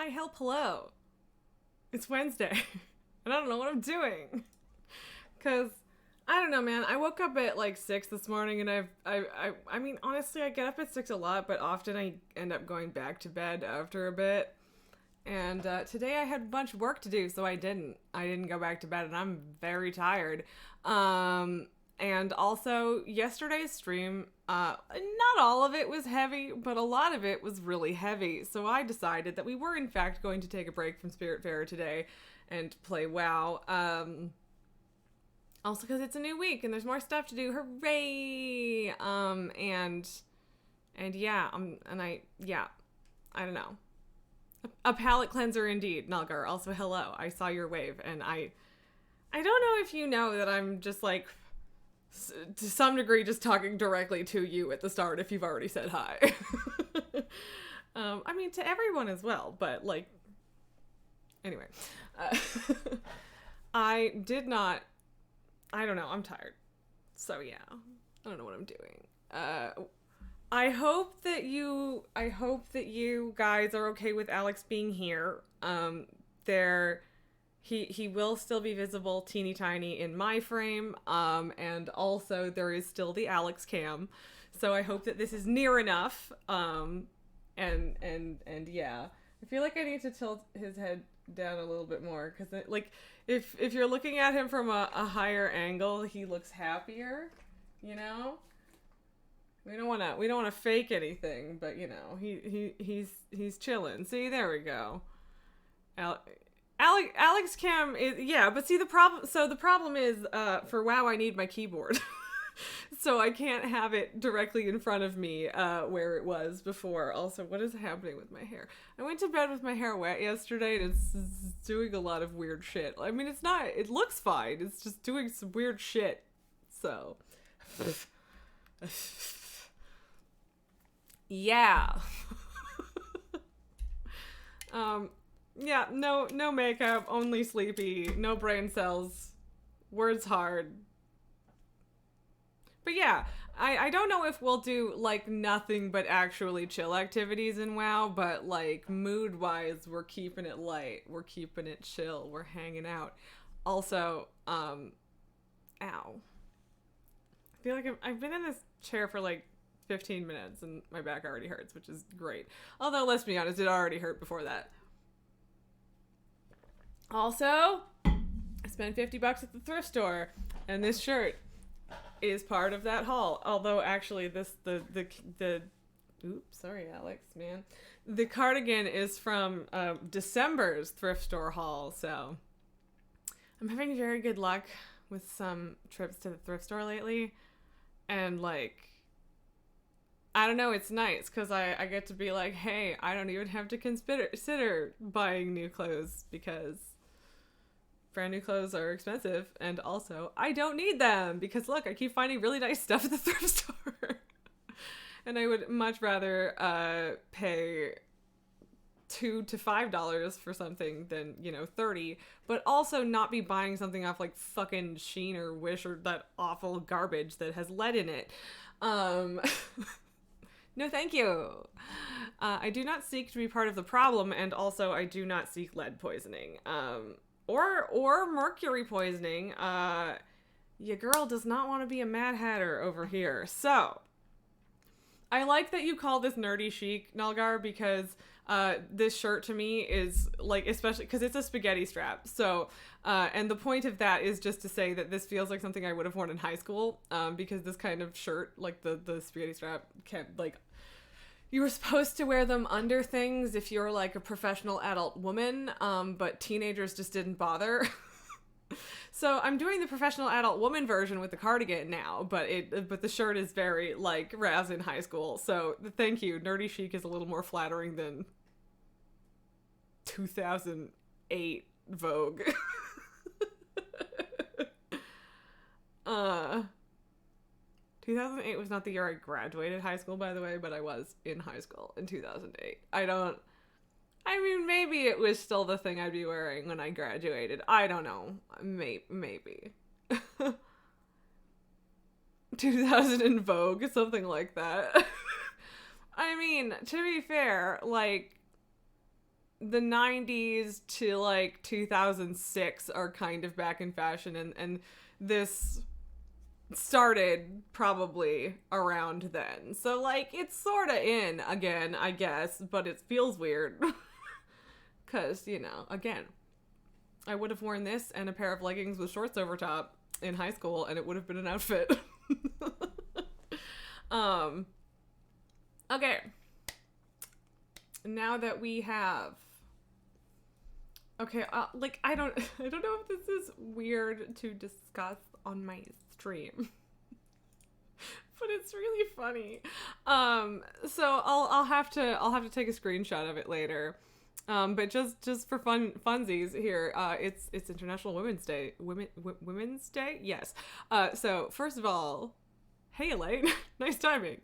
Hi, hello. It's Wednesday, and I don't know what I'm doing. Cause I don't know, man. I woke up at like 6 this morning, and I mean, honestly, I get up at 6 a lot, but often I end up going back to bed after a bit. And today I had a bunch of work to do, so I didn't. I didn't go back to bed, and I'm very tired. And also, yesterday's stream, not all of it was heavy, but a lot of it was really heavy. So I decided that we were, in fact, going to take a break from Spiritfarer today and play WoW. Also, because it's a new week and there's more stuff to do. Hooray! And yeah, I don't know. A palate cleanser indeed, Nalgar. Also, hello. I saw your wave, and I don't know if you know that I'm just like, to some degree, just talking directly to you at the start if you've already said hi. I mean, to everyone as well, but like, anyway. I did not, I don't know, I'm tired. So yeah, I don't know what I'm doing. I hope that you guys are okay with Alex being here. He will still be visible teeny tiny in my frame. And also there is still the Alex cam. So I hope that this is near enough. And yeah, I feel like I need to tilt his head down a little bit more, because like if you're looking at him from a higher angle, he looks happier, you know? We don't want to fake anything, but you know, he's chilling. See, there we go. Alex Cam is, yeah, but see the problem is for WoW I need my keyboard. So I can't have it directly in front of me where it was before. Also, what is happening with my hair? I went to bed with my hair wet yesterday, and it's doing a lot of weird shit. I mean, it looks fine. It's just doing some weird shit. So yeah. Yeah, no makeup, only sleepy, no brain cells, words hard. But yeah, I don't know if we'll do like nothing but actually chill activities in WoW, but like mood wise, we're keeping it light, we're keeping it chill, we're hanging out. Also, ow. I feel like I've been in this chair for like 15 minutes and my back already hurts, which is great. Although, let's be honest, it already hurt before that. Also, I spent $50 at the thrift store, and this shirt is part of that haul. Although, actually, oops, sorry, Alex, man. The cardigan is from December's thrift store haul, so I'm having very good luck with some trips to the thrift store lately, and like, I don't know, it's nice because I get to be like, hey, I don't even have to consider buying new clothes because brand new clothes are expensive, and also I don't need them because look, I keep finding really nice stuff at the thrift store. And I would much rather pay $2 to $5 for something than, you know, 30, but also not be buying something off like fucking Shein or Wish or that awful garbage that has lead in it. No, thank you. I do not seek to be part of the problem, and also I do not seek lead poisoning. Or mercury poisoning. Your girl does not want to be a Mad Hatter over here. So, I like that you call this nerdy chic, Nalgar, because this shirt to me is like, especially because it's a spaghetti strap. So, and the point of that is just to say that this feels like something I would have worn in high school, because this kind of shirt, like the spaghetti strap, can't like. You were supposed to wear them under things if you're like a professional adult woman, but teenagers just didn't bother. So I'm doing the professional adult woman version with the cardigan now, but the shirt is very like Raz in high school. So thank you. Nerdy chic is a little more flattering than 2008 Vogue. 2008 was not the year I graduated high school, by the way, but I was in high school in 2008. I mean, maybe it was still the thing I'd be wearing when I graduated. I don't know. Maybe. 2000 in Vogue, something like that. I mean, to be fair, like, the 90s to like 2006 are kind of back in fashion, and this started probably around then. So like it's sort of in again, I guess, but it feels weird. Cuz, you know, again, I would have worn this and a pair of leggings with shorts over top in high school and it would have been an outfit. Okay. Now that we have like I don't know if this is weird to discuss on my stream. But it's really funny. So I'll have to take a screenshot of it later. But just for funsies here, it's International Women's Day. Women's Day? Yes. So first of all, hey Elaine, nice timing.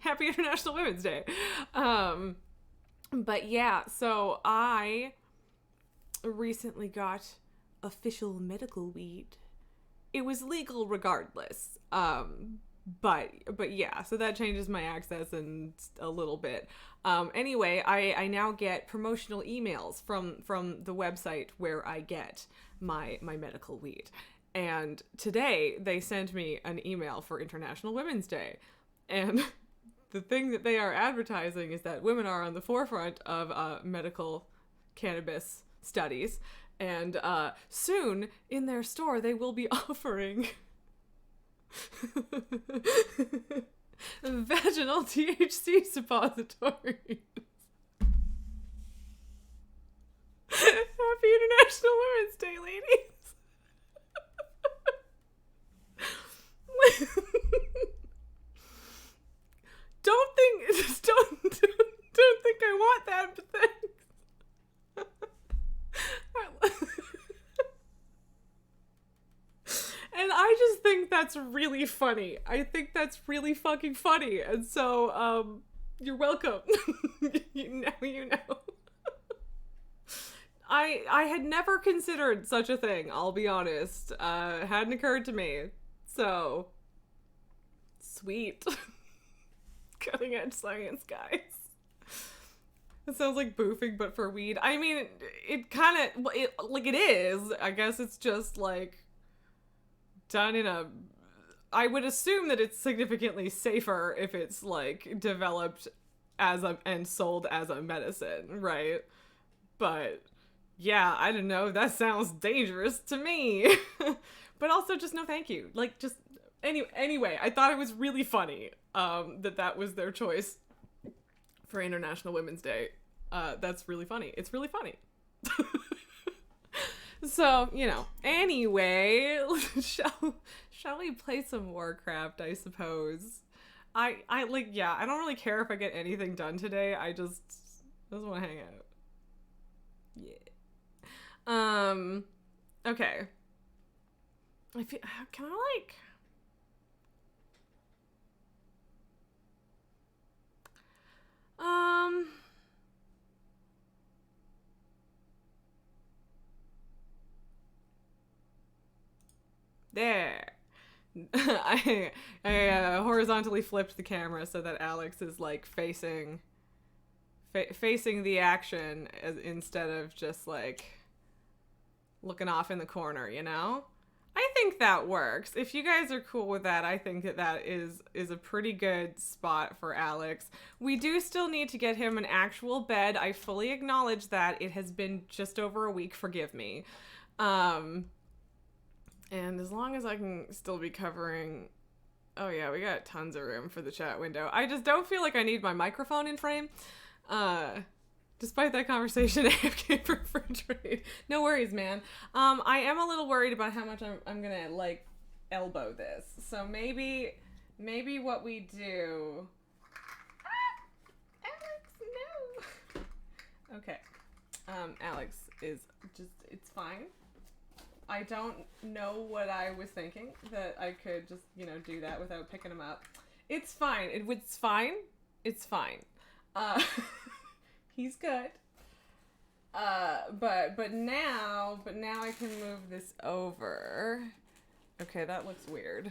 Happy International Women's Day. But yeah, so I recently got official medical weed. It was legal regardless. But yeah, so that changes my access and a little bit. Anyway, I now get promotional emails from the website where I get my medical weed. And today they sent me an email for International Women's Day. And the thing that they are advertising is that women are on the forefront of medical cannabis studies. And soon in their store they will be offering vaginal THC suppositories. Happy International Women's Day, ladies. Don't think I want that, but thanks. And I just think that's really funny. I think that's really fucking funny. And so, you're welcome. You know. I had never considered such a thing, I'll be honest. Hadn't occurred to me. So, sweet. Cutting edge science, guys. It sounds like boofing, but for weed. I mean, it kind of, it is. I guess it's just, like, done in a... I would assume that it's significantly safer if it's, like, developed as and sold as a medicine, right? But, yeah, I don't know. That sounds dangerous to me. But also, just no thank you. Like, just... Anyway, I thought it was really funny that was their choice for International Women's Day. That's really funny. It's really funny. So, you know, anyway, shall we play some Warcraft, I suppose? I don't really care if I get anything done today. I just want to hang out. Yeah. Okay. Can I, like... There. I horizontally flipped the camera so that Alex is like facing the action instead of just like looking off in the corner, you know? I think that works. If you guys are cool with that, I think that is a pretty good spot for Alex. We do still need to get him an actual bed. I fully acknowledge that. It has been just over a week, forgive me. And as long as I can still be covering... Oh yeah, we got tons of room for the chat window. I just don't feel like I need my microphone in frame. Despite that conversation, AFK refrigerate. No worries, man. I am a little worried about how much I'm gonna, like, elbow this. So maybe what we do... Alex, no! Okay. Alex is just... It's fine. I don't know what I was thinking, that I could just, you know, do that without picking him up. It's fine. It's fine. It's fine. He's good. But now I can move this over. Okay, that looks weird.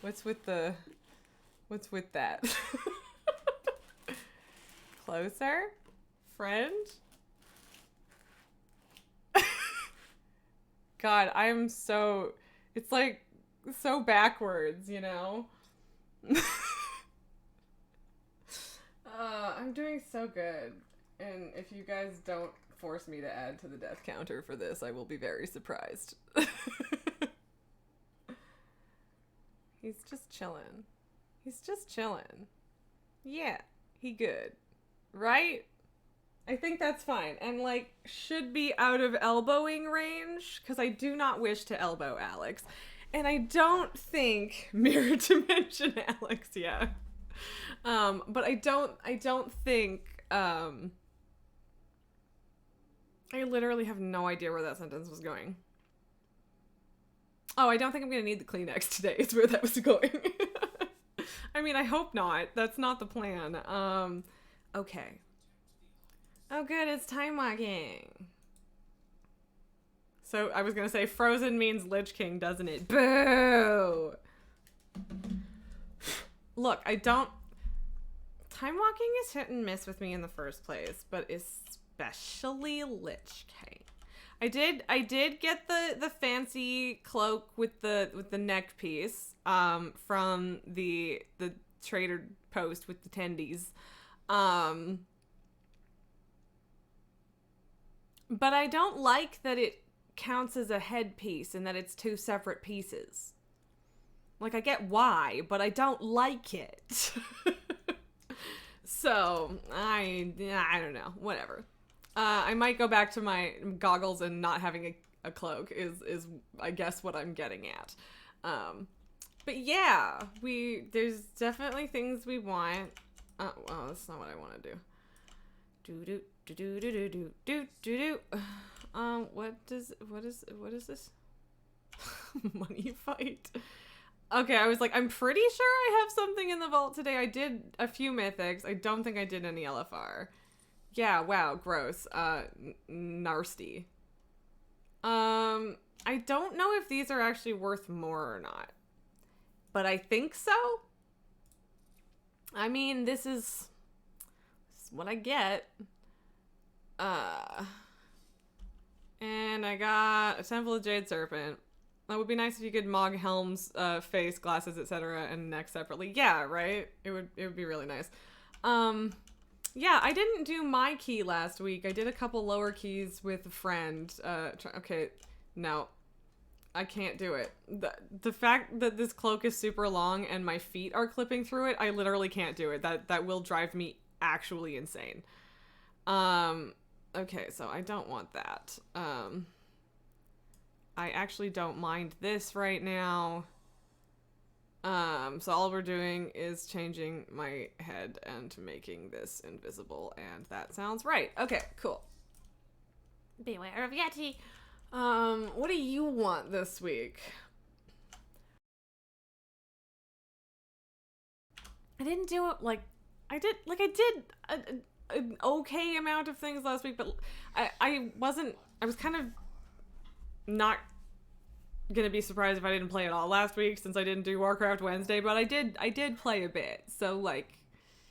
What's with that? Closer? Friend? God, I'm so, it's like so backwards, you know? I'm doing so good. And if you guys don't force me to add to the death counter for this, I will be very surprised. He's just chilling. He's just chilling. Yeah, he good. Right? I think that's fine. And, like, should be out of elbowing range, because I do not wish to elbow Alex. And I don't think Mirror Dimension Alex, yeah. But I don't think, I literally have no idea where that sentence was going. Oh, I don't think I'm gonna need the Kleenex today, is where that was going. I mean, I hope not. That's not the plan. Okay. Oh, good, it's time walking. So, I was gonna say, frozen means Lich King, doesn't it? Boo! Look, I don't... Time walking is hit and miss with me in the first place, but especially Lich King. I did get the fancy cloak with the neck piece from the trader post with the tendies. But I don't like that it counts as a headpiece and that it's two separate pieces. Like, I get why, but I don't like it. So, I don't know. Whatever. I might go back to my goggles and not having a cloak is I guess what I'm getting at. But yeah, there's definitely things we want. Well, that's not what I want to do. What is this? Money fight. Okay, I was like, I'm pretty sure I have something in the vault today. I did a few mythics. I don't think I did any LFR. Yeah, wow, gross. Nasty. I don't know if these are actually worth more or not. But I think so. I mean, this is what I get. And I got a Temple of Jade Serpent. That would be nice if you could mog Helm's face, glasses, etc., and neck separately. Yeah, right? It would be really nice. Yeah, I didn't do my key last week. I did a couple lower keys with a friend. Okay, no. I can't do it. The fact that this cloak is super long and my feet are clipping through it, I literally can't do it. That will drive me actually insane. Okay, so I don't want that. I actually don't mind this right now. So all we're doing is changing my head and making this invisible, and that sounds right. Okay, cool. Beware of Yeti. What do you want this week? I didn't do it I did an okay amount of things last week, but I was kind of not gonna be surprised if I didn't play at all last week since I didn't do Warcraft Wednesday, but I did play a bit, so like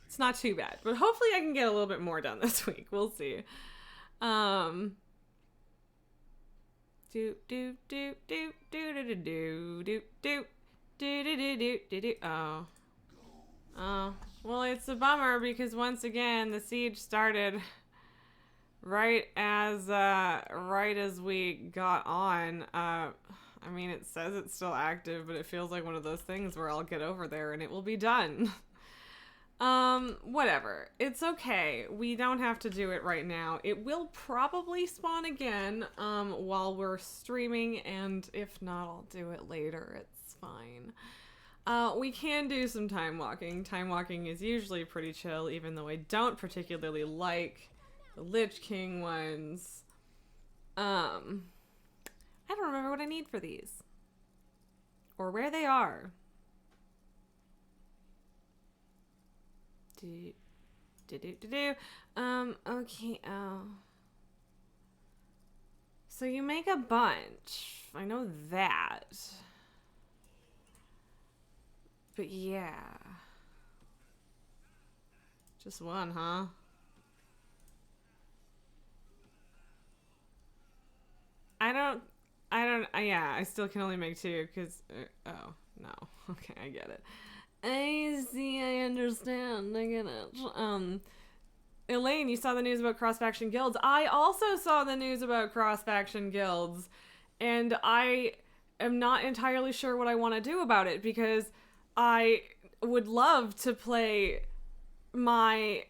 it's not too bad. But hopefully I can get a little bit more done this week. We'll see. Oh. Well, it's a bummer because once again the siege started right as we got on. I mean, it says it's still active, but it feels like one of those things where I'll get over there and it will be done. Whatever. It's okay. We don't have to do it right now. It will probably spawn again, while we're streaming, and if not, I'll do it later. It's fine. We can do some time walking. Time walking is usually pretty chill, even though I don't particularly like the Lich King ones. I don't remember what I need for these. Or where they are. Okay, oh. So you make a bunch. I know that. But yeah. Just one, huh? I don't I still can only make 2 because, oh, no. Okay, I get it. I see, I understand, I get it. Elaine, you saw the news about cross-faction guilds. I also saw the news about cross-faction guilds, and I am not entirely sure what I want to do about it, because I would love to play my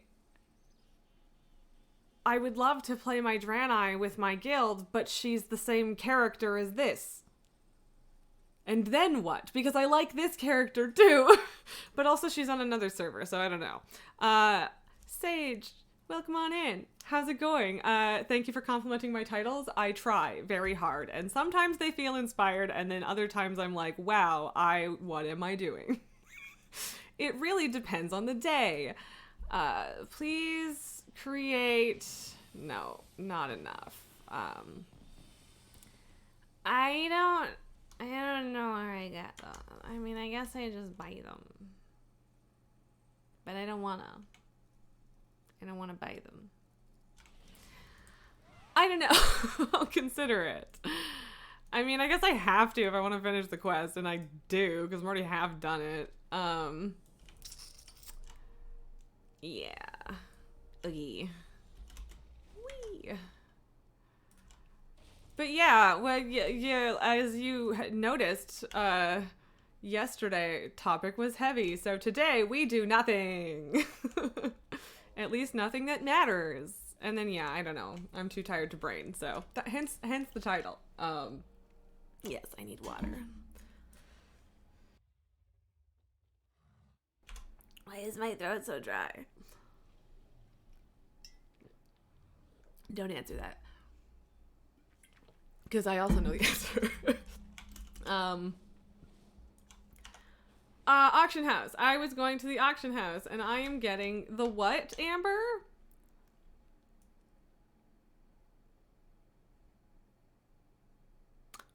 Draenei with my guild, but she's the same character as this. And then what? Because I like this character too. But also she's on another server, so I don't know. Sage, welcome on in. How's it going? Thank you for complimenting my titles. I try very hard. And sometimes they feel inspired, and then other times I'm like, wow, what am I doing? It really depends on the day. Please create... No, not enough. I don't know where I get them. I mean, I guess I just buy them. But I don't wanna buy them. I don't know. I'll consider it. I mean, I guess I have to if I want to finish the quest, and I do, because I already have done it. Yeah. Oogie. Wee. But yeah, well, yeah, as you noticed, yesterday topic was heavy, so today we do nothing. At least nothing that matters. And then yeah, I don't know. I'm too tired to brain, so hence the title. Yes, I need water. Why is my throat so dry? Don't answer that. Because I also know the answer. Auction house. I was going to the auction house, and I am getting the what, Amber?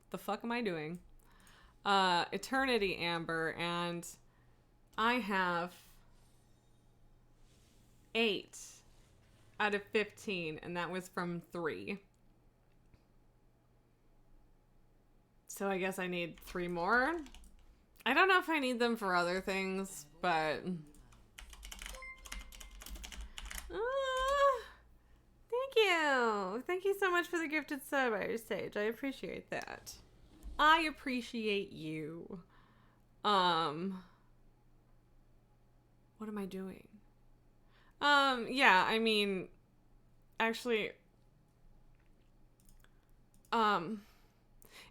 The fuck am I doing? Eternity Amber, and I have 8 out of 15, and that was from 3. So I guess I need 3 more. I don't know if I need them for other things, but... thank you! Thank you so much for the gifted sub, Irish Sage. I appreciate that. I appreciate you. What am I doing? Yeah, I mean... Actually...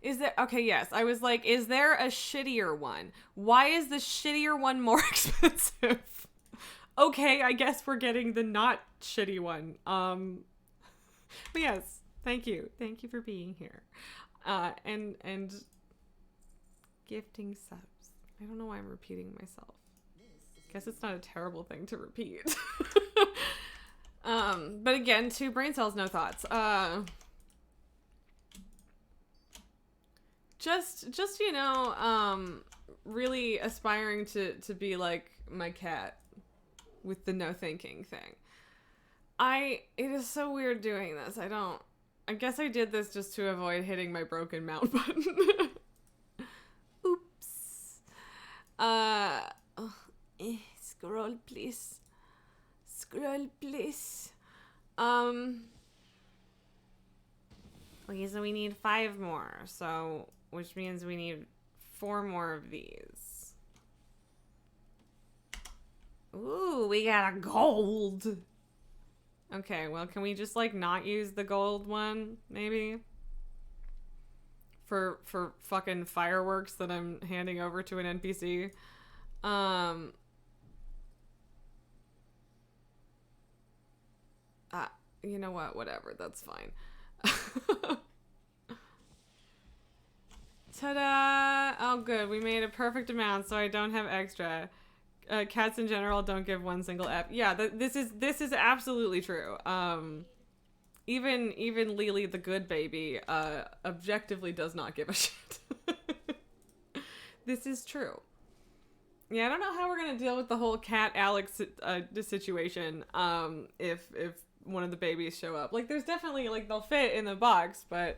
Is there... Okay, yes. I was like, is there a shittier one? Why is the shittier one more expensive? Okay, I guess we're getting the not shitty one. But yes, thank you. Thank you for being here. And gifting subs. I don't know why I'm repeating myself. Guess it's not a terrible thing to repeat. But again, 2 brain cells, no thoughts. Just you know, really aspiring to be like my cat with the no thinking thing. It is so weird doing this. I guess I did this just to avoid hitting my broken mount button. Oops. Scroll please. Scroll please. Okay, so we need 5 more, so... Which means we need 4 more of these. Ooh, we got a gold. Okay, well, can we just, like, not use the gold one, maybe? For fucking fireworks that I'm handing over to an NPC. You know what? Whatever, that's fine. Ta-da! Oh, good. We made a perfect amount, so I don't have extra. Cats in general don't give 1 single F. Yeah, this is absolutely true. Even Lily the good baby, objectively does not give a shit. This is true. Yeah, I don't know how we're gonna deal with the whole cat Alex situation. If one of the babies show up, like, there's definitely, like, they'll fit in the box, but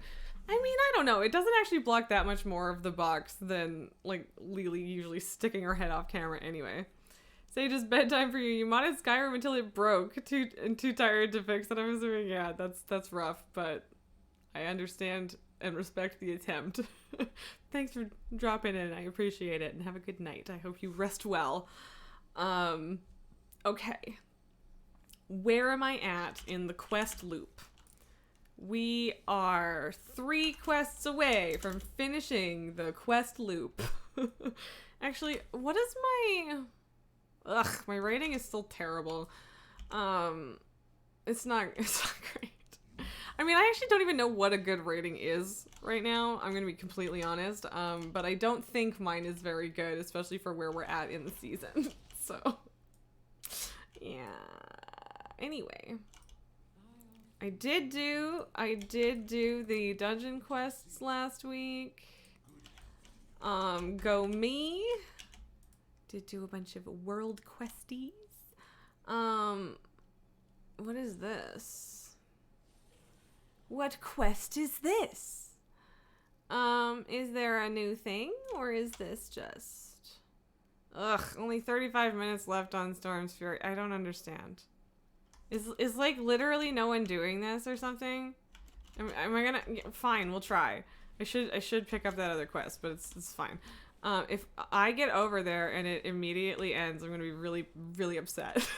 I mean, I don't know. It doesn't actually block that much more of the box than, like, Lily usually sticking her head off camera anyway. Say just bedtime for you. You modded Skyrim until it broke. Too tired to fix it. I'm assuming, yeah, that's rough, but I understand and respect the attempt. Thanks for dropping in. I appreciate it, and have a good night. I hope you rest well. Okay. Where am I at in the quest loop? We are 3 quests away from finishing the quest loop. Actually, what is my... Ugh, my rating is still terrible. It's not great. I mean, I actually don't even know what a good rating is right now. I'm gonna be completely honest. But I don't think mine is very good, especially for where we're at in the season. So, yeah. Anyway. I did do the dungeon quests last week. Go me. Did do a bunch of world questies. What is this? What quest is this? Is there a new thing, or is this just... Ugh, only 35 minutes left on Storm's Fury. I don't understand. Is like literally no one doing this or something? Am I gonna... Yeah, fine, we'll try. I should pick up that other quest, but it's fine. If I get over there and it immediately ends, I'm gonna be really, really upset.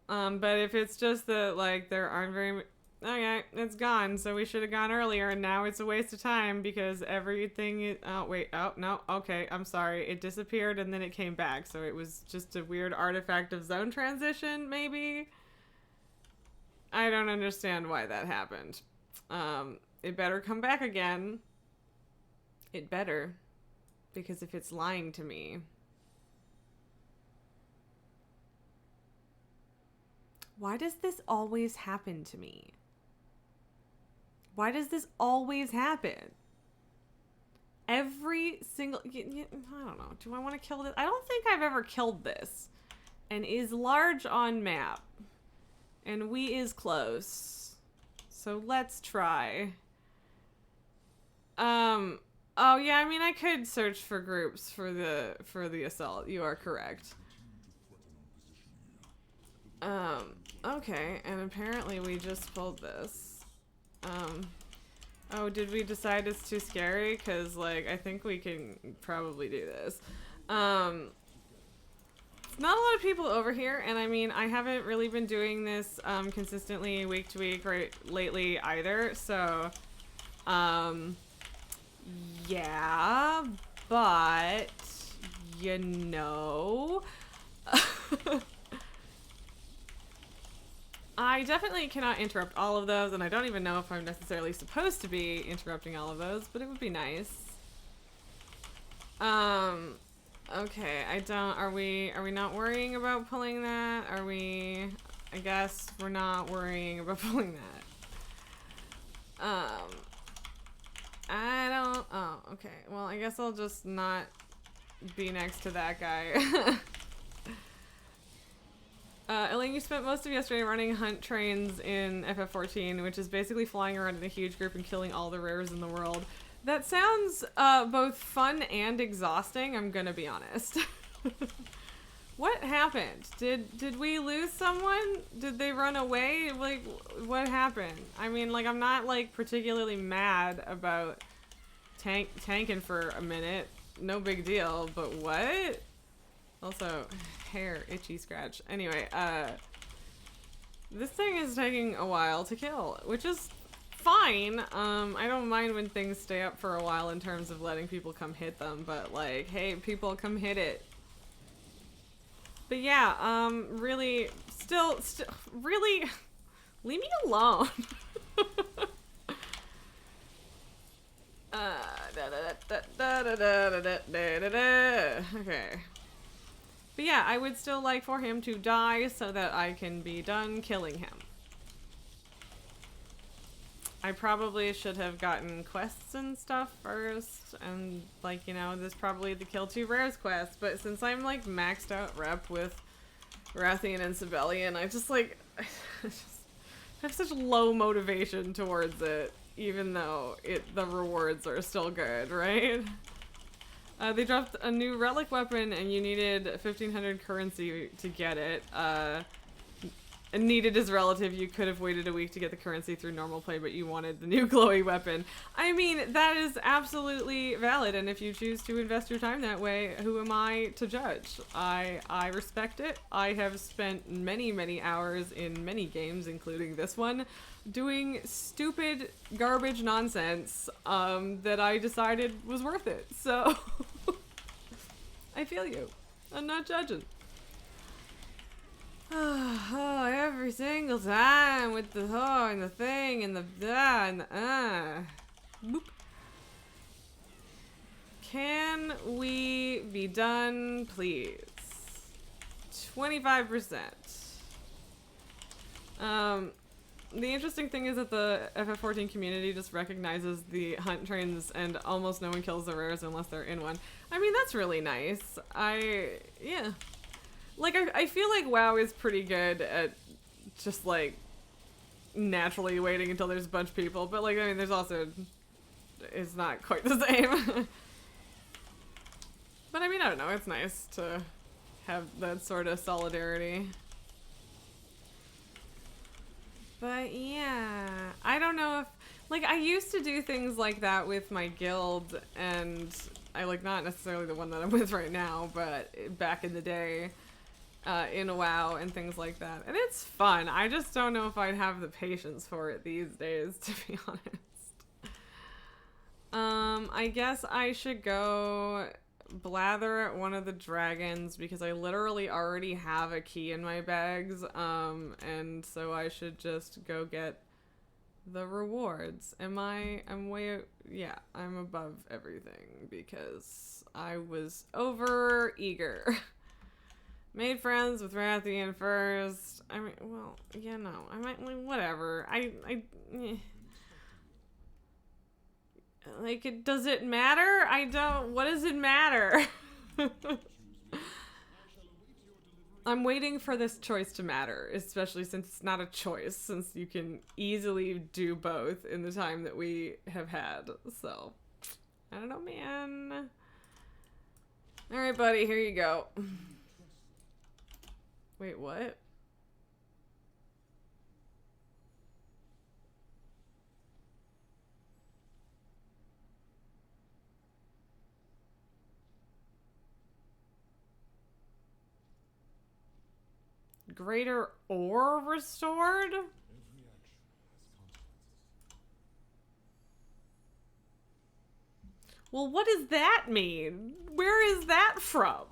But if it's just that, like, there aren't very... Okay, it's gone, so we should have gone earlier, and now it's a waste of time because everything is... Oh, wait. Oh, no. Okay, I'm sorry. It disappeared, and then it came back, so it was just a weird artifact of zone transition, maybe? I don't understand why that happened. It better come back again. It better. Because if it's lying to me... Why does this always happen to me? Why does this always happen? Every single... I don't know. Do I want to kill this? I don't think I've ever killed this. And is large on map. And we is close. So let's try. Oh yeah, I mean I could search for groups for the assault. You are correct. Okay, and apparently we just pulled this. Oh, did we decide it's too scary? Cause like, I think we can probably do this. Not a lot of people over here, and I mean, I haven't really been doing this, consistently week to week lately either, so, yeah, but, you know... I definitely cannot interrupt all of those, and I don't even know if I'm necessarily supposed to be interrupting all of those, but it would be nice. Okay, are we not worrying about pulling that? I guess we're not worrying about pulling that. Oh, okay. Well, I guess I'll just not be next to that guy. Elaine, you spent most of yesterday running hunt trains in FF14, which is basically flying around in a huge group and killing all the rares in the world. That sounds both fun and exhausting, I'm gonna be honest. What happened? Did we lose someone? Did they run away? Like, what happened? I mean, like, I'm not, like, particularly mad about tanking for a minute. No big deal, but what? Also, hair, itchy scratch. Anyway, this thing is taking a while to kill, which is fine. I don't mind when things stay up for a while in terms of letting people come hit them, but like, hey, people, come hit it. But yeah, really, still, really, leave me alone. Okay. But yeah, I would still like for him to die so that I can be done killing him. I probably should have gotten quests and stuff first, and like, you know, this is probably the kill 2 rares quest, but since I'm like maxed out rep with Rathian and Sibelian, I just like, I have such low motivation towards it, even though the rewards are still good, right? They dropped a new relic weapon, and you needed 1,500 currency to get it. Needed is relative. You could have waited a week to get the currency through normal play, but you wanted the new glowy weapon. I mean, that is absolutely valid, and if you choose to invest your time that way, who am I to judge? I respect it. I have spent many, many hours in many games, including this one, doing stupid garbage nonsense that I decided was worth it. So, I feel you. I'm not judging. Oh, every single time with the and the thing and the and the Boop. Can we be done, please? 25%. The interesting thing is that the FF14 community just recognizes the hunt trains and almost no one kills the rares unless they're in one. I mean, that's really nice. Yeah. Like, I feel like WoW is pretty good at just, like, naturally waiting until there's a bunch of people. But, like, I mean, there's also... It's not quite the same. But, I mean, I don't know. It's nice to have that sort of solidarity. But, yeah. I don't know if... Like, I used to do things like that with my guild. And I, like, not necessarily the one that I'm with right now, but back in the day... in a WoW and things like that. And it's fun. I just don't know if I'd have the patience for it these days, to be honest. I guess I should go blather at one of the dragons because I literally already have a key in my bags. And so I should just go get the rewards. I'm above everything because I was over eager. Made friends with Rathian first. I mean, well, yeah, no. I might, like, whatever. Like, does it matter? What does it matter? I'm waiting for this choice to matter, especially since it's not a choice, since you can easily do both in the time that we have had. So, I don't know, man. Alright, buddy, here you go. Wait, what? Greater ore restored? Well, what does that mean? Where is that from?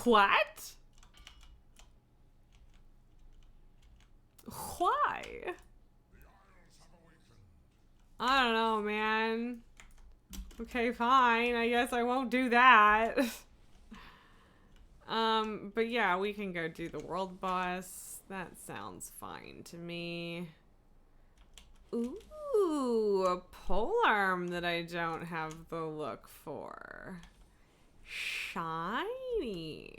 What? Why? I don't know, man. Okay, fine. I guess I won't do that. But yeah, we can go do the world boss. That sounds fine to me. Ooh, a polearm that I don't have the look for. Shiny.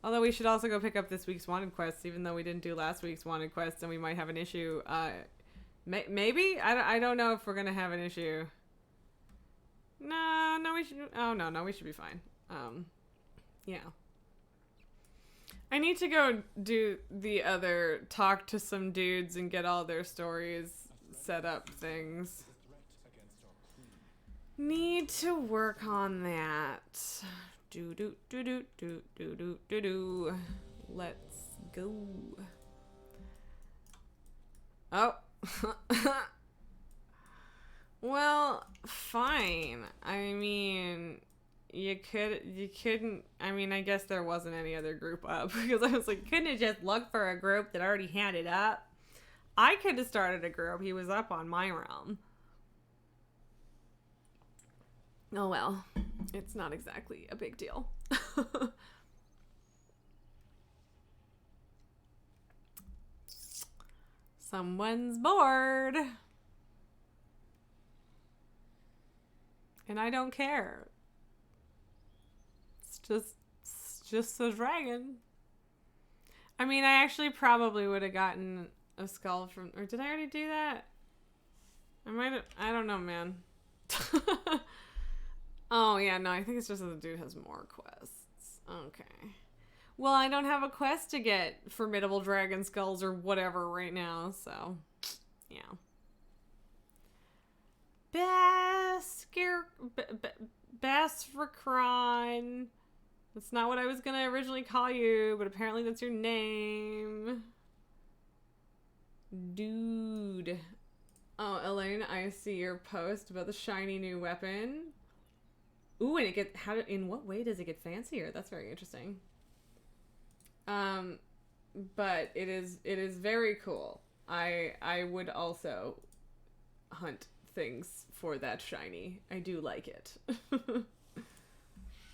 Although we should also go pick up this week's wanted quest, even though we didn't do last week's wanted quest and we might have an issue. Maybe? I don't know if we're gonna have an issue. No, we should... Oh, no, we should be fine. Yeah. I need to go do the other talk to some dudes and get all their stories set up things. Need to work on that. Do. Let's go. Oh. Well, fine. I mean, you couldn't, I mean, I guess there wasn't any other group up because I was like, couldn't have just looked for a group that already had it up? I could have started a group. He was up on my realm. Oh well, it's not exactly a big deal. Someone's bored. And I don't care. It's just a dragon. I mean, I actually probably would have gotten a skull from... Or did I already do that? I might have... I don't know, man. Oh, yeah, no, I think it's just that the dude has more quests. Okay. Well, I don't have a quest to get formidable dragon skulls or whatever right now, so... Yeah. Basracron. That's not what I was gonna originally call you, but apparently that's your name. Dude. Oh, Elaine, I see your post about the shiny new weapon. Ooh, and in what way does it get fancier? That's very interesting. But it is very cool. I would also hunt things for that shiny. I do like it.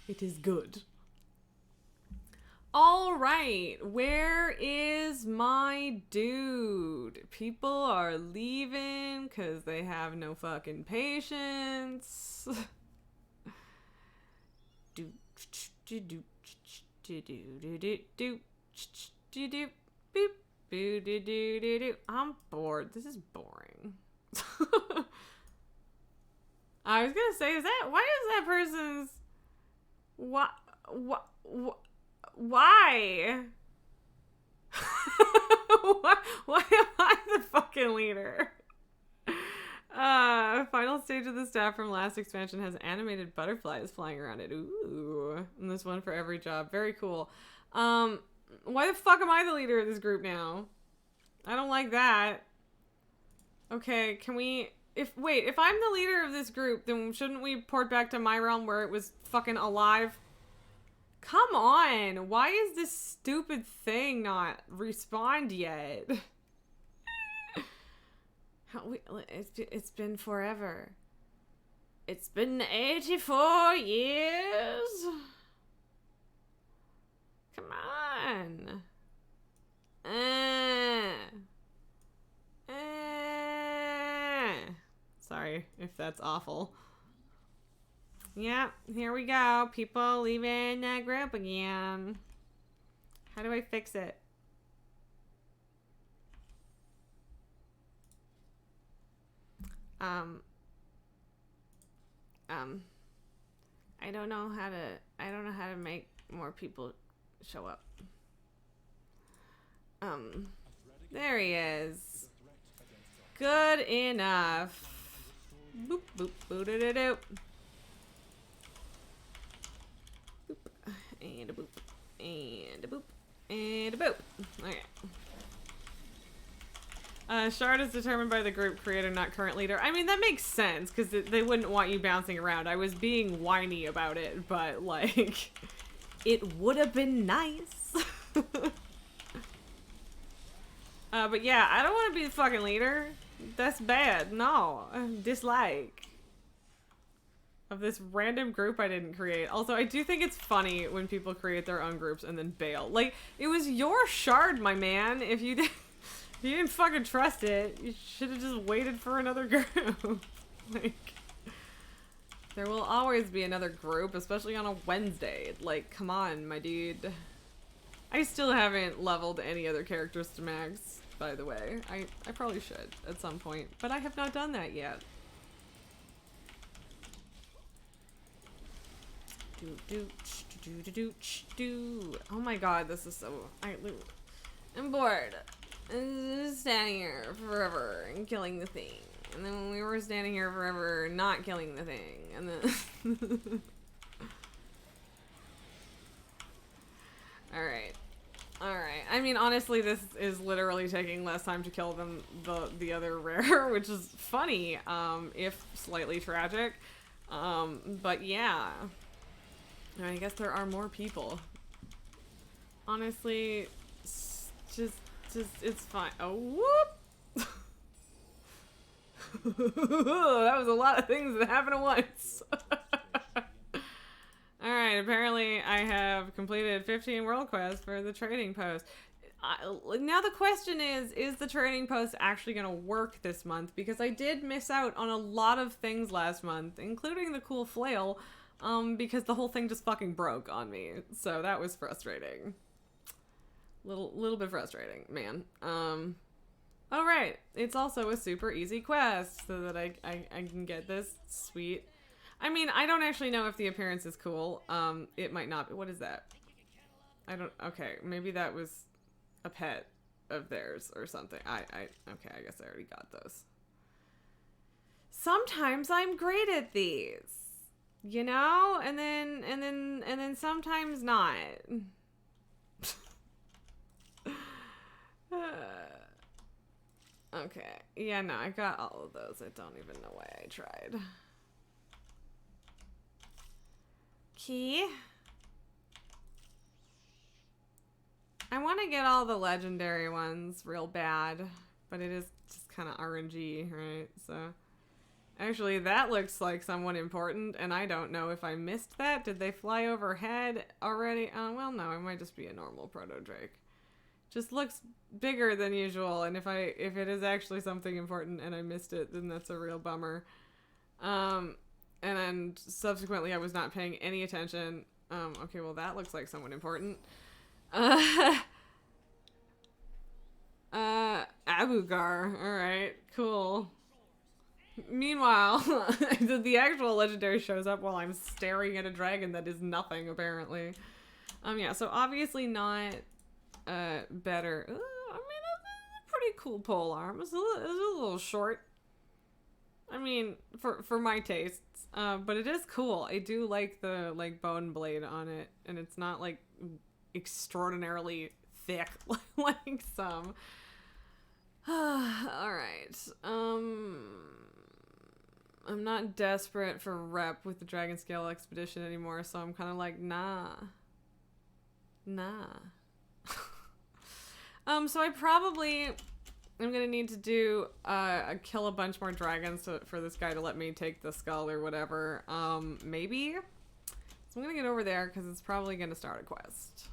It is good. All right, where is my dude? People are leaving because they have no fucking patience. I'm bored. This is boring. I was gonna say, why is that person's... Why? Why? Why am I the fucking leader? Final stage of the staff from last expansion has animated butterflies flying around it. Ooh. And this one for every job. Very cool. Why the fuck am I the leader of this group now? I don't like that. Okay, can we... If I'm the leader of this group, then shouldn't we port back to my realm where it was fucking alive? Come on! Why is this stupid thing not respawned yet? It's been forever. It's been 84 years? Come on. Sorry if that's awful. Yeah, here we go. People leaving the group again. How do I fix it? I don't know how to make more people show up. There he is. Good enough. Boop, boop, boo-da-da-doo. Boop. And a boop. And a boop. And a boop. Okay. Shard is determined by the group creator, not current leader. I mean, that makes sense, because they wouldn't want you bouncing around. I was being whiny about it, but, like, it would have been nice. But yeah, I don't want to be the fucking leader. That's bad. No. Dislike. Of this random group I didn't create. Also, I do think it's funny when people create their own groups and then bail. Like, it was your shard, my man. If you didn't fucking trust it, you should have just waited for another group. Like, there will always be another group, especially on a Wednesday. Like, come on, my dude. I still haven't leveled any other characters to max, by the way. I probably should at some point, but I have not done that yet. Oh my god, this is so... I'm bored. I'm just standing here forever and killing the thing. And then we were standing here forever not killing the thing. And then... Alright. Alright. I mean, honestly, this is literally taking less time to kill than the other rare, which is funny, if slightly tragic. But yeah. I guess there are more people. Honestly, just, it's fine. Oh, whoop! That was a lot of things that happened at once. Alright, apparently I have completed 15 world quests for the trading post. Now the question is the trading post actually going to work this month? Because I did miss out on a lot of things last month, including the cool flail, because the whole thing just fucking broke on me. So that was frustrating. Little bit frustrating, man. Oh right, it's also a super easy quest so that I can get this sweet. I mean, I don't actually know if the appearance is cool. It might not be. What is that? I don't. Okay, maybe that was a pet of theirs or something. Okay, I guess I already got those. Sometimes I'm great at these, you know, and then sometimes not. Okay. Yeah, no, I got all of those. I don't even know why I tried. Key. I want to get all the legendary ones real bad, but it is just kind of RNG, right? So, actually, that looks like someone important, and I don't know if I missed that. Did they fly overhead already? Well, no, it might just be a normal proto-drake. Just looks bigger than usual, and if it is actually something important and I missed it, then that's a real bummer. And then subsequently I was not paying any attention. Okay, well that looks like someone important. Abugar. Alright, cool. Meanwhile, the actual legendary shows up while I'm staring at a dragon that is nothing, apparently. Yeah, so obviously not better. I mean, it's a pretty cool pole arm. It's a little short. I mean, for my tastes. But it is cool. I do like the bone blade on it, and it's not like extraordinarily thick like some. All right. I'm not desperate for rep with the Dragon Scale Expedition anymore, so I'm kind of like, nah. So I probably am gonna need to do kill a bunch more dragons for this guy to let me take the skull or whatever. Maybe. So I'm gonna get over there because it's probably gonna start a quest.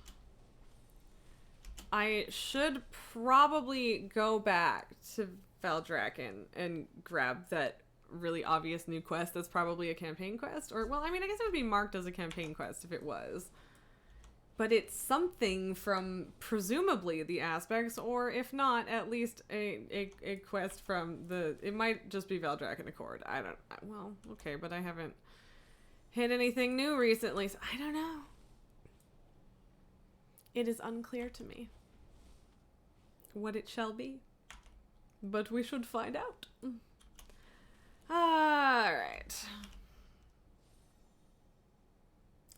I should probably go back to Valdrakken and grab that really obvious new quest that's probably a campaign quest. Or, well, I mean, I guess it would be marked as a campaign quest if it was. But it's something from presumably the aspects, or if not, at least a quest from the... It might just be Valdrakken Accord. Well, okay, but I haven't hit anything new recently, so I don't know. It is unclear to me what it shall be. But we should find out. Alright.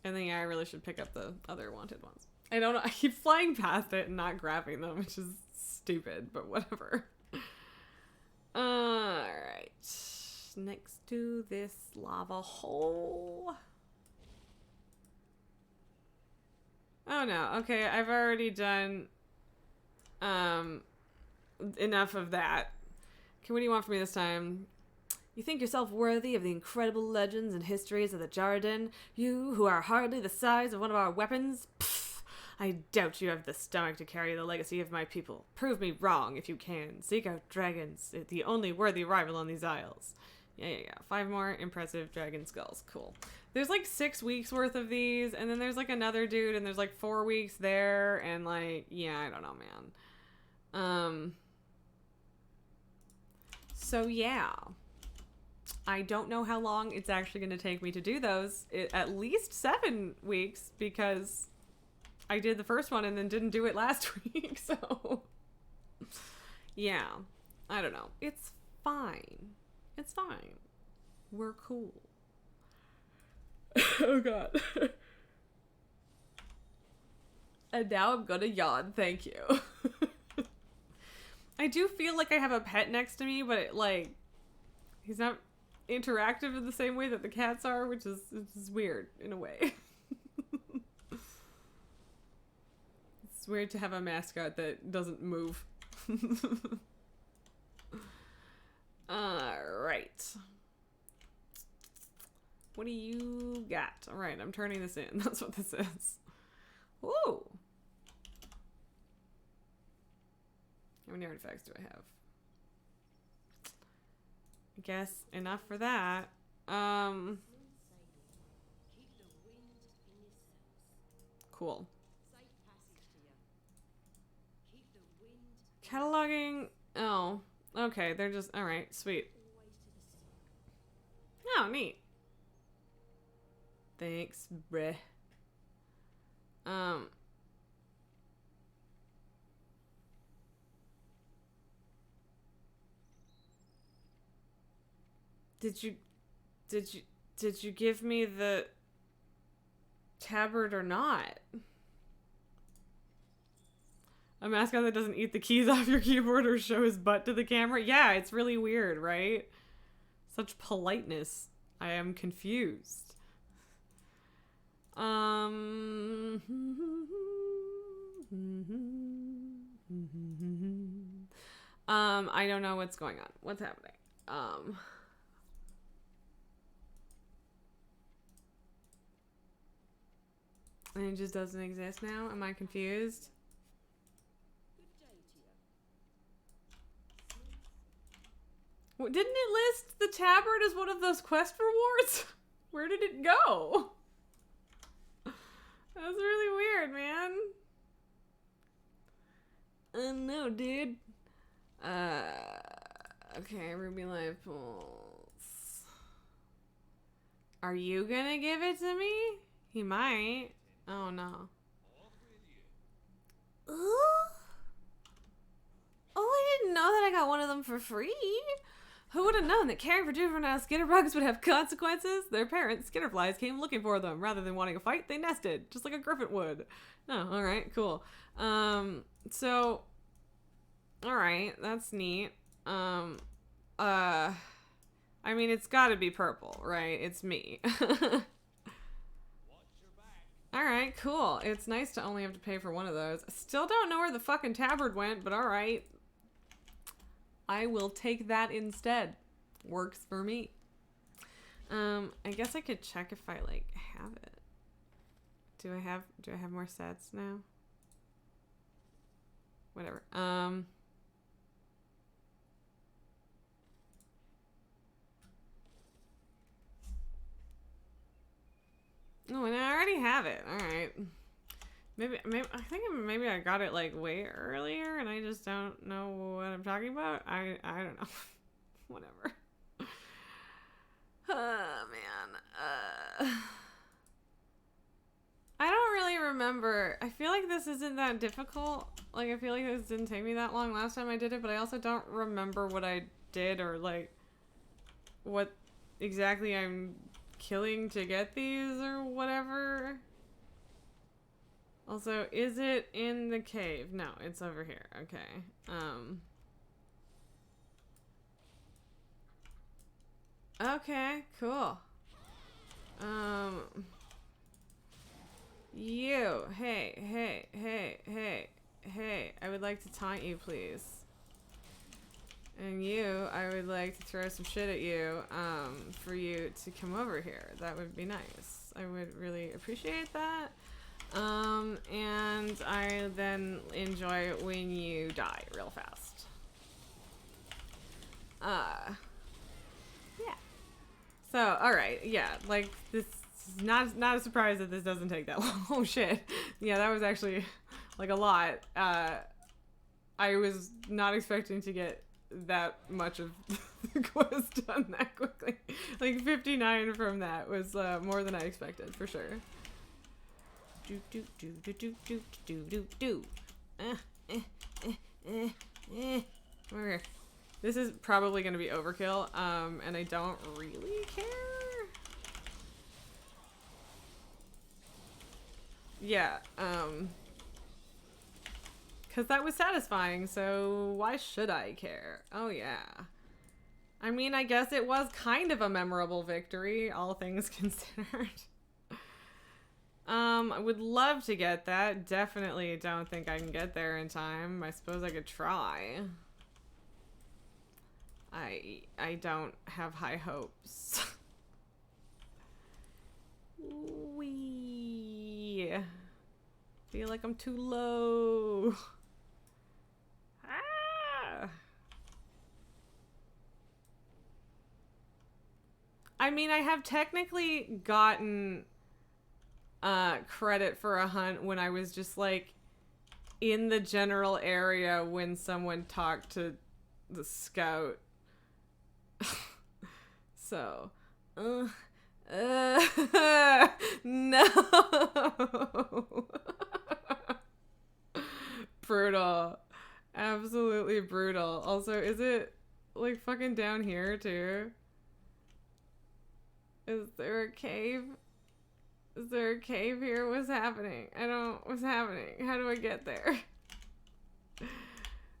And then, yeah, I really should pick up the other wanted ones. I don't know. I keep flying past it and not grabbing them, which is stupid, but whatever. Alright. Next to this lava hole. Oh, no. Okay, I've already done enough of that. Okay, what do you want from me this time? You think yourself worthy of the incredible legends and histories of the Jarden? You, who are hardly the size of one of our weapons? Pfft, I doubt you have the stomach to carry the legacy of my people. Prove me wrong if you can. Seek out dragons, the only worthy rival on these isles. Yeah. 5 more impressive dragon skulls. Cool. There's like 6 weeks worth of these, and then there's like another dude, and there's like 4 weeks there, and like, yeah, I don't know, man. So yeah. I don't know how long it's actually going to take me to do those. At least 7 weeks, because I did the first one and then didn't do it last week, so... Yeah. I don't know. It's fine. It's fine. We're cool. Oh, God. And now I'm gonna yawn. Thank you. I do feel like I have a pet next to me, but he's not interactive in the same way that the cats are, which is weird in a way. It's weird to have a mascot that doesn't move. Alright. What do you got? Alright, I'm turning this in. That's what this is. Ooh. How many artifacts do I have? I guess enough for that. Cool. Cataloging. Oh, okay. They're just all right. Sweet. Oh, neat. Thanks, bruh. Did you give me the tabard or not? A mascot that doesn't eat the keys off your keyboard or show his butt to the camera? Yeah, it's really weird, right? Such politeness. I am confused. I don't know what's going on. What's happening? And it just doesn't exist now? Am I confused? Well, didn't it list the tabard as one of those quest rewards? Where did it go? That's really weird, man. No, dude. Okay, Ruby Life Pulse. Are you gonna give it to me? He might. Oh, no. Oh, I didn't know that I got one of them for free. Who would have known that caring for juvenile skitterbugs would have consequences? Their parents, skitterflies, came looking for them. Rather than wanting a fight, they nested, just like a griffin would. Oh, alright, cool. So, alright, that's neat. I mean, it's gotta be purple, right? It's me. Alright, cool. It's nice to only have to pay for one of those. Still don't know where the fucking tabard went, but alright. I will take that instead. Works for me. I guess I could check if I like have it. Do I have more sets now? Whatever. Oh, and I already have it. All right. Maybe I think maybe I got it like way earlier and I just don't know what I'm talking about. I don't know. Whatever. Oh man. I don't really remember. I feel like this isn't that difficult. Like I feel like this didn't take me that long last time I did it, but I also don't remember what I did or like what exactly I'm killing to get these or whatever. Also, is it in the cave? No, it's over here. Okay. Okay, cool. You. Hey. I would like to taunt you, please. And you, I would like to throw some shit at you, for you to come over here. That would be nice. I would really appreciate that. And I then enjoy when you die real fast. Yeah. So, alright, yeah, like, this is not a surprise that this doesn't take that long. Oh, shit. Yeah, that was actually, like, a lot. I was not expecting to get that much of the quest done that quickly. Like, 59 from that was, more than I expected, for sure. This is probably gonna be overkill, and I don't really care. Yeah, cause that was satisfying, so why should I care? Oh yeah. I mean, I guess it was kind of a memorable victory, all things considered. I would love to get that. Definitely don't think I can get there in time. I suppose I could try. I don't have high hopes. Wee. Feel like I'm too low. Ah. I mean, I have technically gotten credit for a hunt when I was just like in the general area when someone talked to the scout. So, no. Brutal. Absolutely brutal. Also, is it like fucking down here too? Is there a cave? Is there a cave here? What's happening? What's happening? How do I get there?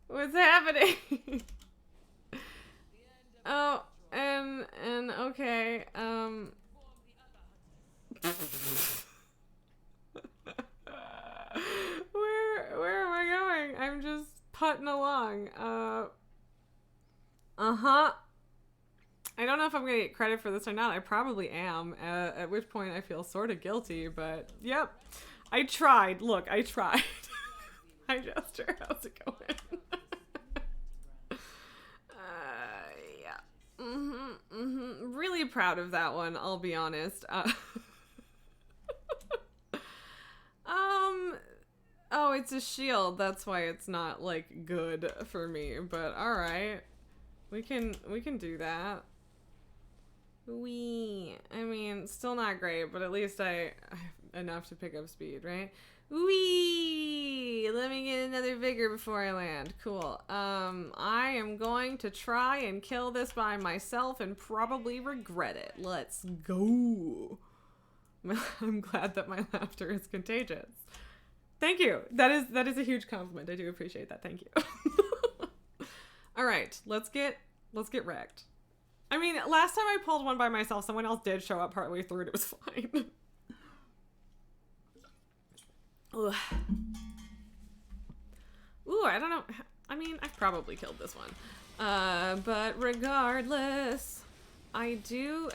What's happening? Oh, and okay, where am I going? I'm just putting along. Uh-huh. I don't know if I'm gonna get credit for this or not. I probably am, at which point I feel sort of guilty, but yep. I tried. Look, I tried. Hi, Jester. How's it going? Yeah. Really proud of that one, I'll be honest. Oh, it's a shield. That's why it's not, like, good for me, but alright. We can do that. I mean, still not great, but at least I have enough to pick up speed, right? Let me get another vigor before I land. Cool. I am going to try and kill this by myself and probably regret it. Let's go. I'm glad that my laughter is contagious. Thank you. That is a huge compliment. I do appreciate that. Thank you. All right, let's get wrecked. I mean, last time I pulled one by myself, someone else did show up partway through and it was fine. Ugh. Ooh, I don't know. I mean, I've probably killed this one. But regardless, I do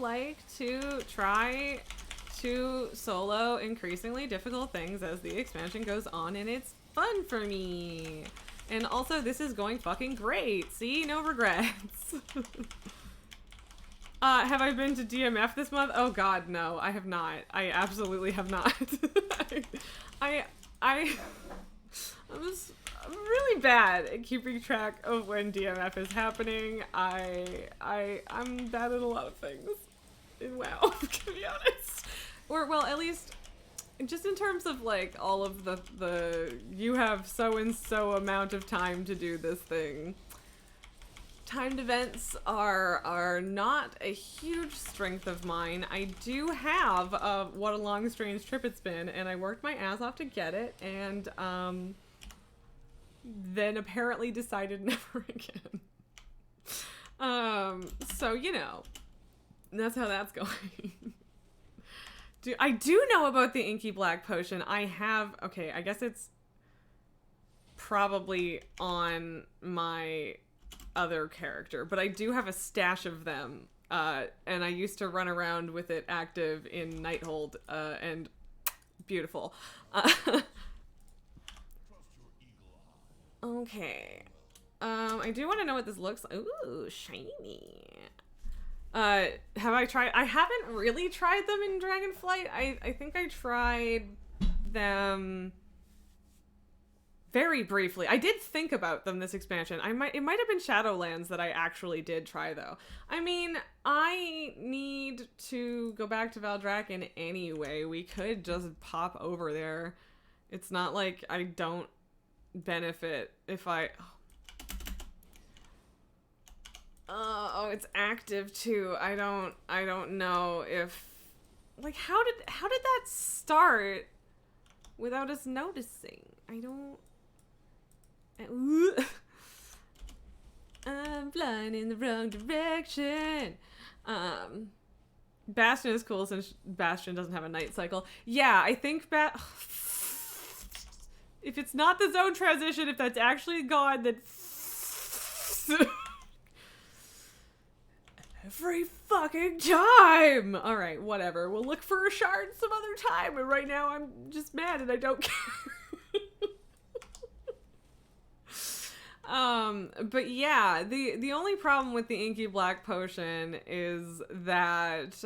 like to try to solo increasingly difficult things as the expansion goes on, and it's fun for me. And also, this is going fucking great. See? No regrets. Have I been to DMF this month? Oh god, no. I have not. I absolutely have not. I'm really bad at keeping track of when DMF is happening. I'm bad at a lot of things in WoW, to be honest. Or, well, at least just in terms of, like, all of the you have so-and-so amount of time to do this thing. Timed events are not a huge strength of mine. I do have what a long, strange trip it's been, and I worked my ass off to get it, and then apparently decided never again. So, you know, that's how that's going. I do know about the Inky Black Potion. I have, okay, I guess it's probably on my other character, but I do have a stash of them, and I used to run around with it active in Nighthold, and beautiful. Okay. I do want to know what this looks like. Ooh, shiny. Have I tried? I haven't really tried them in Dragonflight. I think I tried them very briefly. I did think about them this expansion. It might have been Shadowlands that I actually did try, though. I mean, I need to go back to Valdrakken anyway. We could just pop over there. It's not like I don't benefit if I... Oh, it's active too. I don't know if, like, how did that start without us noticing? I don't. I'm flying in the wrong direction. Bastion is cool since Bastion doesn't have a night cycle. Yeah, I think if it's not the zone transition, if that's actually gone, then every fucking time! Alright, whatever. We'll look for a shard some other time, and right now I'm just mad and I don't care. But yeah, the only problem with the inky black potion is that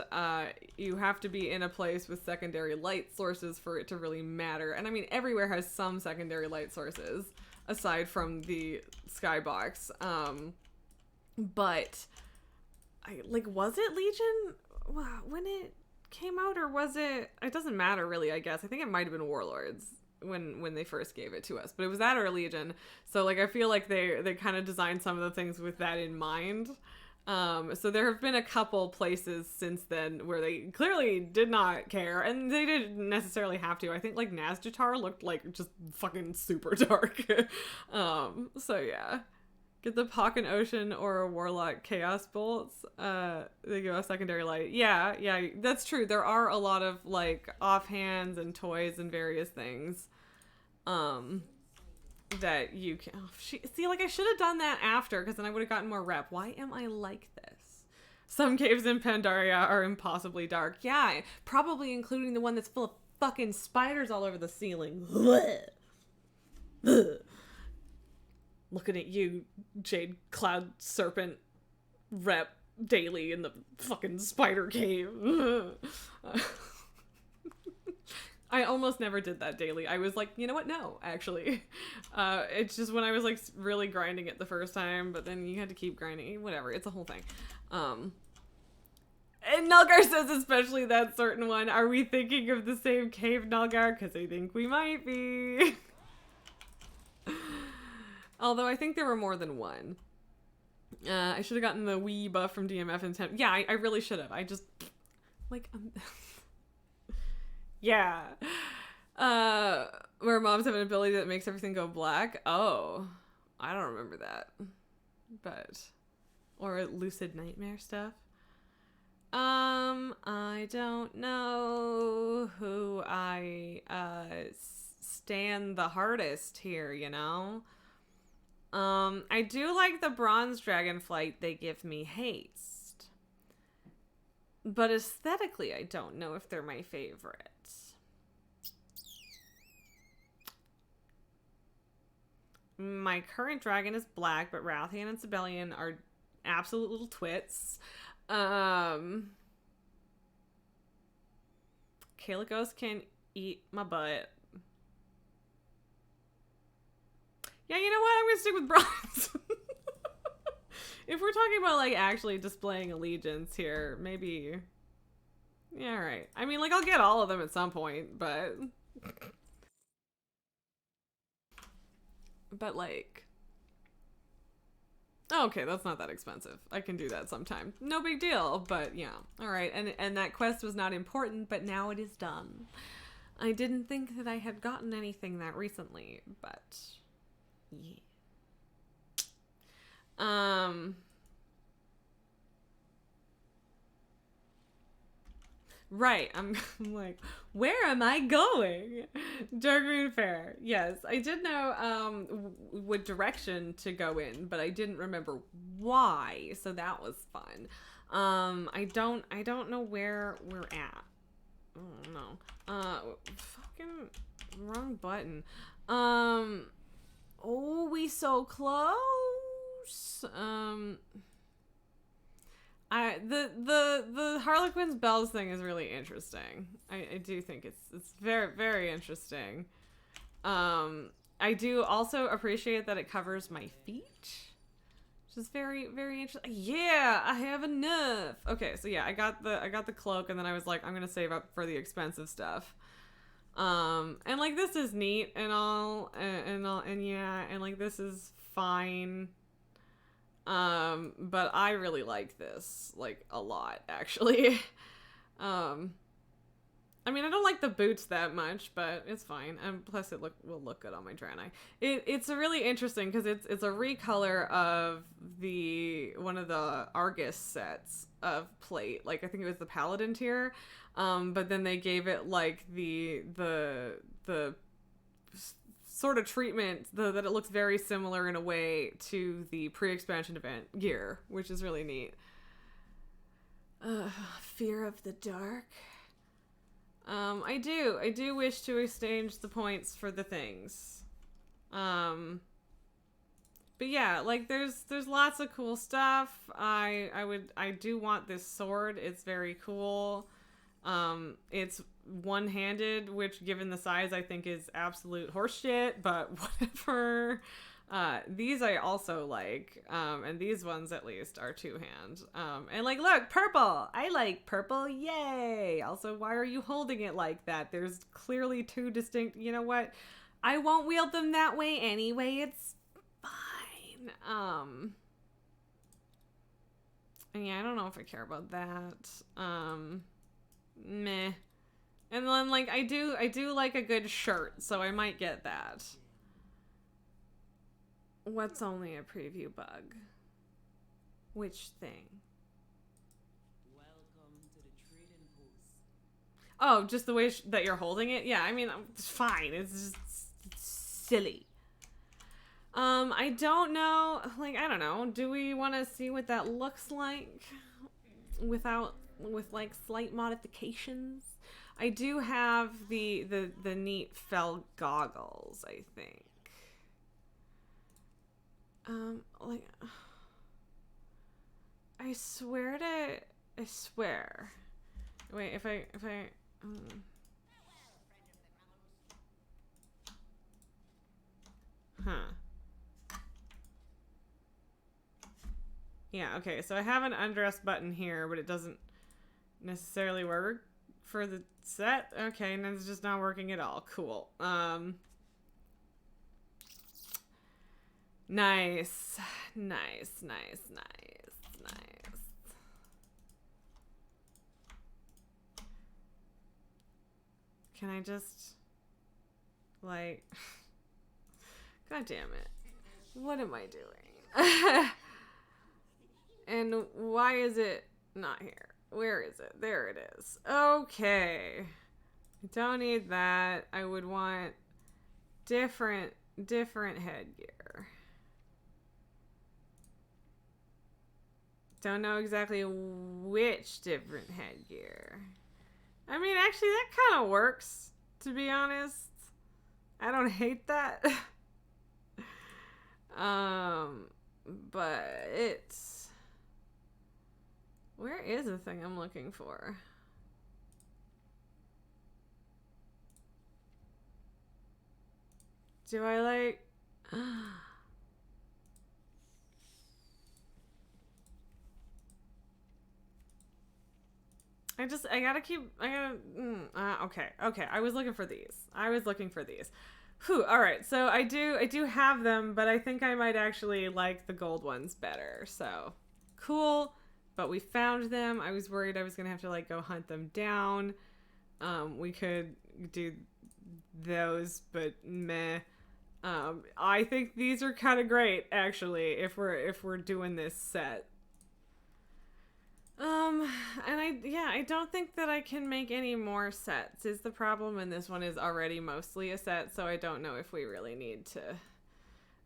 you have to be in a place with secondary light sources for it to really matter. And I mean, everywhere has some secondary light sources aside from the skybox. But was it Legion when it came out, or was it? It doesn't matter really, I guess. I think it might have been Warlords when they first gave it to us, but it was that or Legion. So I feel like they kind of designed some of the things with that in mind. So there have been a couple places since then where they clearly did not care, and they didn't necessarily have to. I think Nazjatar looked just fucking super dark. So yeah. Get the Pokken Ocean or a Warlock Chaos Bolts. They give a secondary light. Yeah, that's true. There are a lot of offhands and toys and various things that you can... Oh, see, I should have done that after, because then I would have gotten more rep. Why am I like this? Some caves in Pandaria are impossibly dark. Yeah, probably including the one that's full of fucking spiders all over the ceiling. Looking at you, Jade Cloud Serpent rep daily in the fucking spider cave. I almost never did that daily. I was like, you know what? No, actually. It's just when I was really grinding it the first time, but then you had to keep grinding. Whatever. It's a whole thing. And Nulgar says especially that certain one. Are we thinking of the same cave, Nulgar? Because I think we might be. Although I think there were more than one. I should have gotten the Wii buff from DMF and 10. Yeah, I really should have. I just... yeah. Where mobs have an ability that makes everything go black. Oh. I don't remember that. But... Or lucid nightmare stuff. I don't know who I stand the hardest here, you know? I do like the Bronze Dragonflight. They give me haste. But aesthetically, I don't know if they're my favorite. My current dragon is black, but Rathian and Sibelian are absolute little twits. Kalikos can eat my butt. Yeah, you know what? I'm gonna stick with bronze. If we're talking about actually displaying allegiance here, maybe. Yeah, right. I mean, I'll get all of them at some point, but okay, that's not that expensive. I can do that sometime. No big deal, but yeah. All right, and that quest was not important, but now it is done. I didn't think that I had gotten anything that recently, but yeah. Right, I'm where am I going? Dark Green Fair. Yes, I did know what direction to go in, but I didn't remember why, so that was fun. I don't know where we're at. Oh no. Fucking wrong button. Oh, we so close. The Harlequin's bells thing is really interesting. I do think it's very, very interesting. I do also appreciate that it covers my feet, which is very, very interesting. Yeah, I have enough. Okay, so yeah, I got the cloak, and then I was like, I'm gonna save up for the expensive stuff. And this is neat and all, and yeah, and this is fine. But I really like this, a lot, actually. I mean, I don't like the boots that much, but it's fine. And plus it will look good on my Draenei. It's a really interesting, because it's a recolor of one of the Argus sets of plate. I think it was the Paladin tier. But then they gave it the sort of treatment that it looks very similar in a way to the pre-expansion event gear, which is really neat. Fear of the dark. I do wish to exchange the points for the things. But yeah, like there's lots of cool stuff. I do want this sword. It's very cool. It's one-handed, which given the size I think is absolute horseshit, but whatever. These I also like, and these ones at least are two-hand. And like, look, purple! I like purple, yay! Also, why are you holding it like that? There's clearly two distinct, you know what? I won't wield them that way anyway, it's fine. And yeah, I don't know if I care about that. Meh. And then like I do like a good shirt, so I might get that. What's only a preview bug? Which thing? Welcome to the trading post. Oh, just the way that you're holding it? Yeah, I mean, it's fine. It's just silly. I don't know. Like, I don't know. Do we want to see what that looks like with like slight modifications? I do have the neat fell goggles, I think. Like, I swear. Wait, if I. Huh. Yeah, okay, so I have an undress button here, but it doesn't necessarily work for the set. Okay, and it's just not working at all. Cool. Nice. Nice. Can I just, like, God damn it. What am I doing? And why is it not here? Where is it? There it is. Okay. I don't need that. I would want different headgear. Don't know exactly which different headgear. I mean, actually, that kind of works, to be honest. I don't hate that. But it's... Where is the thing I'm looking for? Do I like... Okay. I was looking for these. Whew, alright, so I do have them, but I think I might actually like the gold ones better, so cool. But we found them. I was worried I was gonna have to like go hunt them down. We could do those, but meh. I think these are kind of great, actually, if we're doing this set. And I don't think that I can make any more sets is the problem, and this one is already mostly a set, so I don't know if we really need to.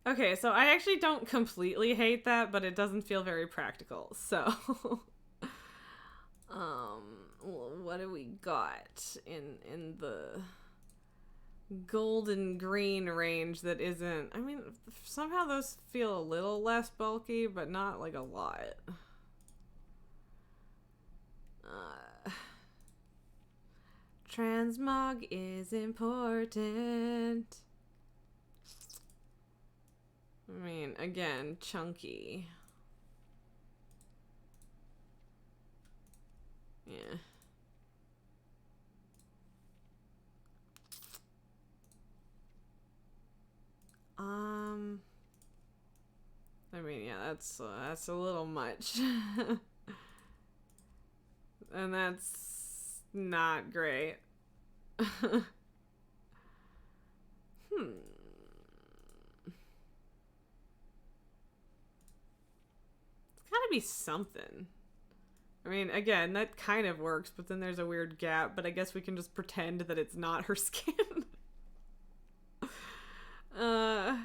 Okay, so I actually don't completely hate that, but it doesn't feel very practical, so. What do we got in the golden green range that isn't, I mean, somehow those feel a little less bulky, but not like a lot. Transmog is important. I mean, again, chunky. Yeah. I mean, yeah, that's a little much. And that's not great. It's gotta be something. I mean, again, that kind of works, but then there's a weird gap, but I guess we can just pretend that it's not her skin. Nah,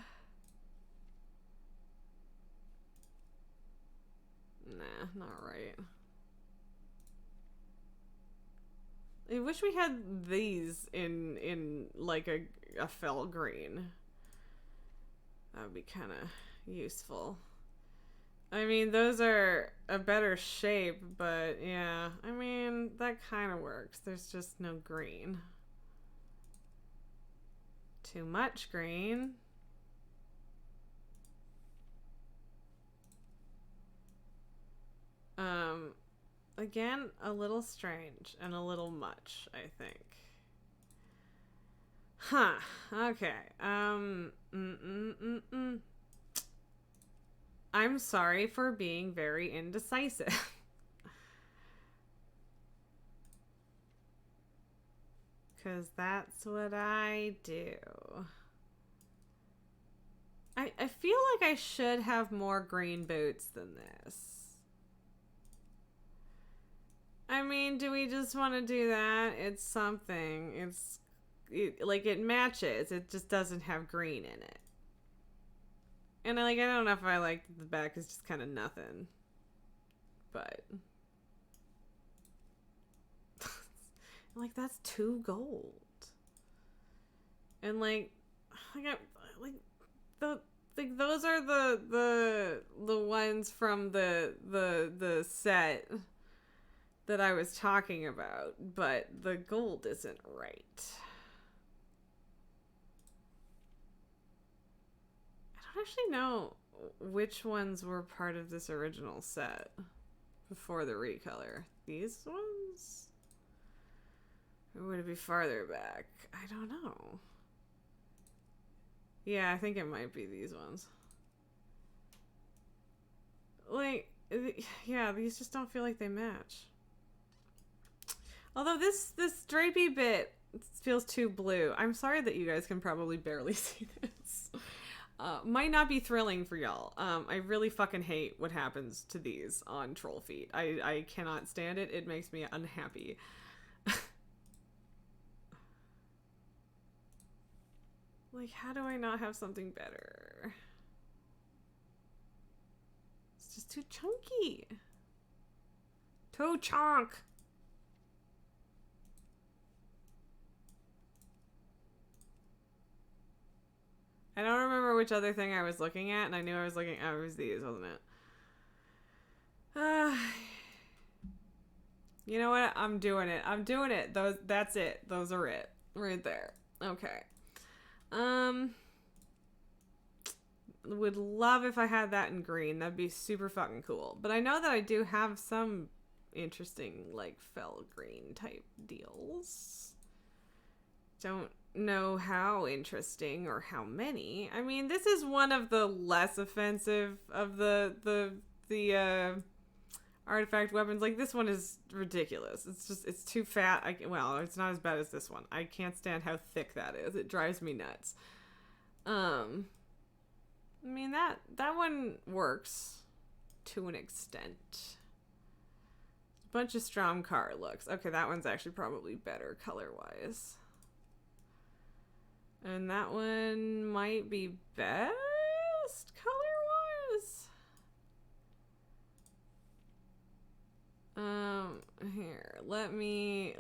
not right. I wish we had these in like a fell green. That would be kind of useful. I mean, those are a better shape, but yeah. I mean, that kind of works. There's just no green. Too much green. Again, a little strange and a little much, I think. Huh. Okay. I'm sorry for being very indecisive. Because that's what I do. I feel like I should have more green boots than this. I mean, do we just want to do that? It's something. Like, it matches. It just doesn't have green in it. And I don't know if I like the back is just kind of nothing. But like, that's 2 gold. And those are the ones from the set that I was talking about, but the gold isn't right. I don't actually know which ones were part of this original set before the recolor. These ones? Or would it be farther back? I don't know. Yeah, I think it might be these ones. Yeah, these just don't feel like they match. Although this drapey bit feels too blue. I'm sorry that you guys can probably barely see this. Might not be thrilling for y'all. I really fucking hate what happens to these on troll feet. I cannot stand it. It makes me unhappy. How do I not have something better? It's just too chunky. Too chunk. I don't remember which other thing I was looking at, and I knew I was looking at, it was these, wasn't it? You know what? I'm doing it. That's it. Those are it. Right there. Okay. Would love if I had that in green. That'd be super fucking cool. But I know that I do have some interesting, fell green type deals. Don't know how interesting or how many. I mean, this is one of the less offensive of the artifact weapons. This one is ridiculous. It's too fat. It's not as bad as this one. I can't stand how thick that is. It drives me nuts. I mean, that one works to an extent. Bunch of Stromkar looks. Okay, that one's actually probably better color-wise. And that one might be best color-wise. Here, let me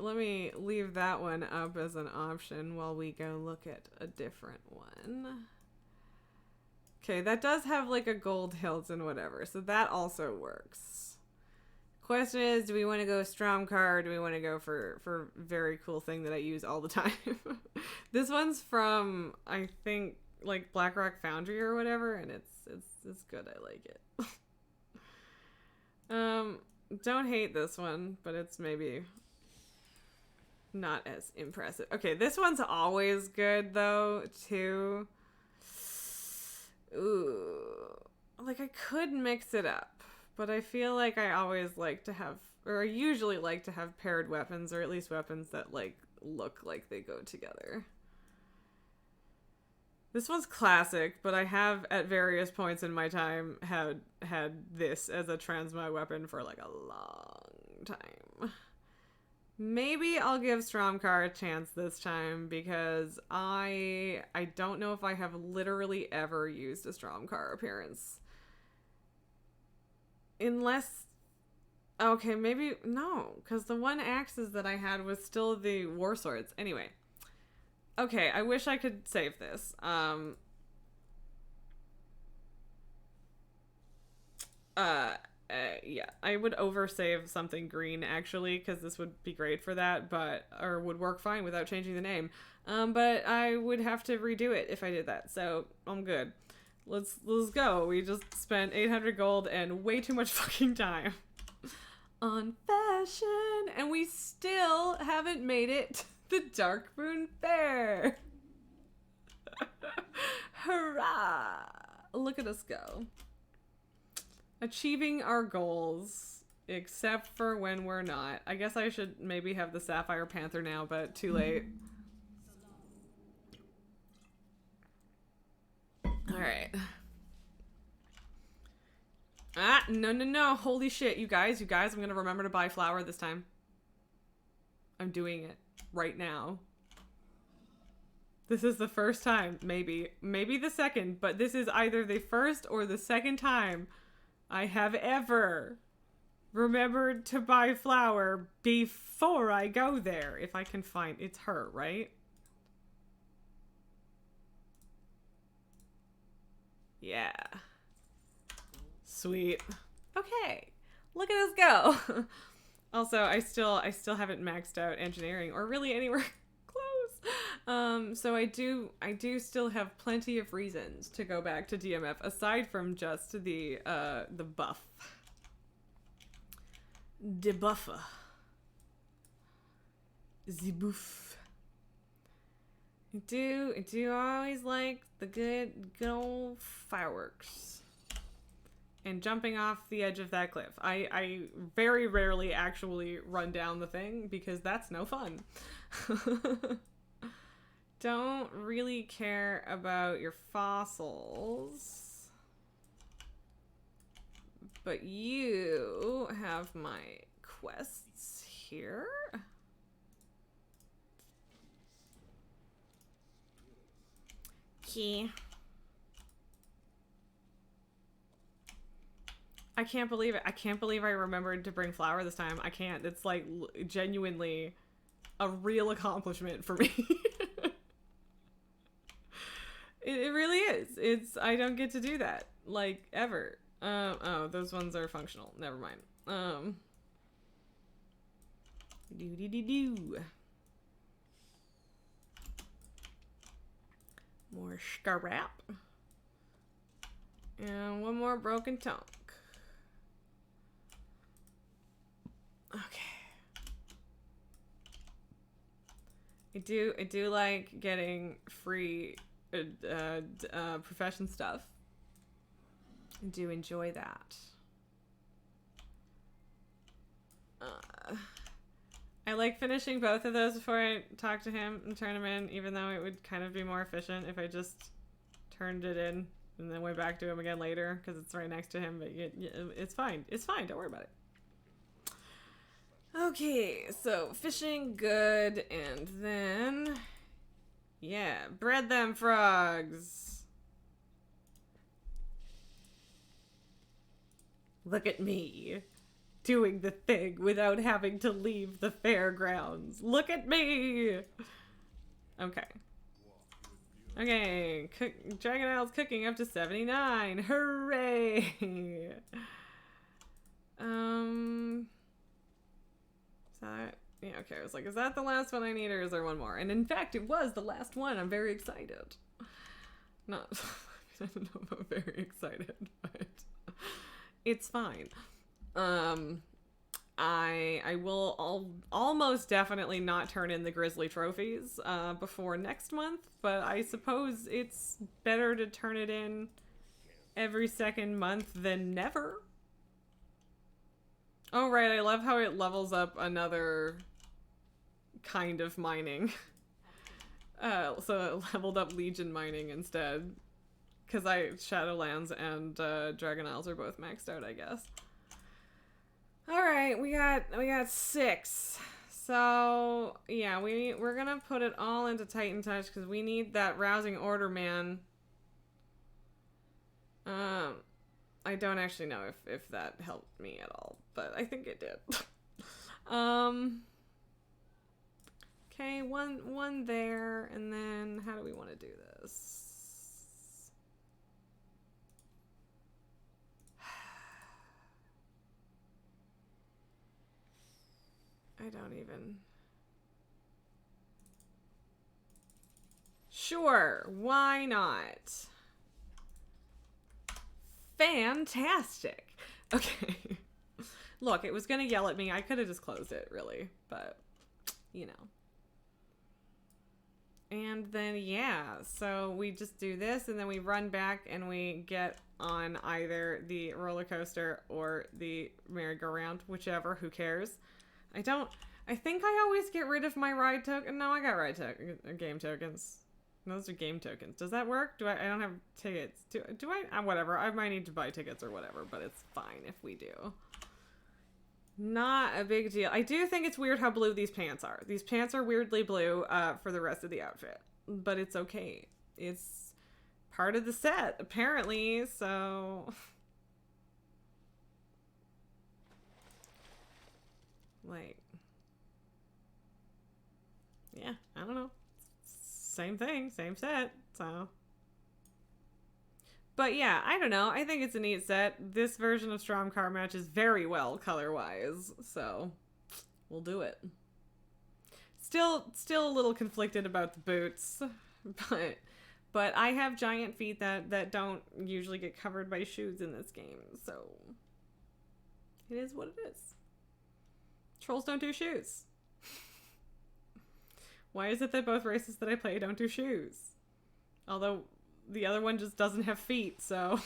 leave that one up as an option while we go look at a different one. Okay, that does have a gold hilt and whatever, so that also works. Question is, do we want to go Stromkar or do we want to go for very cool thing that I use all the time? This one's from, I think, Blackrock Foundry or whatever, and it's good. I like it. Don't hate this one, but it's maybe not as impressive. Okay, this one's always good though, too. Ooh. I could mix it up, but I feel like I always like to have, or I usually like to have paired weapons, or at least weapons that look like they go together. This one's classic, but I have at various points in my time had this as a transmog weapon for a long time. Maybe I'll give Stromkar a chance this time because I don't know if I have literally ever used a Stromkar appearance. Unless, okay, maybe no, because the one axes that I had was still the war swords. Anyway. Okay, I wish I could save this. Uh, yeah, I would oversave something green actually, because this would be great for that, but or would work fine without changing the name. But I would have to redo it if I did that, so I'm good. Let's go. We just spent 800 gold and way too much fucking time on fashion, and we still haven't made it to the Darkmoon Fair. Hurrah! Look at us go. Achieving our goals, except for when we're not. I guess I should maybe have the Sapphire Panther now, but too late. Alright. Ah, no. Holy shit, you guys, I'm gonna remember to buy flour this time. I'm doing it right now. This is the first time, maybe the second, but this is either the first or the second time I have ever remembered to buy flour before I go there. If I can find, it's her, right? Yeah. Sweet. Okay. Look at us go. Also, I still haven't maxed out engineering or really anywhere close. So I do still have plenty of reasons to go back to DMF aside from just the buff. Debuffa. The buff. I do always like the good old fireworks. And jumping off the edge of that cliff. I very rarely actually run down the thing because that's no fun. Don't really care about your fossils. But you have my quests here. Key. I can't believe it. I can't believe I remembered to bring flour this time. I can't. It's like genuinely a real accomplishment for me. It really is. I don't get to do that. Like, ever. Oh, those ones are functional. Never mind. Do. More scrap. And one more broken tongue. Okay. I do like getting free profession stuff. I do enjoy that. I like finishing both of those before I talk to him and turn him in, even though it would kind of be more efficient if I just turned it in and then went back to him again later because it's right next to him. But it's fine. It's fine. Don't worry about it. Okay, so fishing, good, and then, yeah, bread them frogs. Look at me, doing the thing without having to leave the fairgrounds. Look at me! Okay. Okay, Dragon Isle's cooking up to 79. Hooray! Yeah, okay, I was like, is that the last one I need or is there one more? And in fact, it was the last one. I'm very excited. Not, I don't know if I'm very excited, but it's fine. I will almost definitely not turn in the Grizzly trophies before next month, but I suppose it's better to turn it in every second month than never. Oh, right, I love how it levels up another kind of mining. So it leveled up Legion mining instead. Because Shadowlands and Dragon Isles are both maxed out, I guess. Alright, we got 6. So, yeah, we're gonna put it all into Titan Touch because we need that rousing order, man. I don't actually know if that helped me at all, but I think it did. Okay, one there, and then how do we want to do this? don't even... Sure, why not? Fantastic. Okay. Look, it was gonna yell at me. I could have just closed it, really, but, you know. And then, yeah, so we just do this, and then we run back, and we get on either the roller coaster or the merry-go-round, whichever, who cares. I think I always get rid of my ride token. No, I got game tokens. Those are game tokens. Does that work? I don't have tickets. Do I? Whatever. I might need to buy tickets or whatever, but it's fine if we do. Not a big deal. I do think it's weird how blue these pants are. These pants are weirdly blue for the rest of the outfit, but it's okay. It's part of the set, apparently, so... Like... Yeah, I don't know. Same thing, same set, so... But yeah, I don't know. I think it's a neat set. This version of Strom Car matches very well color-wise, so we'll do it. Still a little conflicted about the boots, but I have giant feet that don't usually get covered by shoes in this game, so it is what it is. Trolls don't do shoes. Why is it that both races that I play don't do shoes? Although the other one just doesn't have feet, so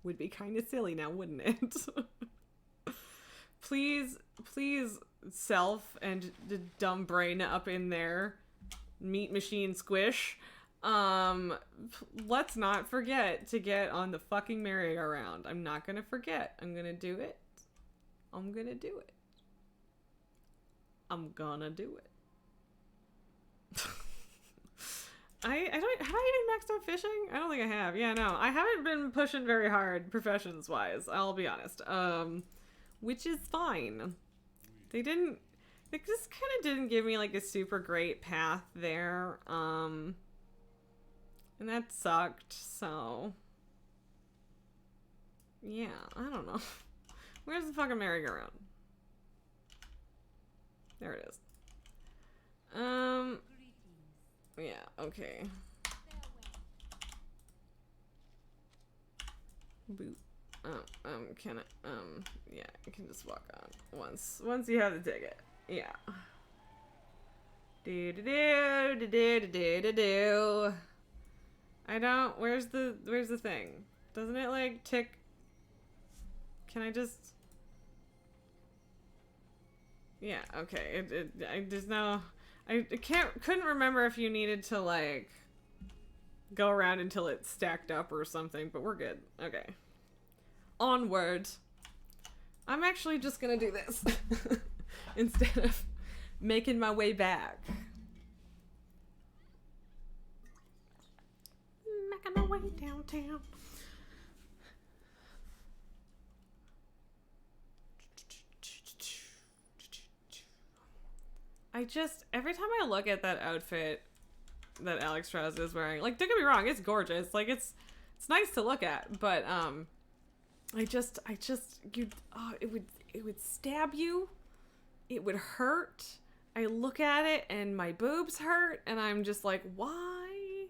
would be kind of silly now, wouldn't it? Please, self and the dumb brain up in there, meat machine squish. Let's not forget to get on the fucking merry-go-round. I'm not gonna forget. I'm gonna do it. I'm gonna do it. I'm gonna do it. Have I even maxed out fishing? I don't think I have. Yeah, no. I haven't been pushing very hard professions-wise, I'll be honest. Which is fine. They just kind of didn't give me, like, a super great path there. And that sucked, so... Yeah, I don't know. Where's the fucking merry-go-round? There it is. Yeah, okay. Boop. Can I, yeah, I can just walk on once you have the ticket. Yeah. Do. I don't, where's the thing? Doesn't it, like, tick? Can I just... Yeah, okay. There's no... I couldn't remember if you needed to, like, go around until it stacked up or something, but we're good. Okay. Onward. I'm actually just gonna do this instead of making my way back. Making my way downtown. Every time I look at that outfit that Alex Strauss is wearing, like, don't get me wrong, it's gorgeous. Like, it's nice to look at, but, it would stab you. It would hurt. I look at it and my boobs hurt and I'm just like, why?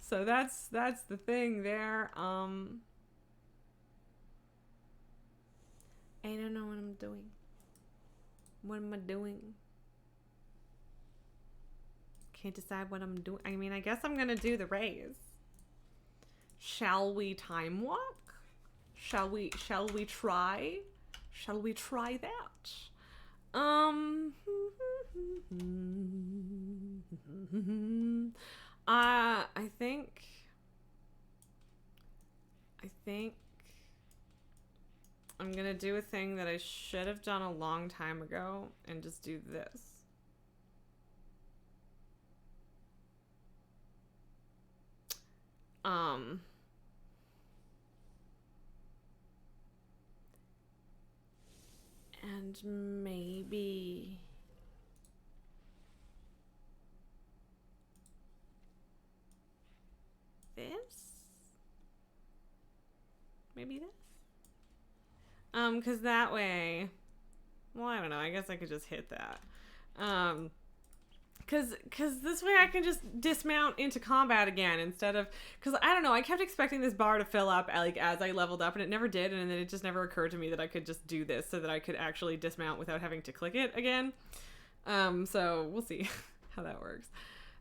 So that's the thing there. I don't know what I'm doing. What am I doing? Can't decide what I'm doing. I mean, I guess I'm gonna do the raise. Shall we time walk? Shall we try? Shall we try that? I think I'm gonna do a thing that I should have done a long time ago and just do this. And maybe this? Maybe this? 'Cause that way Well, I don't know. I guess I could just hit that. Cause this way I can just dismount into combat again instead of, cause I don't know, I kept expecting this bar to fill up like as I leveled up, and it never did, and then it just never occurred to me that I could just do this so that I could actually dismount without having to click it again. So we'll see how that works.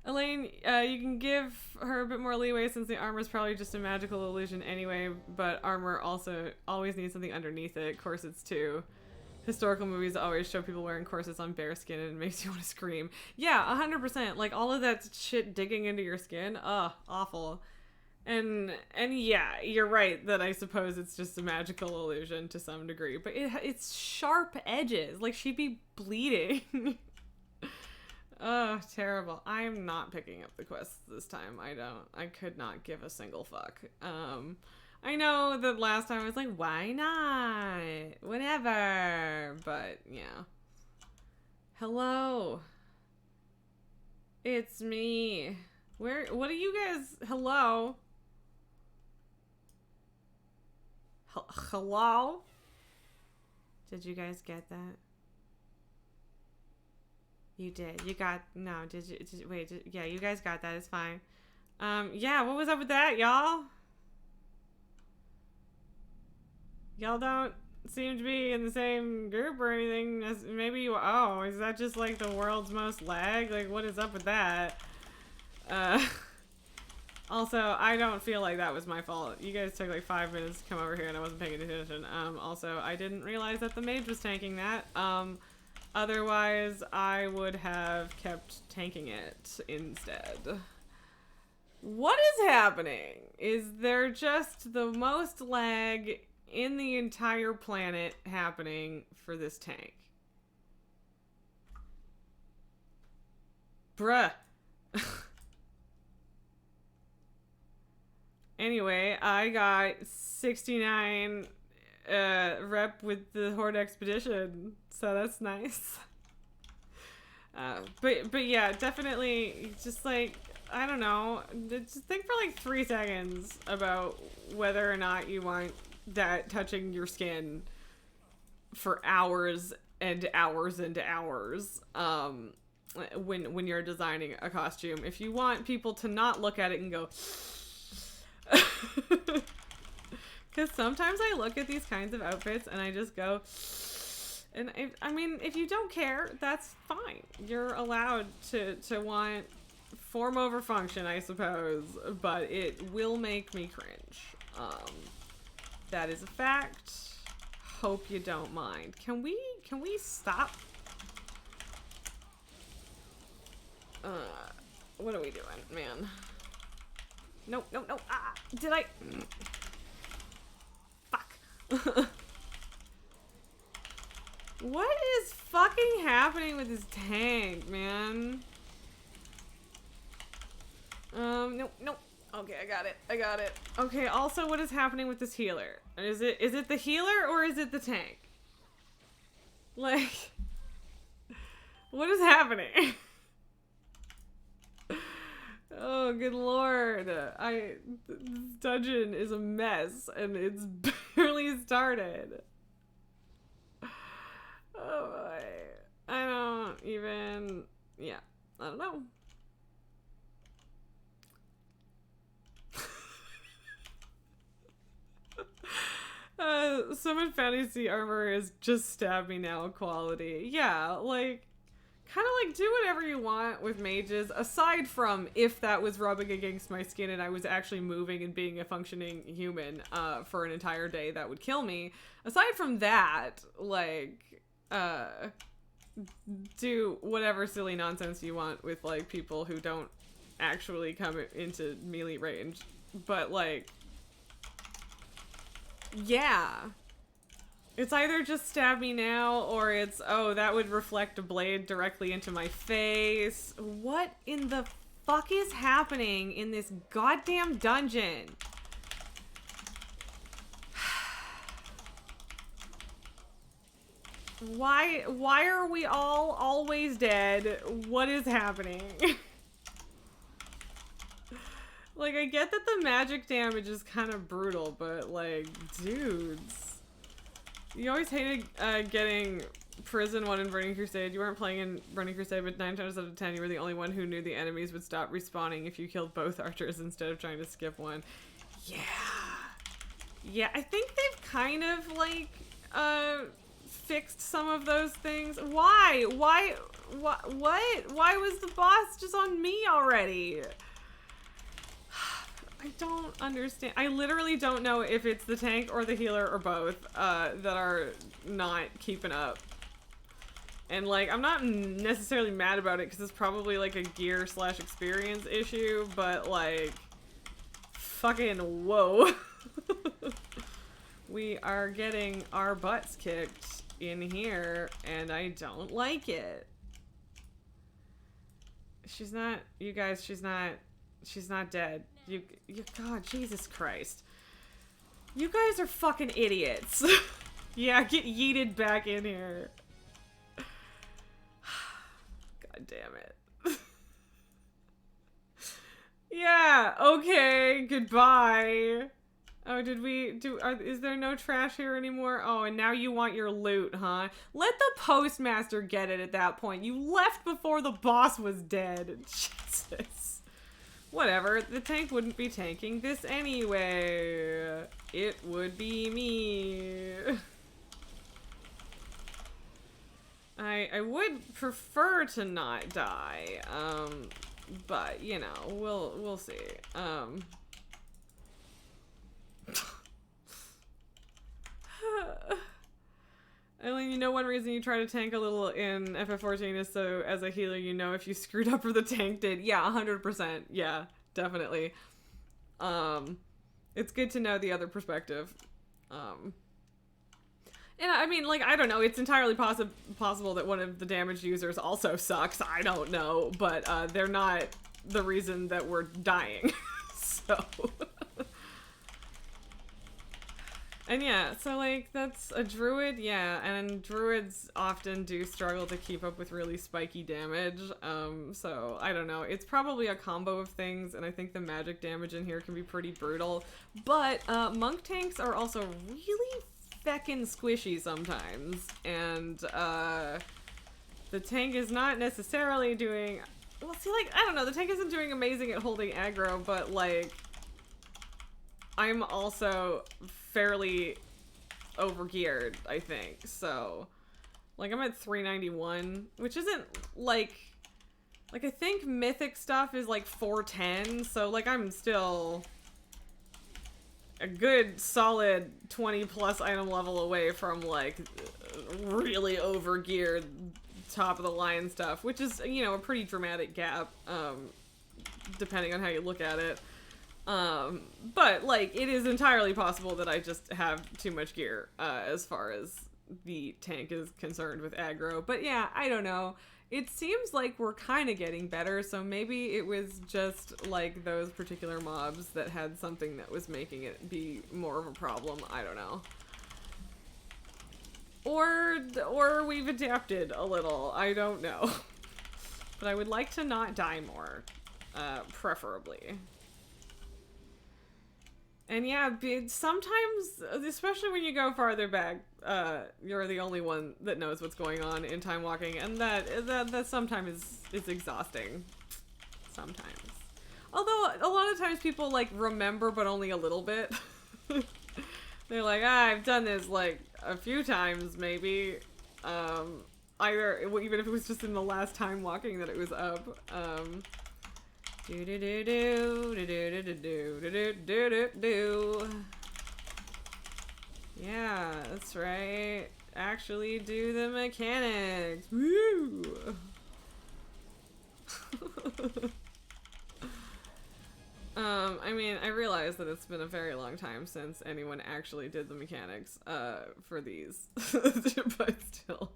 Elaine, you can give her a bit more leeway since the armor is probably just a magical illusion anyway, but armor also always needs something underneath it. Corsets too. Historical movies always show people wearing corsets on bare skin, and it makes you want to scream. Yeah, 100%. Like, all of that shit digging into your skin. Ugh, awful. And yeah, you're right that I suppose it's just a magical illusion to some degree. But it's sharp edges. Like, she'd be bleeding. Oh, terrible. I'm not picking up the quests this time. I could not give a single fuck. I know that last time I was like, why not? Whatever. But, yeah. Hello. It's me. What are you guys? Hello? Hello? Did you guys get that? You did. You got, no, did you wait, yeah, you guys got that. It's fine. Yeah, what was up with that, y'all? Y'all don't seem to be in the same group or anything. Maybe you, oh, is that just like the world's most lag? Like, what is up with that? Also, I don't feel like that was my fault. You guys took like 5 minutes to come over here and I wasn't paying attention. Also, I didn't realize that the mage was tanking that. Otherwise, I would have kept tanking it instead. What is happening? Is there just the most lag in the entire planet happening for this tank? Bruh. Anyway, I got 69 rep with the Horde Expedition, so that's nice. But yeah, definitely just like, I don't know, just think for like 3 seconds about whether or not you want that touching your skin for hours and hours and hours when you're designing a costume. If you want people to not look at it and go because sometimes I look at these kinds of outfits and I just go, and I mean, if you don't care, that's fine. You're allowed to want form over function, I suppose, but it will make me cringe. That is a fact. Hope you don't mind. Can we stop? What are we doing, man? No. Ah, did I? Fuck. What is fucking happening with this tank, man? No. Okay, I got it. Okay, also, what is happening with this healer? Is it the healer or is it the tank? Like, what is happening? Oh, good lord. This dungeon is a mess and it's barely started. Oh boy. I don't even, yeah, I don't know. Summon Fantasy Armor is just stab me now quality. Yeah, like, kind of like do whatever you want with mages, aside from if that was rubbing against my skin and I was actually moving and being a functioning human for an entire day, that would kill me. Aside from that, like, do whatever silly nonsense you want with, like, people who don't actually come into melee range. But, like, yeah. It's either just stab me now, or it's, oh, that would reflect a blade directly into my face. What in the fuck is happening in this goddamn dungeon? Why are we all always dead? What is happening? Like, I get that the magic damage is kind of brutal, but, like, dudes. You always hated getting Prison one in Burning Crusade. You weren't playing in Burning Crusade, but 9 times out of 10, you were the only one who knew the enemies would stop respawning if you killed both archers instead of trying to skip one. Yeah. Yeah, I think they've kind of, like, fixed some of those things. Why? What? Why was the boss just on me already? I don't understand. I literally don't know if it's the tank or the healer or both that are not keeping up. And, like, I'm not necessarily mad about it because it's probably, like, a gear / experience issue, but, like, fucking whoa. We are getting our butts kicked in here, and I don't like it. She's not, you guys, she's not dead. You, God, Jesus Christ. You guys are fucking idiots. Yeah, get yeeted back in here. God damn it. Yeah, okay, goodbye. Oh, is there no trash here anymore? Oh, and now you want your loot, huh? Let the postmaster get it at that point. You left before the boss was dead. Jesus. Whatever, the tank wouldn't be tanking this anyway. It would be me. I would prefer to not die, but, you know, we'll see. Eileen, you know one reason you try to tank a little in FF14 is so, as a healer, you know if you screwed up or the tank did. Yeah, 100%. Yeah, definitely. It's good to know the other perspective. And I mean, like, I don't know, it's entirely possible that one of the damaged users also sucks. I don't know, but they're not the reason that we're dying. So... And yeah, so, like, that's a druid, yeah, and druids often do struggle to keep up with really spiky damage, so, I don't know, it's probably a combo of things, and I think the magic damage in here can be pretty brutal, but, monk tanks are also really feckin' squishy sometimes, and, the tank is not necessarily doing, well, see, like, I don't know, the tank isn't doing amazing at holding aggro, but, like, I'm also fairly overgeared, I think, so, like, I'm at 391, which isn't, like, I think mythic stuff is, like, 410, so, like, I'm still a good, solid 20-plus item level away from, like, really overgeared top-of-the-line stuff, which is, you know, a pretty dramatic gap, depending on how you look at it. But, like, it is entirely possible that I just have too much gear, as far as the tank is concerned with aggro. But yeah, I don't know. It seems like we're kind of getting better, so maybe it was just, like, those particular mobs that had something that was making it be more of a problem. I don't know. Or we've adapted a little. I don't know. But I would like to not die more, preferably. And yeah, sometimes, especially when you go farther back, you're the only one that knows what's going on in time walking, and that sometimes is exhausting. Sometimes. Although, a lot of times people, like, remember, but only a little bit. They're like, I've done this, like, a few times, maybe. Either, even if it was just in the last time walking that it was up. Do do do do do do do do do do do do. Yeah, that's right. Actually do the mechanics. Woo! I mean, I realize that it's been a very long time since anyone actually did the mechanics, for these. But still.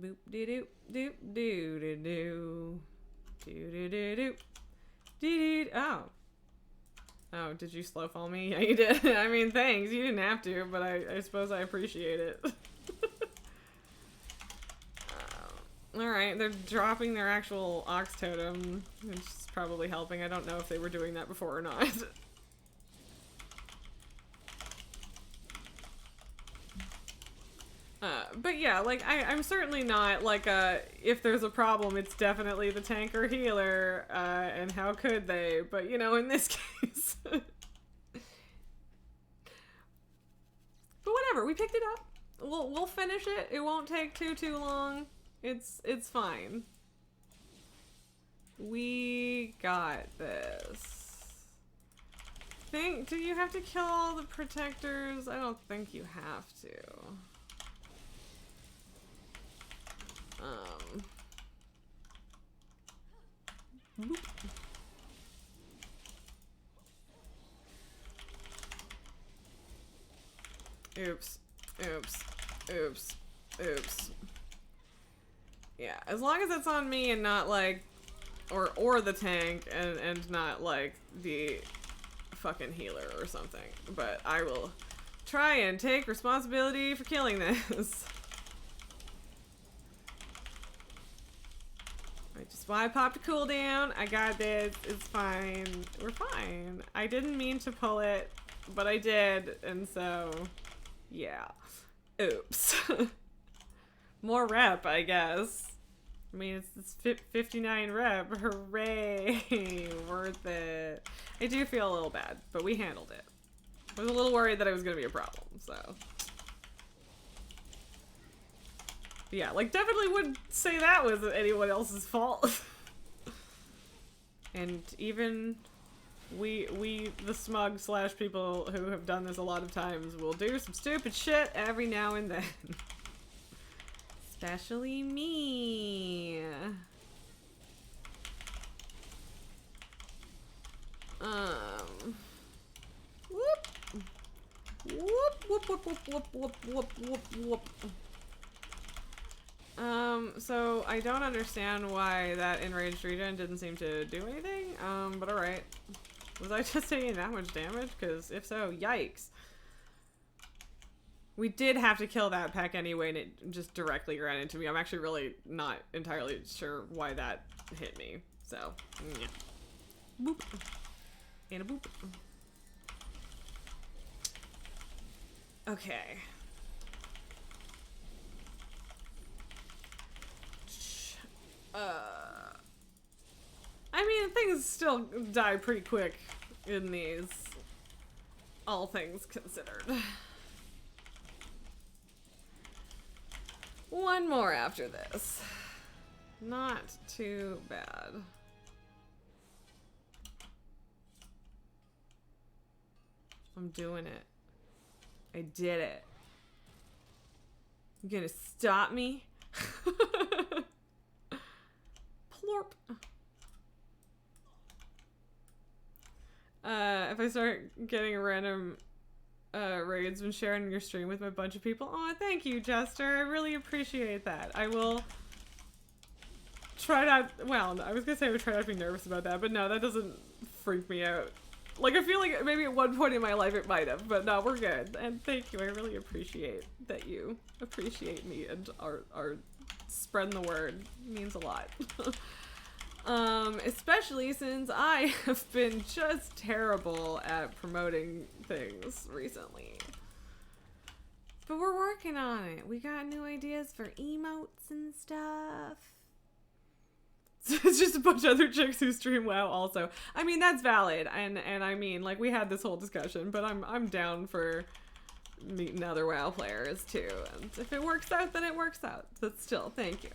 Boop doo doo doop doo doo doo. Oh. Oh, did you slow fall me? Yeah, you did. I mean, thanks. You didn't have to, but I suppose I appreciate it. Alright, they're dropping their actual ox totem, which is probably helping. I don't know if they were doing that before or not. But yeah, like, I'm certainly not, like, if there's a problem, it's definitely the tank or healer, and how could they? But, you know, in this case... But whatever, we picked it up. We'll finish it. It won't take too long. It's fine. We got this. Do you have to kill all the protectors? I don't think you have to. Boop. Oops. Oops. Yeah, as long as it's on me and not like, or the tank and not like the fucking healer or something. But I will try and take responsibility for killing this. Just why I popped a cooldown. I got this. It's fine. We're fine. I didn't mean to pull it, but I did, and so yeah. Oops. More rep, I guess. I mean, it's 59 rep. Hooray! Worth it. I do feel a little bad, but we handled it. I was a little worried that it was gonna be a problem, so. Yeah, like, definitely wouldn't say that was anyone else's fault. And even we the smug / people who have done this a lot of times will do some stupid shit every now and then. Especially me. Whoop. Whoop. So I don't understand why that enraged regen didn't seem to do anything, but alright. Was I just taking that much damage? Because if so, yikes. We did have to kill that peck anyway, and it just directly ran into me. I'm actually really not entirely sure why that hit me, so, yeah. Boop. And a boop. Okay. I mean, things still die pretty quick in these, all things considered. One more after this. Not too bad. I'm doing it. I did it. You gonna stop me? Plorp. If I start getting random raids when sharing your stream with a bunch of people, oh, thank you, Jester. I really appreciate that. I will try not, well, I was gonna say I would try not to be nervous about that, but no, that doesn't freak me out. Like, I feel like maybe at one point in my life it might have, but no, we're good. And thank you. I really appreciate that you appreciate me and are spreading the word. It means a lot. Especially since I have been just terrible at promoting things recently. But we're working on it. We got new ideas for emotes and stuff. It's just a bunch of other chicks who stream WoW also. I mean, that's valid, and I mean, like, we had this whole discussion, but I'm down for meeting other WoW players too. And if it works out, then it works out. But still, thank you.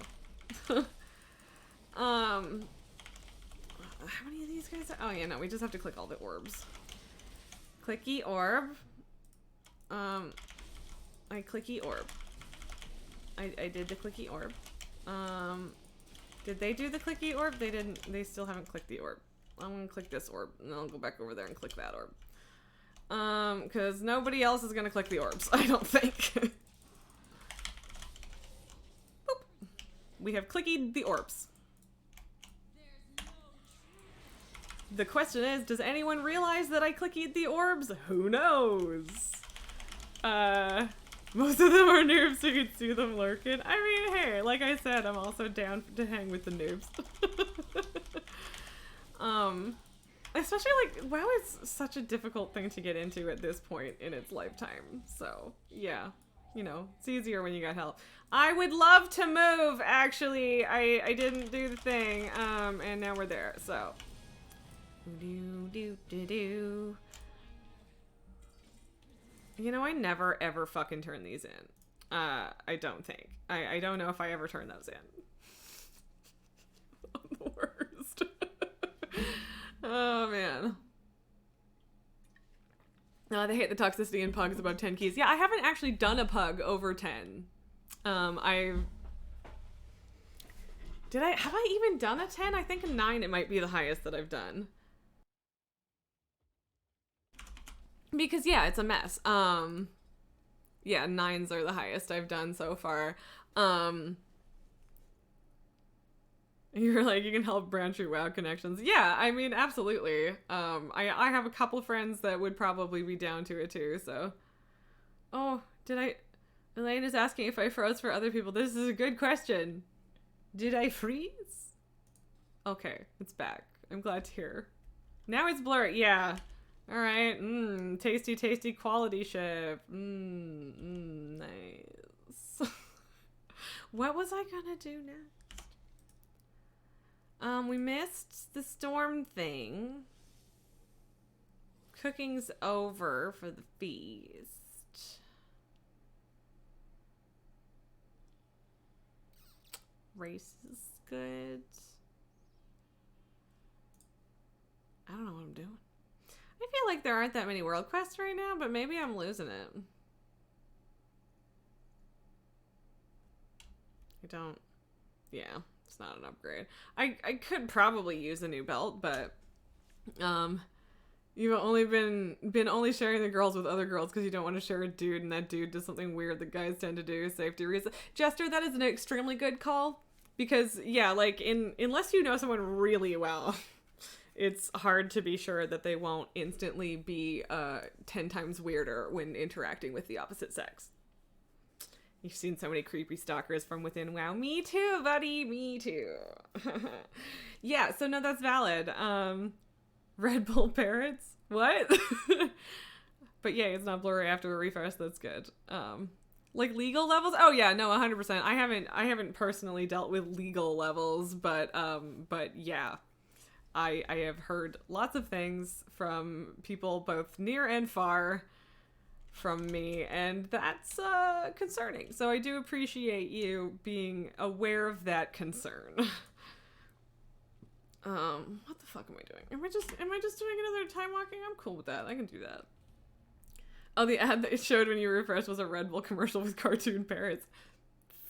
How many of these guys are? Oh yeah, no, we just have to click all the orbs. Clicky orb. I clicky orb. I did the clicky orb. Did they do the clicky orb? They didn't. They still haven't clicked the orb. I'm gonna click this orb, and then I'll go back over there and click that orb. Because nobody else is gonna click the orbs, I don't think. Boop. We have clicky the orbs. The question is, does anyone realize that I clicky the orbs? Who knows? Most of them are noobs, so you can see them lurking. I mean, hey, like I said, I'm also down to hang with the noobs. Especially, like, WoW is such a difficult thing to get into at this point in its lifetime. So, yeah. you know, it's easier when you got help. I would love to move, actually. I didn't do the thing, and now we're there, so. Do. You know, I never, ever fucking turn these in. I don't think. I don't know if I ever turn those in. I'm the worst. Oh, man. They hate the toxicity in pugs above 10 keys. Yeah, I haven't actually done a pug over 10. Have I even done a 10? I think a 9 it might be the highest that I've done. Because yeah, it's a mess. Yeah, 9s are the highest I've done so far. You're like, you can help branch your WoW connections. Yeah, I mean, absolutely. I have a couple friends that would probably be down to it too, so. Oh, Elaine is asking if I froze for other people. This is a good question. Did I freeze? Okay, it's back. I'm glad to hear. Now it's blurry. Yeah. All right. Tasty, tasty quality ship. Nice. What was I gonna do next? We missed the storm thing. Cooking's over for the feast. Race is good. I don't know what I'm doing. I feel like there aren't that many world quests right now, but maybe I'm losing it. Yeah, it's not an upgrade. I could probably use a new belt, but you've only been only sharing the girls with other girls because you don't want to share a dude, and that dude does something weird that guys tend to do, safety reasons. Jester, that is an extremely good call, because yeah, like unless you know someone really well, it's hard to be sure that they won't instantly be 10 times weirder when interacting with the opposite sex. You've seen so many creepy stalkers from within WoW. Me too, buddy. Me too. Yeah, so no, that's valid. Red Bull parrots? What? But yeah, it's not blurry after a refresh. That's good. Like legal levels? Oh yeah, no, 100%. I haven't personally dealt with legal levels, but yeah. I have heard lots of things from people both near and far from me, and that's concerning. So I do appreciate you being aware of that concern. What the fuck am I doing? Am I just doing another time walking? I'm cool with that. I can do that. Oh, the ad that it showed when you refreshed was a Red Bull commercial with cartoon parrots.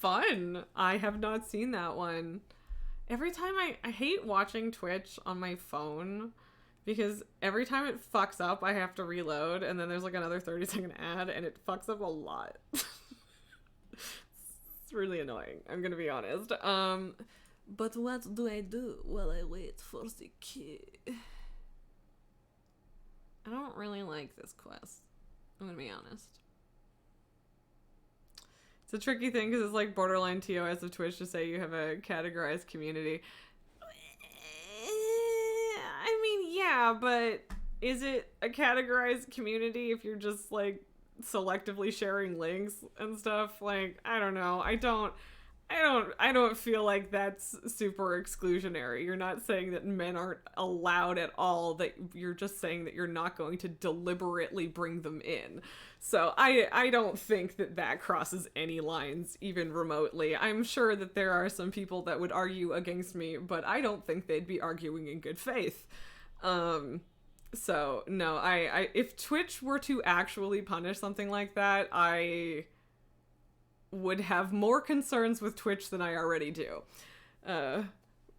Fun. I have not seen that one. Every time I hate watching Twitch on my phone, because every time it fucks up, I have to reload, and then there's like another 30-second ad, and it fucks up a lot. It's really annoying, I'm gonna be honest. But what do I do while I wait for the key? I don't really like this quest, I'm gonna be honest. It's a tricky thing, because it's like borderline TOS of Twitch to say you have a categorized community. I mean, yeah, but is it a categorized community if you're just like selectively sharing links and stuff? Like, I don't know. I don't feel like that's super exclusionary. You're not saying that men aren't allowed at all, that you're just saying that you're not going to deliberately bring them in. So I don't think that crosses any lines even remotely. I'm sure that there are some people that would argue against me, but I don't think they'd be arguing in good faith. So no, I if Twitch were to actually punish something like that, I would have more concerns with Twitch than I already do.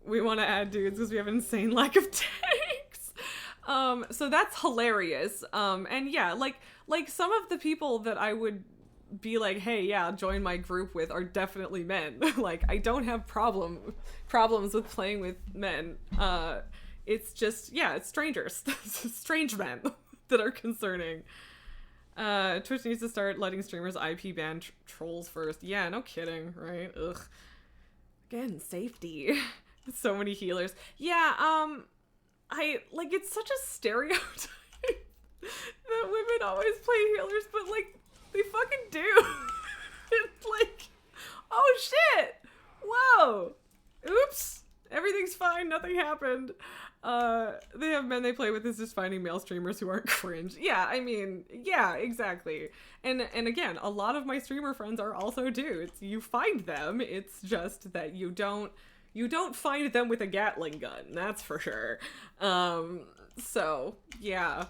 We want to add dudes because we have an insane lack of tanks. So that's hilarious. And yeah, like some of the people that I would be like, hey, yeah, join my group with are definitely men. Like, I don't have problems with playing with men. It's just, yeah, it's strangers. Strange men that are concerning. Twitch needs to start letting streamers IP ban trolls first. Yeah, no kidding, right? Ugh. Again, safety. So many healers. Yeah, it's such a stereotype that women always play healers, but, like, they fucking do. Like, oh shit! Whoa! Oops! Everything's fine, nothing happened. They have men they play with is just finding male streamers who aren't cringe. Yeah, I mean, yeah, exactly. And again, a lot of my streamer friends are also dudes. You find them, it's just that you don't find them with a Gatling gun, that's for sure. So, yeah.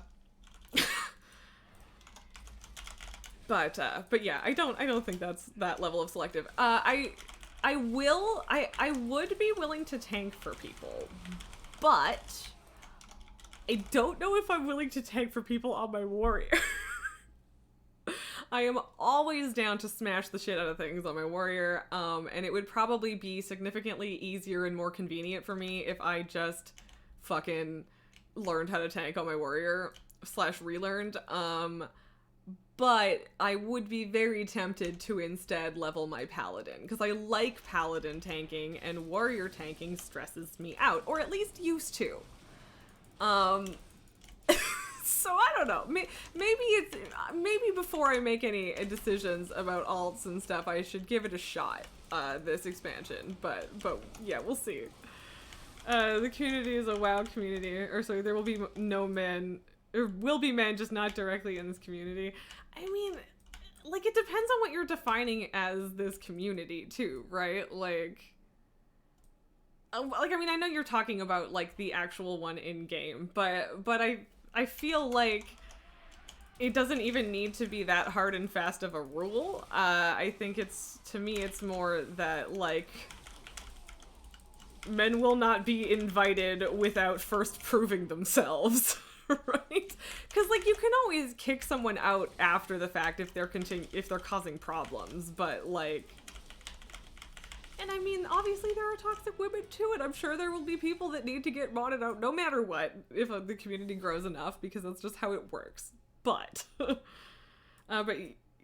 But yeah, I don't think that's that level of selective. I would be willing to tank for people, but I don't know if I'm willing to tank for people on my warrior. I am always down to smash the shit out of things on my warrior, and it would probably be significantly easier and more convenient for me if I just fucking learned how to tank on my warrior / relearned. But I would be very tempted to instead level my paladin, because I like paladin tanking, and warrior tanking stresses me out, or at least used to. So I don't know. Maybe before I make any decisions about alts and stuff, I should give it a shot. This expansion, but yeah, we'll see. The community is a WoW community, or sorry, there will be no men. There will be men, just not directly in this community. I mean, like, it depends on what you're defining as this community, too, right? Like, I mean, I know you're talking about, like, the actual one in-game, but I feel like it doesn't even need to be that hard and fast of a rule. I think to me, it's more that, like, men will not be invited without first proving themselves. Right? Because, like, you can always kick someone out after the fact if they're causing problems, but, like, and I mean, obviously there are toxic women too, and I'm sure there will be people that need to get modded out no matter what, if the community grows enough, because that's just how it works. But, but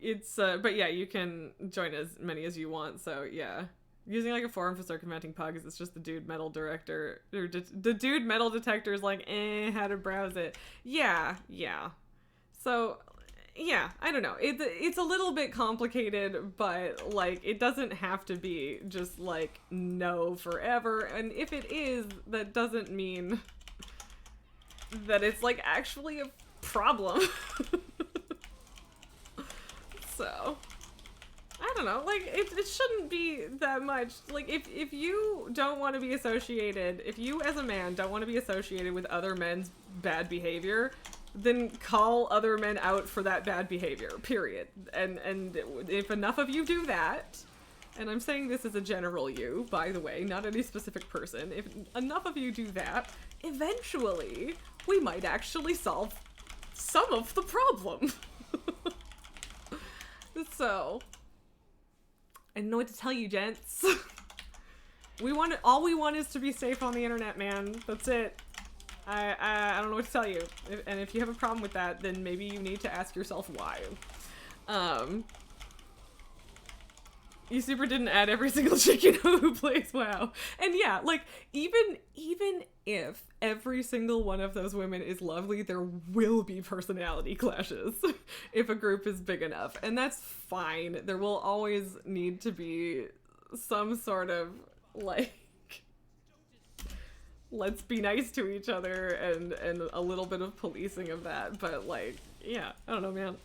yeah, you can join as many as you want, so yeah. Using, like, a forum for circumventing pugs, it's just the dude metal director, or the dude metal detector is like, how to browse it. Yeah. So, yeah, I don't know. It's a little bit complicated, but, like, it doesn't have to be just, like, no forever. And if it is, that doesn't mean that it's, like, actually a problem. So, I don't know, like, it shouldn't be that much. Like, if you don't want to be associated, if you as a man don't want to be associated with other men's bad behavior, then call other men out for that bad behavior, period. And if enough of you do that, and I'm saying this as a general you, by the way, not any specific person, if enough of you do that, eventually we might actually solve some of the problem. So, I don't know what to tell you, gents. All we want is to be safe on the internet, man. That's it. I don't know what to tell you. And if you have a problem with that, then maybe you need to ask yourself why. You super didn't add every single chick you know who plays WoW. And yeah, like, even if every single one of those women is lovely, there will be personality clashes if a group is big enough. And that's fine. There will always need to be some sort of, like, let's be nice to each other and a little bit of policing of that. But, like, yeah, I don't know, man.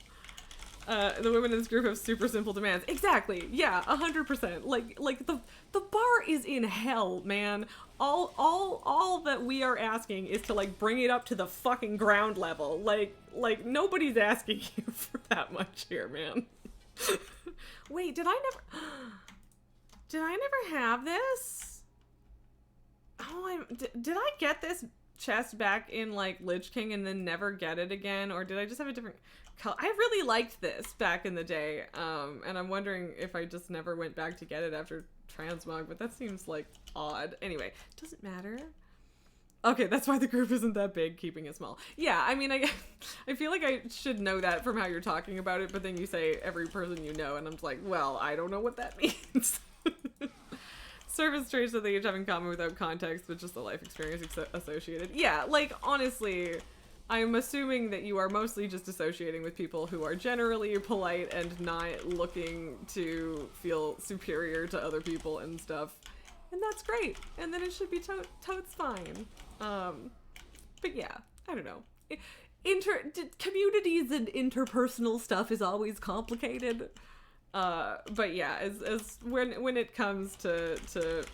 The women in this group have super simple demands. Exactly. Yeah, 100%. Like the bar is in hell, man. All that we are asking is to, like, bring it up to the fucking ground level. Like nobody's asking you for that much here, man. Wait, did I never have this? Oh, did I get this chest back in, like, Lich King and then never get it again, or did I just have a different color? I really liked this back in the day, and I'm wondering if I just never went back to get it after transmog, but that seems, like, odd. Anyway, doesn't matter. Okay, that's why the group isn't that big, keeping it small. Yeah, I mean, I feel like I should know that from how you're talking about it, but then you say every person you know, and I'm just like, well, I don't know what that means. Surface traits that they each have in common without context, but just the life experience associated. Yeah, like, honestly, I'm assuming that you are mostly just associating with people who are generally polite and not looking to feel superior to other people and stuff. And that's great. And then it should be totes fine. But yeah, I don't know. Communities and interpersonal stuff is always complicated. But yeah, as when it comes to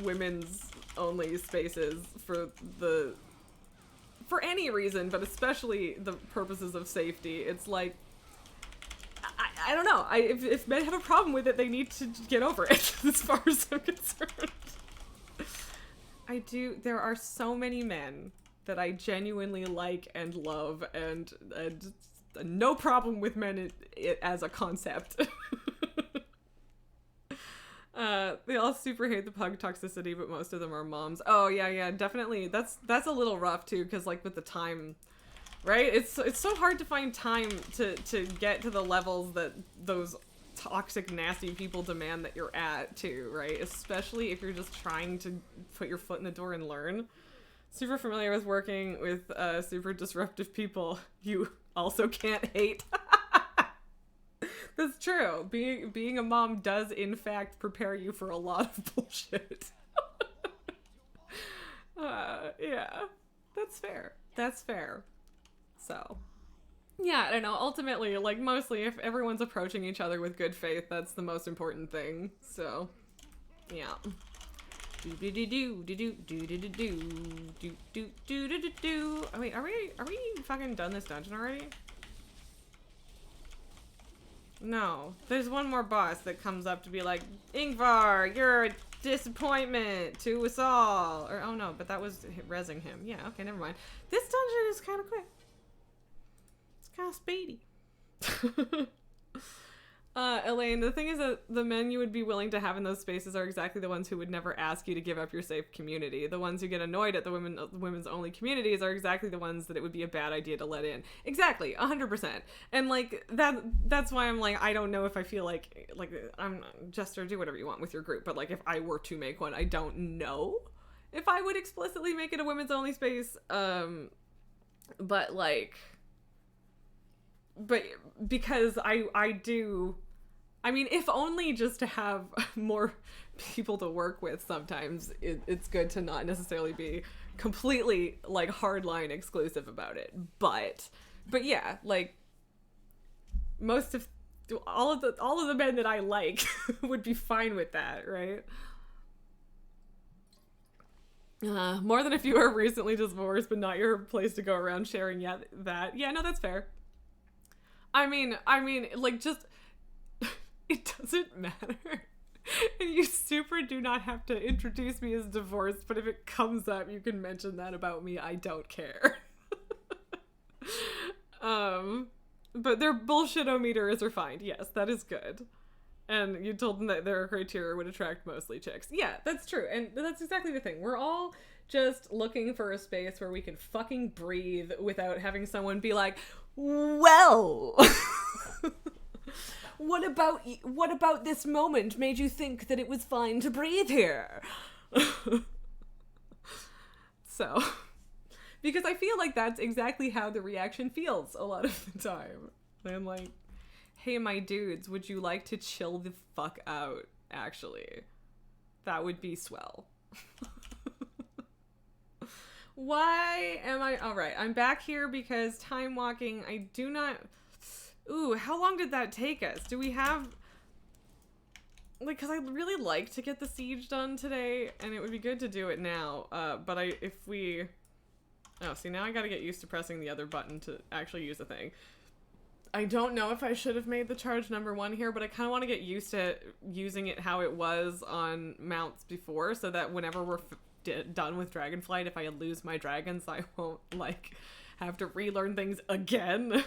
women's only spaces for any reason, but especially the purposes of safety, it's like, I don't know. If men have a problem with it, they need to get over it, as far as I'm concerned. There are so many men that I genuinely like and love, and no problem with men as a concept. They all super hate the pug toxicity, but most of them are moms. Oh yeah, definitely. That's a little rough too, because like with the time, right? It's so hard to find time to get to the levels that those toxic, nasty people demand that you're at too, right? Especially if you're just trying to put your foot in the door and learn. Super familiar with working with super disruptive people you also can't hate. That's true. Being a mom does, in fact, prepare you for a lot of bullshit. Yeah. That's fair. That's fair. So, yeah, I don't know. Ultimately, like, mostly, if everyone's approaching each other with good faith, that's the most important thing. So, yeah. Oh, wait, are we fucking done this dungeon already? No. There's one more boss that comes up to be like, Ingvar, you're a disappointment to us all. Or, oh no, but that was rezzing him. Yeah, okay, never mind. This dungeon is kind of quick. It's kind of speedy. Elaine, the thing is that the men you would be willing to have in those spaces are exactly the ones who would never ask you to give up your safe community. The ones who get annoyed at the women's only communities are exactly the ones that it would be a bad idea to let in. Exactly, 100%. And like that's why I'm like, I don't know if I feel like I'm Jester, do whatever you want with your group, but like if I were to make one, I don't know if I would explicitly make it a women's only space. But because I do, I mean, if only just to have more people to work with sometimes, it's good to not necessarily be completely, like, hardline exclusive about it. But yeah, like, all of the men that I like would be fine with that, right? More than if you are recently divorced, but not your place to go around sharing that. Yeah, no, that's fair. I mean, like, just, it doesn't matter. And you super do not have to introduce me as divorced, but if it comes up, you can mention that about me. I don't care. But their bullshit-o-meters are fine. Yes, that is good. And you told them that their criteria would attract mostly chicks. Yeah, that's true. And that's exactly the thing. We're all just looking for a space where we can fucking breathe without having someone be like, well, what about this moment made you think that it was fine to breathe here? So, because I feel like that's exactly how the reaction feels a lot of the time. I'm like, hey, my dudes, would you like to chill the fuck out, actually? That would be swell. Why am I... Alright, I'm back here because time walking, I do not... Ooh, how long did that take us? Do we have... Like, because I'd really like to get the siege done today, and it would be good to do it now, but if we... Oh, see, now I gotta get used to pressing the other button to actually use the thing. I don't know if I should have made the charge number 1 here, but I kind of want to get used to using it how it was on mounts before, so that whenever we're done with Dragonflight, if I lose my dragons, I won't, like, have to relearn things again.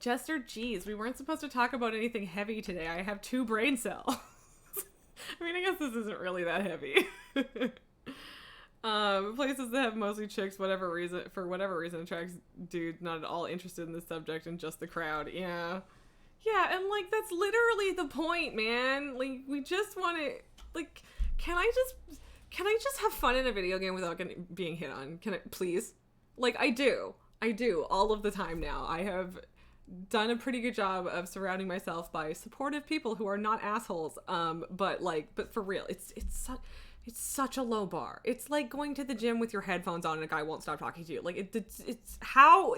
Jester, geez, we weren't supposed to talk about anything heavy today. I have 2 brain cells. I mean, I guess this isn't really that heavy. Places that have mostly chicks, for whatever reason, attracts dudes not at all interested in the subject and just the crowd. Yeah. Yeah, and, like, that's literally the point, man. Like, we just want to, like, can I just can I just have fun in a video game without being hit on? Can I, please? Like, I do all of the time now. I have done a pretty good job of surrounding myself by supportive people who are not assholes. But for real, it's such a low bar. It's like going to the gym with your headphones on and a guy won't stop talking to you. Like, it's how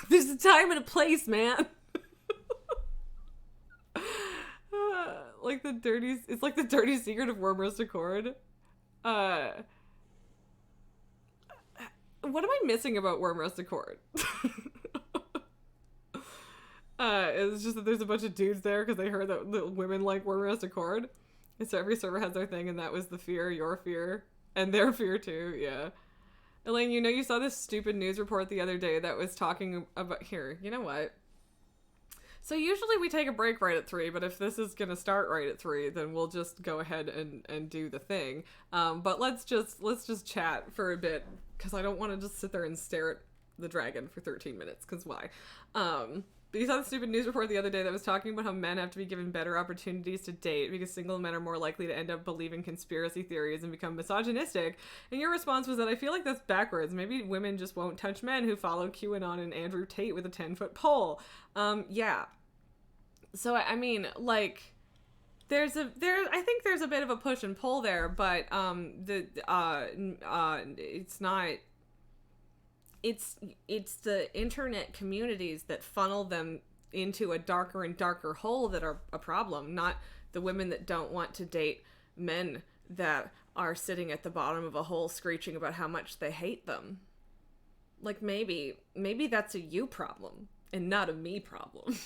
there's a time and a place, man. It's like the dirty secret of Worm Roast Accord. What am I missing about Worm Roast Accord? It's just that there's a bunch of dudes there because they heard that the women like Worm Roast Accord. And so every server has their thing, and that was the fear, your fear, and their fear too, yeah. Elaine, you saw this stupid news report the other day that was talking about, here, you know what? So usually we take a break right at 3, but if this is gonna start right at 3, then we'll just go ahead and do the thing. But let's just chat for a bit, because I don't want to just sit there and stare at the dragon for 13 minutes, because why? But you saw the stupid news report the other day that was talking about how men have to be given better opportunities to date because single men are more likely to end up believing conspiracy theories and become misogynistic. And your response was that I feel like that's backwards. Maybe women just won't touch men who follow QAnon and Andrew Tate with a 10-foot pole. Yeah. So, I mean, like, I think there's a bit of a push and pull there, but, it's not... It's the internet communities that funnel them into a darker and darker hole that are a problem, not the women that don't want to date men that are sitting at the bottom of a hole screeching about how much they hate them. Like, maybe that's a you problem and not a me problem.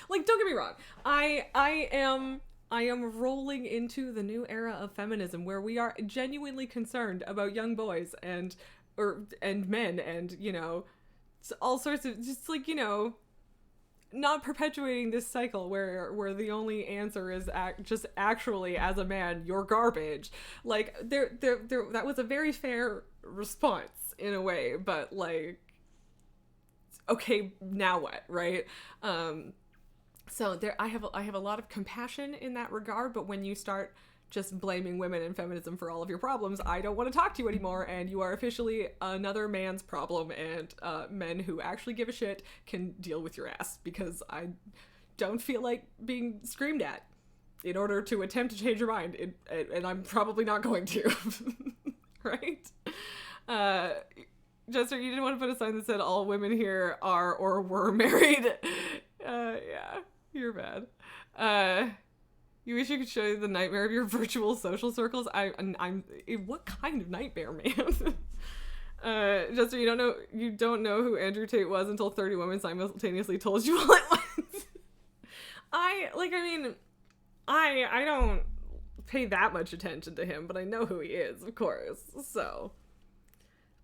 Like, don't get me wrong. I am rolling into the new era of feminism where we are genuinely concerned about young boys and men and, all sorts of, just like, not perpetuating this cycle where the only answer is just actually, as a man, you're garbage. Like, there that was a very fair response in a way, but, like, okay, now what, right? So I have a lot of compassion in that regard, but when you start just blaming women and feminism for all of your problems, I don't want to talk to you anymore, and you are officially another man's problem, and men who actually give a shit can deal with your ass, because I don't feel like being screamed at in order to attempt to change your mind, and I'm probably not going to. Right? Jester, you didn't want to put a sign that said all women here are or were married. Yeah. You're bad. You wish you could show you the nightmare of your virtual social circles? I'm what kind of nightmare, man? Jester, you don't know who Andrew Tate was until 30 women simultaneously told you all at once. I don't pay that much attention to him, but I know who he is, of course. So,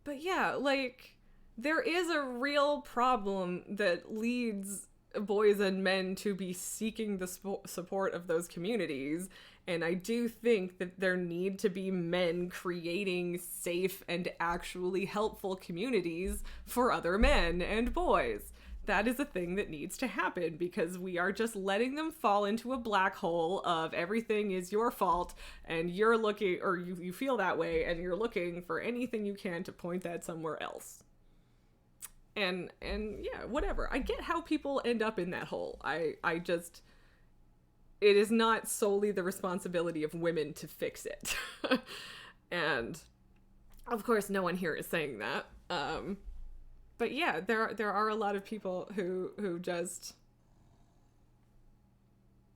but yeah, like, there is a real problem that leads boys and men to be seeking the support of those communities, and I do think that there need to be men creating safe and actually helpful communities for other men and boys. That is a thing that needs to happen, because we are just letting them fall into a black hole of everything is your fault, and you're looking, or you feel that way, and you're looking for anything you can to point that somewhere else. And yeah, whatever. I get how people end up in that hole. I just, it is not solely the responsibility of women to fix it. And of course, no one here is saying that. But yeah, there are a lot of people who just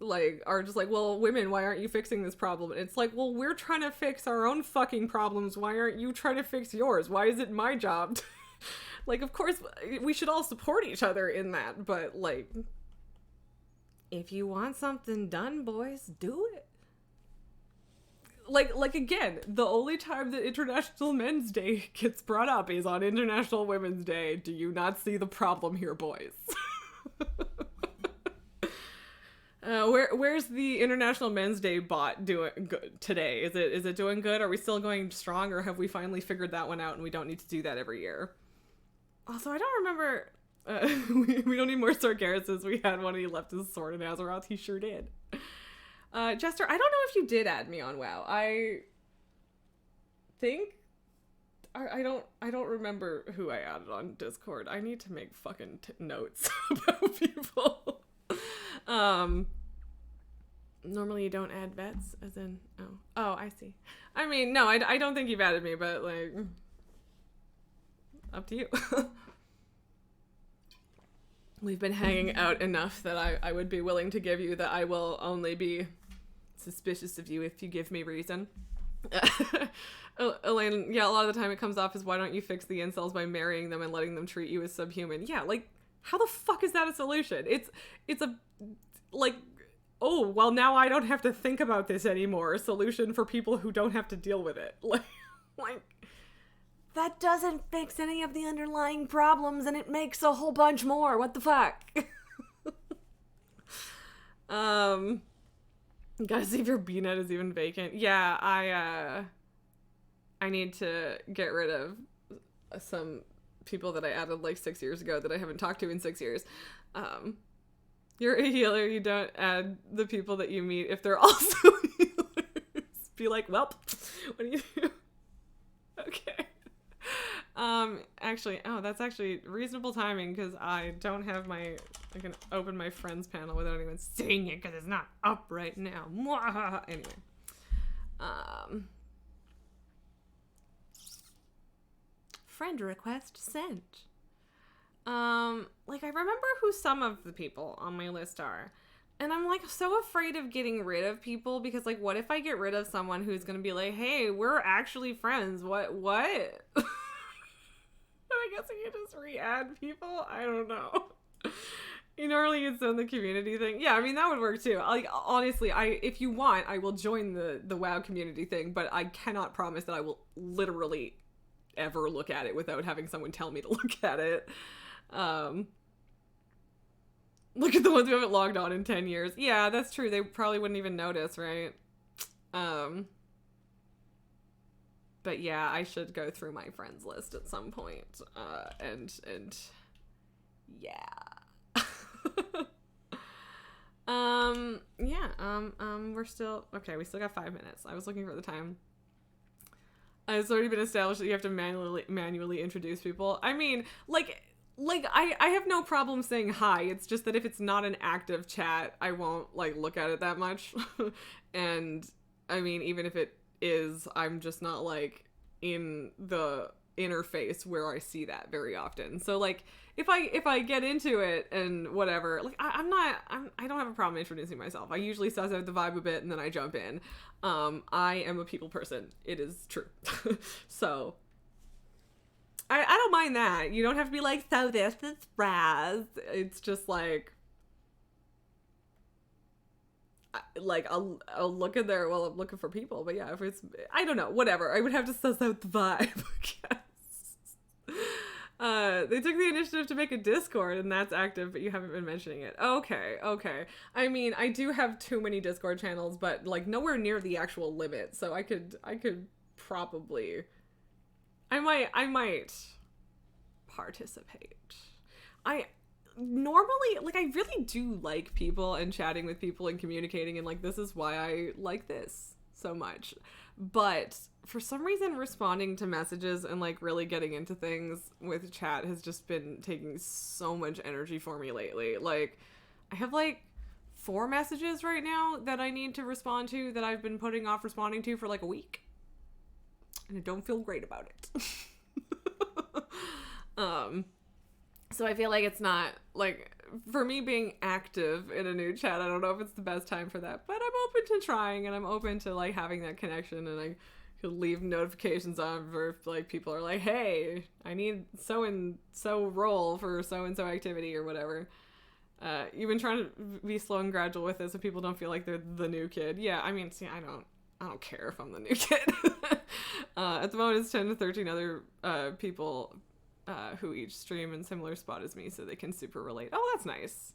are just like, well, women, why aren't you fixing this problem? And it's like, well, we're trying to fix our own fucking problems. Why aren't you trying to fix yours? Why is it my job to like, of course, we should all support each other in that, but, like, if you want something done, boys, do it. Like again, the only time that International Men's Day gets brought up is on International Women's Day. Do you not see the problem here, boys? Where's the International Men's Day bot doing good today? Is it doing good? Are we still going strong, or have we finally figured that one out and we don't need to do that every year? Also, I don't remember, we don't need more Sargeras's. We had one and he left his sword in Azeroth. He sure did. Jester, I don't know if you did add me on WoW. I think I don't remember who I added on Discord. I need to make fucking notes about people. Normally you don't add vets, as in oh, I see. I mean, no, I don't think you've added me, but like, up to you. We've been hanging out enough that I would be willing to give you that I will only be suspicious of you if you give me reason. Elaine, yeah, a lot of the time it comes off as, why don't you fix the incels by marrying them and letting them treat you as subhuman? Yeah, like, how the fuck is that a solution? It's a, like, oh, well, now I don't have to think about this anymore. A solution for people who don't have to deal with it. Like, that doesn't fix any of the underlying problems, and it makes a whole bunch more. What the fuck? Gotta see if your BNet is even vacant. Yeah, I need to get rid of some people that I added like 6 years ago that I haven't talked to in 6 years. You're a healer. You don't add the people that you meet if they're also healers. Be like, well, what do you do? Okay. Actually, that's actually reasonable timing because I don't have I can open my friends panel without anyone seeing it because it's not up right now. Anyway. Friend request sent. Like, I remember who some of the people on my list are. And I'm, like, so afraid of getting rid of people because, like, what if I get rid of someone who's gonna be like, hey, we're actually friends? What? I guess I can just re-add people? I don't know. You normally you'd send the community thing. Yeah, I mean, that would work too. Like, honestly, if you want, I will join the WoW community thing, but I cannot promise that I will literally ever look at it without having someone tell me to look at it. Look at the ones who haven't logged on in 10 years. Yeah, that's true. They probably wouldn't even notice, right? But yeah, I should go through my friends list at some point. And yeah. We're still, okay, we still got 5 minutes. I was looking for the time. It's already been established that you have to manually introduce people. I mean, like I have no problem saying hi. It's just that if it's not an active chat, I won't like look at it that much. And I mean, even if it is, I'm just not like in the interface where I see that very often. So like if I get into it and whatever, like I don't have a problem introducing myself. I usually suss out the vibe a bit and then I jump in. I am a people person. It is true. So I don't mind that. You don't have to be like, so this is Raz. It's just like I'll look in there while I'm looking for people. But yeah, if it's, I don't know, whatever. I would have to suss out the vibe, I guess. They took the initiative to make a Discord, and that's active, but you haven't been mentioning it. Okay. I mean, I do have too many Discord channels, but like nowhere near the actual limit. So I could probably, I might participate. I normally, like, I really do like people and chatting with people and communicating, and like this is why I like this so much. But for some reason, responding to messages and like really getting into things with chat has just been taking so much energy for me lately. Like, I have like 4 messages right now that I need to respond to that I've been putting off responding to for like a week, and I don't feel great about it. So I feel like it's not, like, for me being active in a new chat, I don't know if it's the best time for that, but I'm open to trying, and I'm open to, like, having that connection, and I could leave notifications on for if, like, people are like, hey, I need so-and-so role for so-and-so activity or whatever. You've been trying to be slow and gradual with it so people don't feel like they're the new kid. Yeah, I mean, see, I don't care if I'm the new kid. At the moment, it's 10 to 13 other people who each stream in similar spot as me, so they can super relate. Oh, that's nice.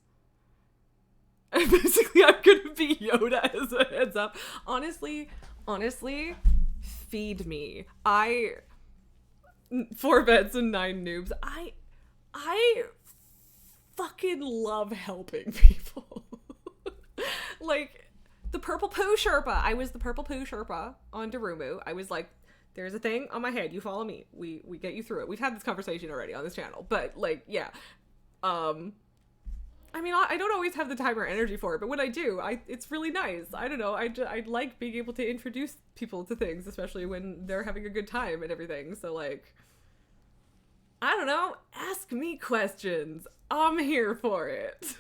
Basically, I'm gonna be Yoda as a heads up. Honestly, feed me. 4 vets and 9 noobs. I fucking love helping people. Like, the purple poo Sherpa. I was the purple poo Sherpa on Darumu. I was like, there's a thing on my head. You follow me. We get you through it. We've had this conversation already on this channel, but like, yeah. I mean, I don't always have the time or energy for it, but when I do, it's really nice. I don't know. I like being able to introduce people to things, especially when they're having a good time and everything. So like, I don't know. Ask me questions. I'm here for it.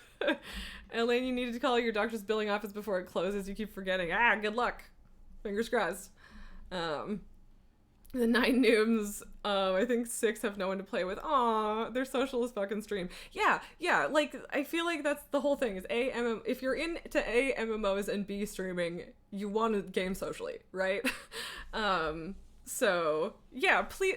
Elaine, you needed to call your doctor's billing office before it closes. You keep forgetting. Good luck. Fingers crossed. The 9 noobs, I think 6 have no one to play with. Aw, they're social as fucking stream. Yeah, like, I feel like that's the whole thing, is if you're into A, MMOs, and B, streaming, you want to game socially, right? So, yeah, please,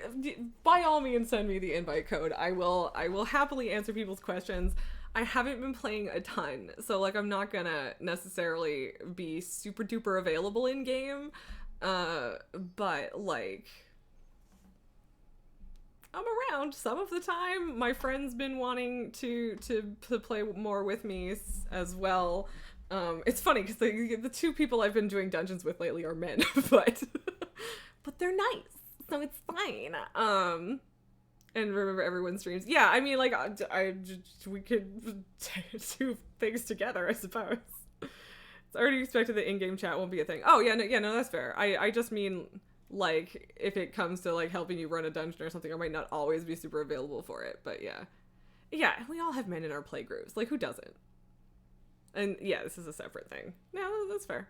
by all means, send me the invite code. I will happily answer people's questions. I haven't been playing a ton, so, like, I'm not gonna necessarily be super duper available in game. But like, I'm around some of the time. My friend's been wanting to play more with me as well. It's funny because the 2 people I've been doing dungeons with lately are men, but they're nice, so it's fine. And remember, everyone streams. Yeah, I mean, like, we could do things together, I suppose. It's already expected that in-game chat won't be a thing. Oh, yeah, no, that's fair. I just mean, like, if it comes to, like, helping you run a dungeon or something, I might not always be super available for it, but yeah. Yeah, we all have men in our play groups. Like, who doesn't? And, yeah, this is a separate thing. No, that's fair.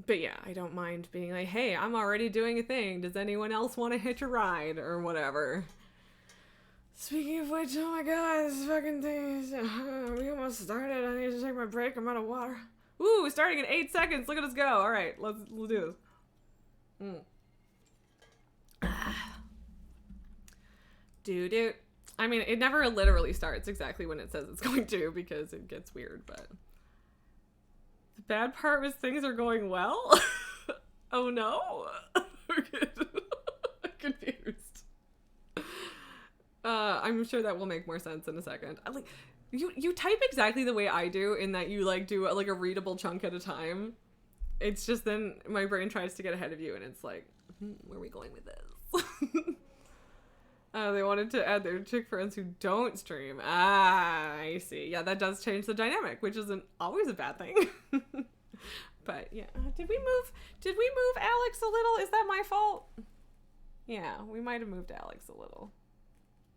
But yeah, I don't mind being like, hey, I'm already doing a thing. Does anyone else want to hitch a ride? Or whatever. Speaking of which, oh my god, this fucking thing is, we almost started. I need to take my break. I'm out of water. Ooh, starting in 8 seconds. Look at us go. All right, let's do this. Doo-doo. I mean, it never literally starts exactly when it says it's going to, because it gets weird, but the bad part was things are going well. Oh no. I'm confused. I'm sure that will make more sense in a second. Like, you type exactly the way I do, in that you like do like a readable chunk at a time. It's just then my brain tries to get ahead of you, and it's like, where are we going with this? They wanted to add their chick friends who don't stream. I see. Yeah, that does change the dynamic, which isn't always a bad thing. But yeah, did we move Alex a little? Is that my fault? Yeah, we might have moved Alex a little.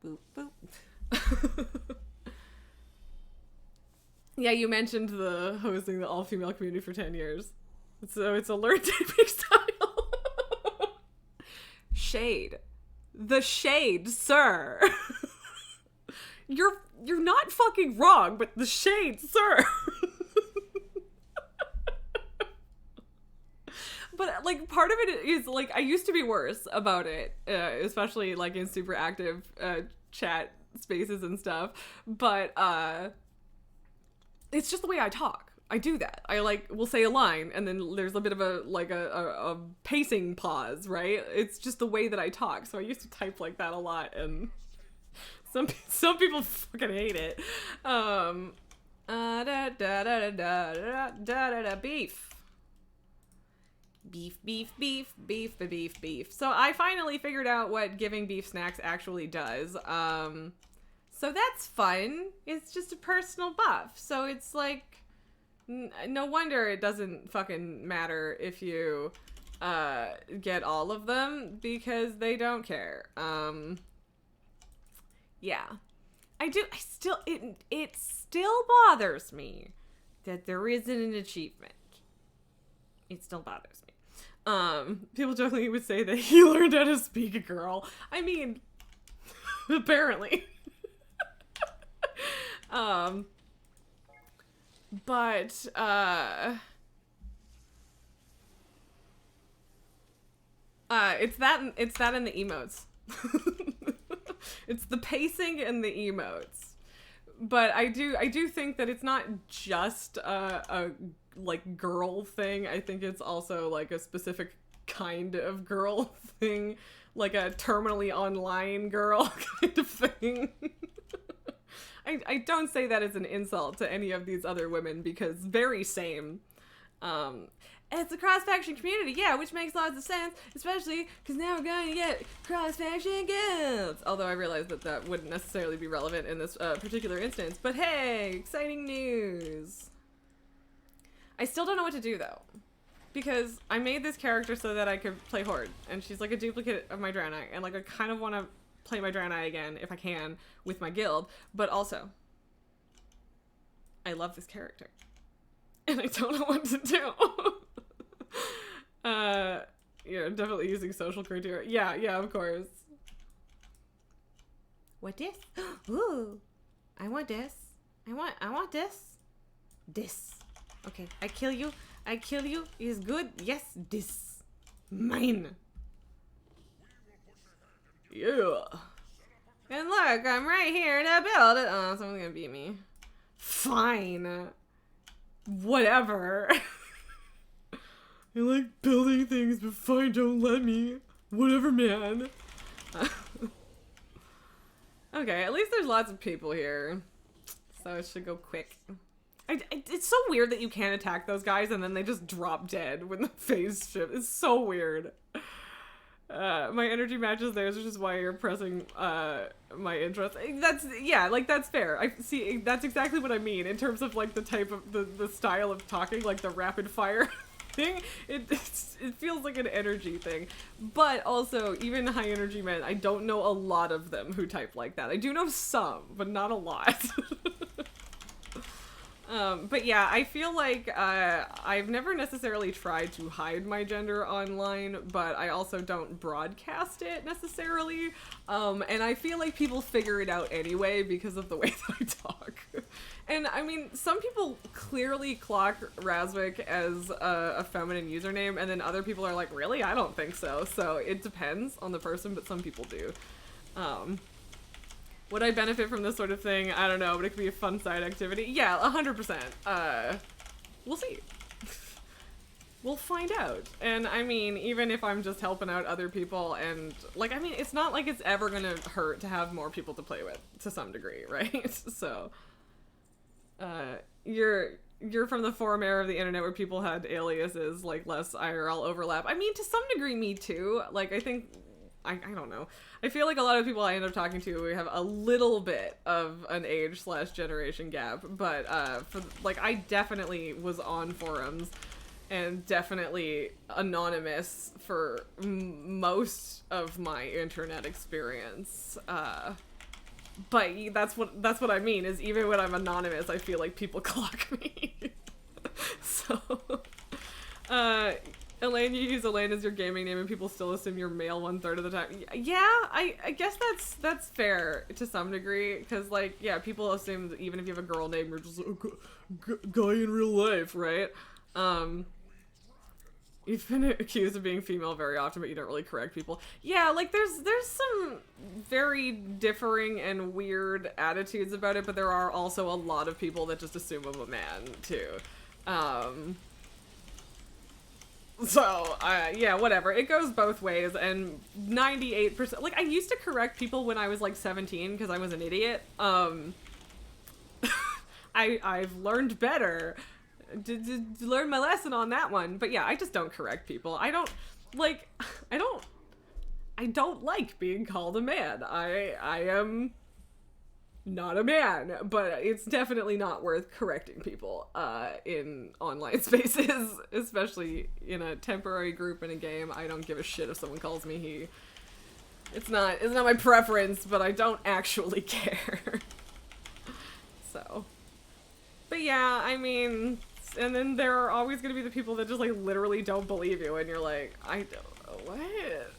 Boop, boop. Yeah, you mentioned the hosting the all-female community for 10 years. So it's a learned taping style. Shade. The shade, sir. You're not fucking wrong, but the shade, sir. But, like, part of it is, like, I used to be worse about it, especially, like, in super active chat spaces and stuff, but it's just the way I talk. I do that. I, like, will say a line, and then there's a bit of a pacing pause, right? It's just the way that I talk, so I used to type like that a lot, and some people fucking hate it. Beef. Beef. So I finally figured out what giving beef snacks actually does. So that's fun. It's just a personal buff. So it's like, no wonder it doesn't fucking matter if you get all of them, because they don't care. Yeah. It still bothers me that there isn't an achievement. It still bothers me. People jokingly would say that he learned how to speak, girl. I mean, apparently. But, it's that and the emotes. It's the pacing and the emotes. But I do think that it's not just a like girl thing. I think it's also like a specific kind of girl thing, like a terminally online girl kind of thing. I don't say that as an insult to any of these other women because very same. It's a cross-faction community, yeah, which makes lots of sense, especially because now we're going to get cross-faction guilds. Although I realize that that wouldn't necessarily be relevant in this particular instance. But hey, exciting news. I still don't know what to do, though. Because I made this character so that I could play Horde, and she's like a duplicate of my Draenei, and like I kind of want to play my Draenei again, if I can, with my guild, but also, I love this character. And I don't know what to do. Yeah, definitely using social criteria. Yeah, of course. What this? Ooh, I want this. I want this. This. Okay, I kill you. Is good. Yes, this. Mine. Yeah. And look, I'm right here to build it. Oh, someone's gonna beat me. Fine. Whatever. I like building things, but fine, don't let me. Whatever, man. Okay, at least there's lots of people here. So it should go quick. It's so weird that you can't attack those guys and then they just drop dead when the phase shift. It's so weird. My energy matches theirs, which is why you're pressing my interest. That's fair. I see, that's exactly what I mean in terms of like the type of the style of talking, like the rapid fire thing. It feels like an energy thing. But also, even high energy men, I don't know a lot of them who type like that. I do know some, but not a lot. But yeah, I feel like I've never necessarily tried to hide my gender online, but I also don't broadcast it necessarily. And I feel like people figure it out anyway because of the way that I talk. And I mean, some people clearly clock Razvik as a feminine username, and then other people are like, really? I don't think so. So it depends on the person, but some people do. Would I benefit from this sort of thing? I don't know, but it could be a fun side activity. Yeah, 100%. We'll see. We'll find out. And I mean, even if I'm just helping out other people and, like, I mean, it's not like it's ever gonna hurt to have more people to play with, to some degree, right? So, you're from the forum era of the internet where people had aliases, like, less IRL overlap. I mean, to some degree, me too. Like, I think... I don't know. I feel like a lot of people I end up talking to, we have a little bit of an age/generation gap, but I definitely was on forums and definitely anonymous for most of my internet experience. But that's what I mean, is even when I'm anonymous, I feel like people clock me. So, Elaine, you use Elaine as your gaming name and people still assume you're male 1/3 of the time. Yeah, I guess that's fair to some degree, because, like, yeah, people assume that even if you have a girl name, you're just a guy in real life, right? You've been accused of being female very often, but you don't really correct people. Yeah, like, there's some very differing and weird attitudes about it, but there are also a lot of people that just assume I'm a man, too. So, yeah, whatever. It goes both ways, and 98%... Like, I used to correct people when I was, like, 17, because I was an idiot. I've learned better. Learn my lesson on that one. But yeah, I just don't correct people. I don't like being called a man. I am not a man, but it's definitely not worth correcting people in online spaces, especially in a temporary group in a game. I don't give a shit if someone calls me he. It's not my preference, but I don't actually care. So, but yeah, I mean, and then there are always going to be the people that just, like, literally don't believe you, and you're like, what?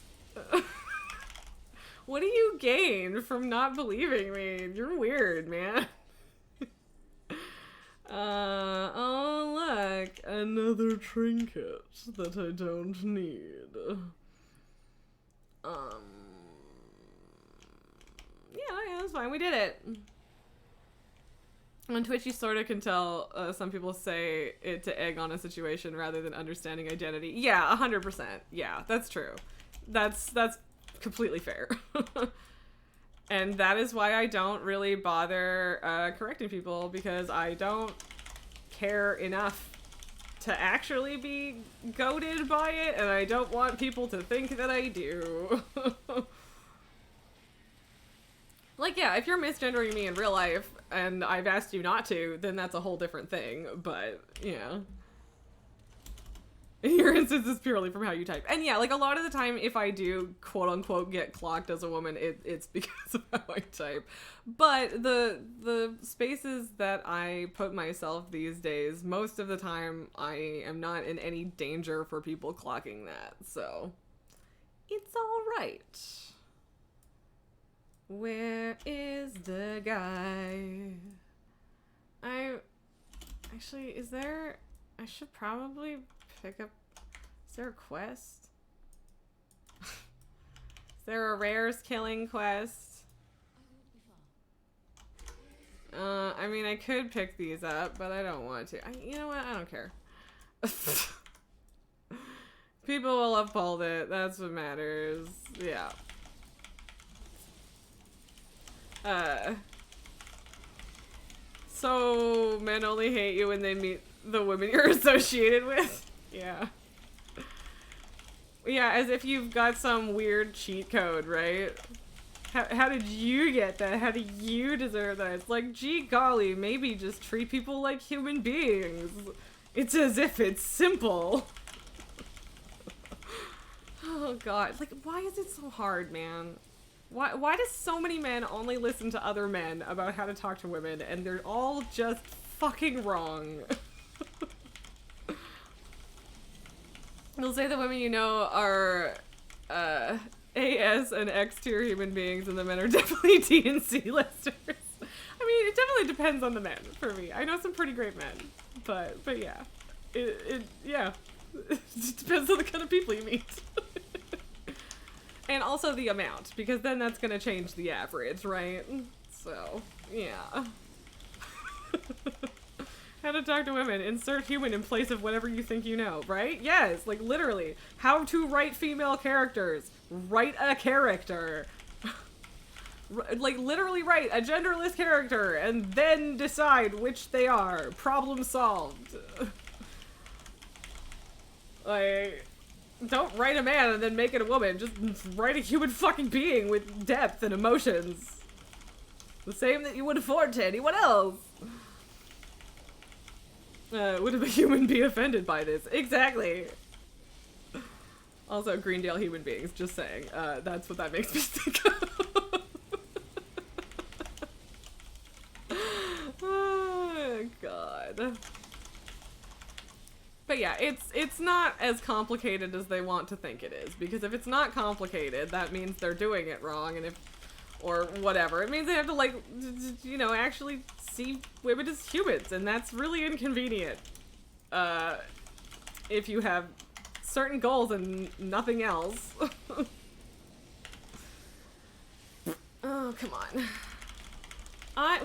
What do you gain from not believing me? You're weird, man. Oh, look, another trinket that I don't need. Yeah, that's fine. We did it. On Twitch, you sort of can tell some people say it to egg on a situation rather than understanding identity. Yeah, 100%. Yeah, that's true. That's completely fair. And that is why I don't really bother correcting people, because I don't care enough to actually be goated by it, and I don't want people to think that I do. Like, yeah, if you're misgendering me in real life and I've asked you not to, then that's a whole different thing. But, you know, in your instance, it's purely from how you type. And yeah, like, a lot of the time, if I do, quote-unquote, get clocked as a woman, it's because of how I type. But the spaces that I put myself these days, most of the time, I am not in any danger for people clocking that. So, it's alright. Where is the guy? Actually, is there... I should probably pick up... Is there a quest? Is there a rares killing quest? I mean, I could pick these up, but I don't want to. You know what? I don't care. People will uphold it. That's what matters. Yeah. So men only hate you when they meet the women you're associated with? Yeah. Yeah, as if you've got some weird cheat code, right? How did you get that? How do you deserve that? It's like, gee golly, maybe just treat people like human beings. It's as if it's simple. Oh god, like, why is it so hard, man? Why does so many men only listen to other men about how to talk to women, and they're all just fucking wrong? They'll say the women you know are AS and X tier human beings, and the men are definitely D and C listers. I mean, it definitely depends on the men for me. I know some pretty great men, but yeah, yeah, it depends on the kind of people you meet. And also the amount, because then that's gonna change the average, right? So, yeah. How to talk to women. Insert human in place of whatever you think you know, right? Yes, like literally. How to write female characters. Write a character. Like literally write a genderless character and then decide which they are. Problem solved. Like... Don't write a man and then make it a woman. Just write a human fucking being with depth and emotions. The same that you would afford to anyone else. Would a human be offended by this? Exactly. Also, Greendale human beings, just saying. That's what that makes me think of. Oh, God. But yeah, it's not as complicated as they want to think it is, because if it's not complicated, that means they're doing it wrong, and or whatever, it means they have to, like, you know, actually see women as humans, and that's really inconvenient, if you have certain goals and nothing else. Oh, come on.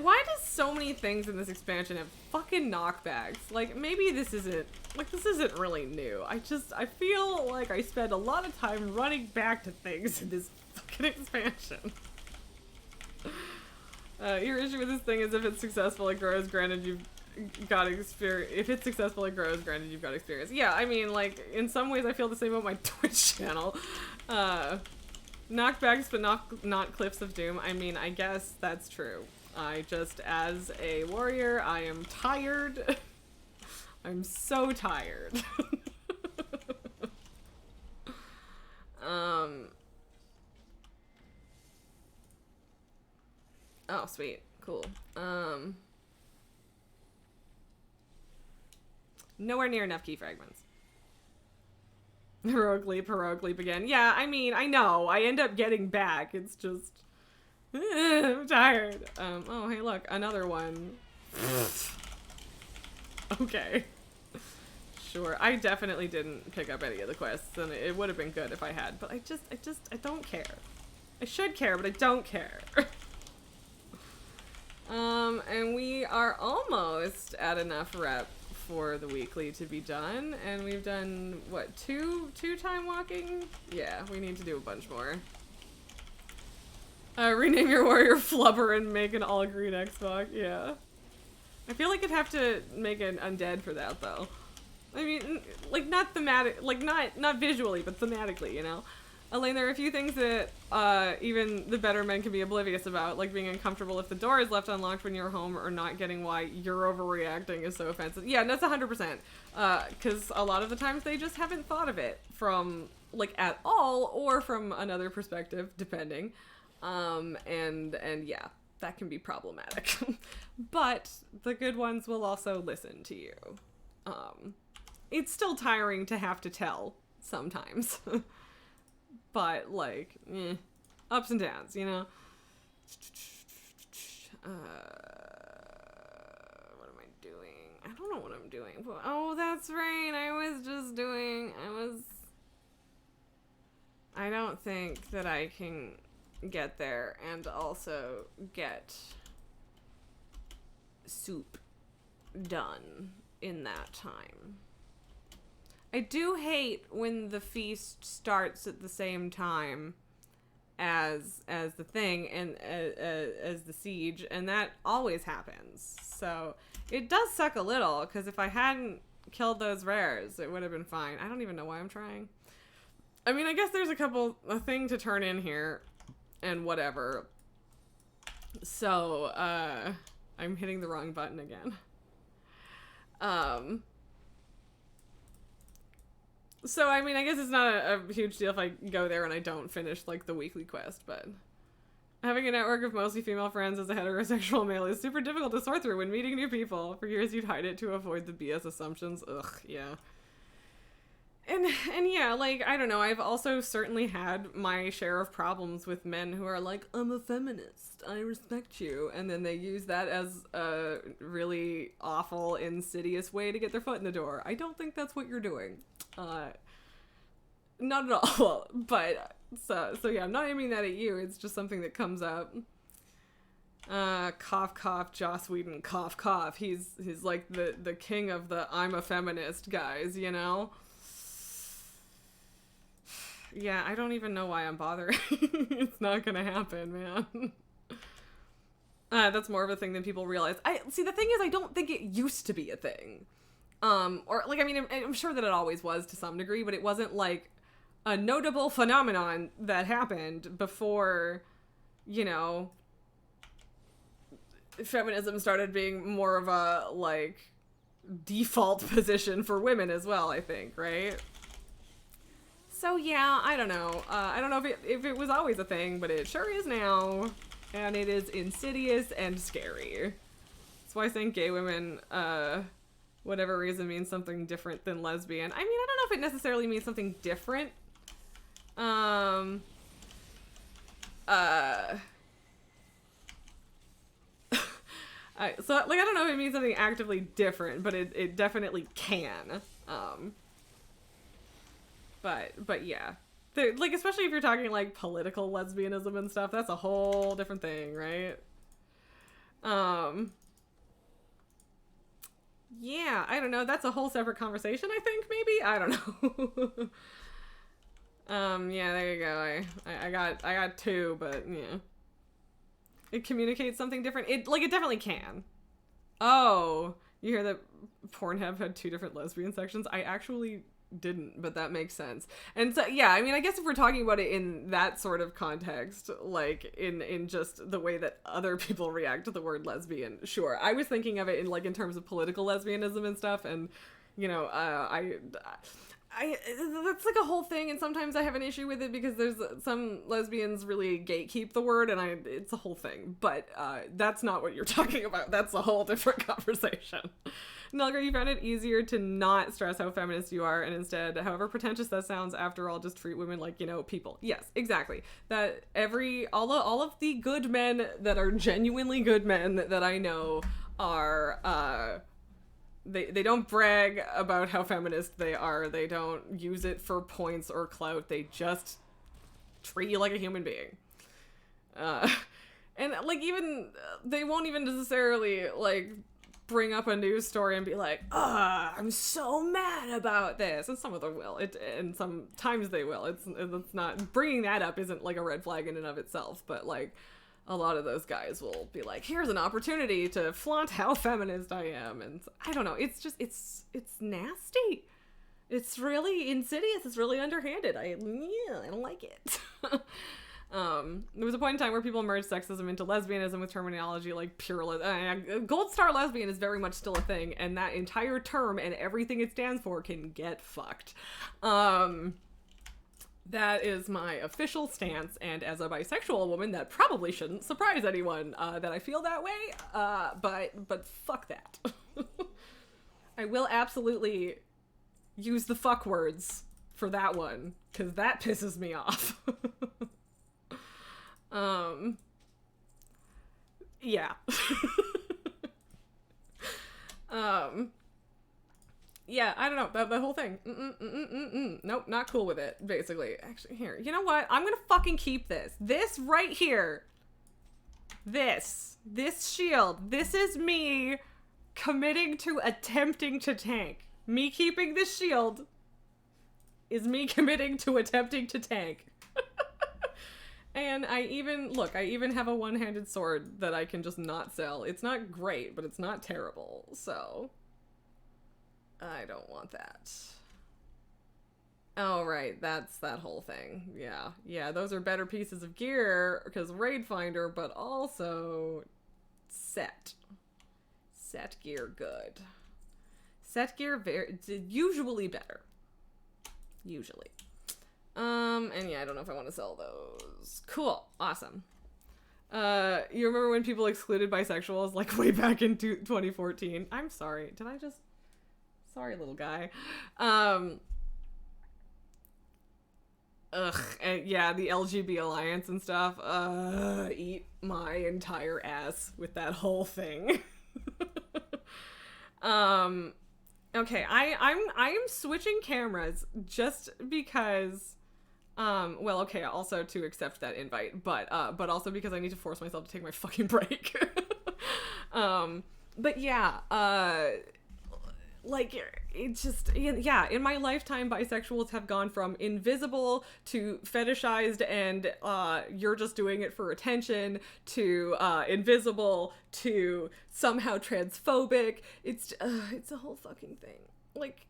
Why does so many things in this expansion have fucking knockbacks? Like, maybe this isn't really new. I feel like I spend a lot of time running back to things in this fucking expansion. Your issue with this thing is if it's successful, it grows, granted you've got experience. If it's successful, it grows, granted you've got experience. Yeah, I mean, like, in some ways I feel the same about my Twitch channel. Knockbacks, but not cliffs of doom. I mean, I guess that's true. As a warrior, I am tired. I'm so tired. Oh, sweet. Cool. Nowhere near enough key fragments. Heroic leap again. Yeah, I mean, I know. I end up getting back. It's just... I'm tired. Oh, hey, look. Another one. Okay. Sure. I definitely didn't pick up any of the quests, and it would have been good if I had, but I don't care. I should care, but I don't care. And we are almost at enough rep for the weekly to be done, and we've done, what, two time walking? Yeah, we need to do a bunch more. Rename your warrior Flubber and make an all green Xbox. Yeah. I feel like I'd have to make an undead for that though. I mean, like not thematic, like not visually, but thematically, you know. Elaine, there are a few things that even the better men can be oblivious about, like being uncomfortable if the door is left unlocked when you're home, or not getting why you're overreacting is so offensive. Yeah, that's 100%. Because a lot of the times they just haven't thought of it from like at all, or from another perspective, depending. And yeah, that can be problematic. But the good ones will also listen to you. It's still tiring to have to tell sometimes. But, like, ups and downs, you know? What am I doing? I don't know what I'm doing. Oh, that's right. I don't think that I can get there and also get soup done in that time. I do hate when the feast starts at the same time as the thing and as the siege, and that always happens. So it does suck a little, because if I hadn't killed those rares, it would have been fine. I don't even know why I'm trying. I mean, I guess there's a thing to turn in here and whatever. So I'm hitting the wrong button again. So, I mean, I guess it's not a huge deal if I go there and I don't finish, like, the weekly quest, but having a network of mostly female friends as a heterosexual male is super difficult to sort through when meeting new people. For years, you'd hide it to avoid the BS assumptions. Ugh, yeah. And yeah, like, I don't know, I've also certainly had my share of problems with men who are like, I'm a feminist, I respect you, and then they use that as a really awful, insidious way to get their foot in the door. I don't think that's what you're doing. Not at all. But, so yeah, I'm not aiming that at you, it's just something that comes up. Cough, cough, Joss Whedon, cough, cough. He's like the king of the I'm a feminist guys, you know? Yeah, I don't even know why I'm bothering. It's not gonna happen, man. That's more of a thing than people realize. See, the thing is, I don't think it used to be a thing. Or, like, I mean, I'm sure that it always was to some degree, but it wasn't, like, a notable phenomenon that happened before, you know, feminism started being more of a, like, default position for women as well, I think, right? So yeah, I don't know. I don't know if it was always a thing, but it sure is now. And it is insidious and scary. That's why saying gay women, whatever reason, means something different than lesbian. I mean, I don't know if it necessarily means something different. So, like, I don't know if it means something actively different, but it definitely can. But yeah. Like, especially if you're talking, like, political lesbianism and stuff, that's a whole different thing, right? Yeah, I don't know. That's a whole separate conversation, I think, maybe? I don't know. Yeah, there you go. I got two, but, yeah. It communicates something different. It definitely can. Oh, you hear that Pornhub had two different lesbian sections? I actually didn't, but that makes sense. And so, yeah, I mean, I guess if we're talking about it in that sort of context, like in just the way that other people react to the word lesbian, sure. I was thinking of it in terms of political lesbianism and stuff, and, you know, I that's like a whole thing, and sometimes I have an issue with it because there's some lesbians really gatekeep the word, and it's a whole thing, but that's not what you're talking about. That's a whole different conversation. Nelgar, you found it easier to not stress how feminist you are, and instead, however pretentious that sounds, after all, just treat women like, you know, people. Yes, exactly. That all of the good men that are genuinely good men that I know are, They don't brag about how feminist they are. They don't use it for points or clout. They just treat you like a human being. And, like, even, they won't even necessarily, like, bring up a news story and be like, I'm so mad about this. And some of them will. And sometimes they will. It's not, bringing that up isn't like a red flag in and of itself, but like a lot of those guys will be like, here's an opportunity to flaunt how feminist I am. And I don't know. It's just, it's nasty. It's really insidious. It's really underhanded. I don't like it. There was a point in time where people merged sexism into lesbianism with terminology like pure gold star lesbian is very much still a thing, and that entire term and everything it stands for can get fucked. That is my official stance, and as a bisexual woman, that probably shouldn't surprise anyone that I feel that way, but fuck that. I will absolutely use the fuck words for that one, because that pisses me off. Yeah. Yeah, I don't know, the whole thing. Nope, not cool with it, basically. Actually, here, you know what? I'm gonna fucking keep this. This right here. This shield. This is me committing to attempting to tank. Me keeping this shield is me committing to attempting to tank. And I even have a one-handed sword that I can just not sell. It's not great, but it's not terrible, so I don't want that. Oh, right, that's that whole thing. Yeah, those are better pieces of gear, because Raid Finder, but also set gear good. Set gear usually better. Usually. And yeah, I don't know if I want to sell those. Cool. Awesome. You remember when people excluded bisexuals, like, way back in 2014? I'm sorry. Sorry, little guy. And yeah, the LGB Alliance and stuff. Eat my entire ass with that whole thing. Okay, I am switching cameras just because, well, okay, also to accept that invite, but also because I need to force myself to take my fucking break. But yeah, like, it's just, yeah, in my lifetime, bisexuals have gone from invisible to fetishized and you're just doing it for attention to invisible to somehow transphobic. It's a whole fucking thing. Like,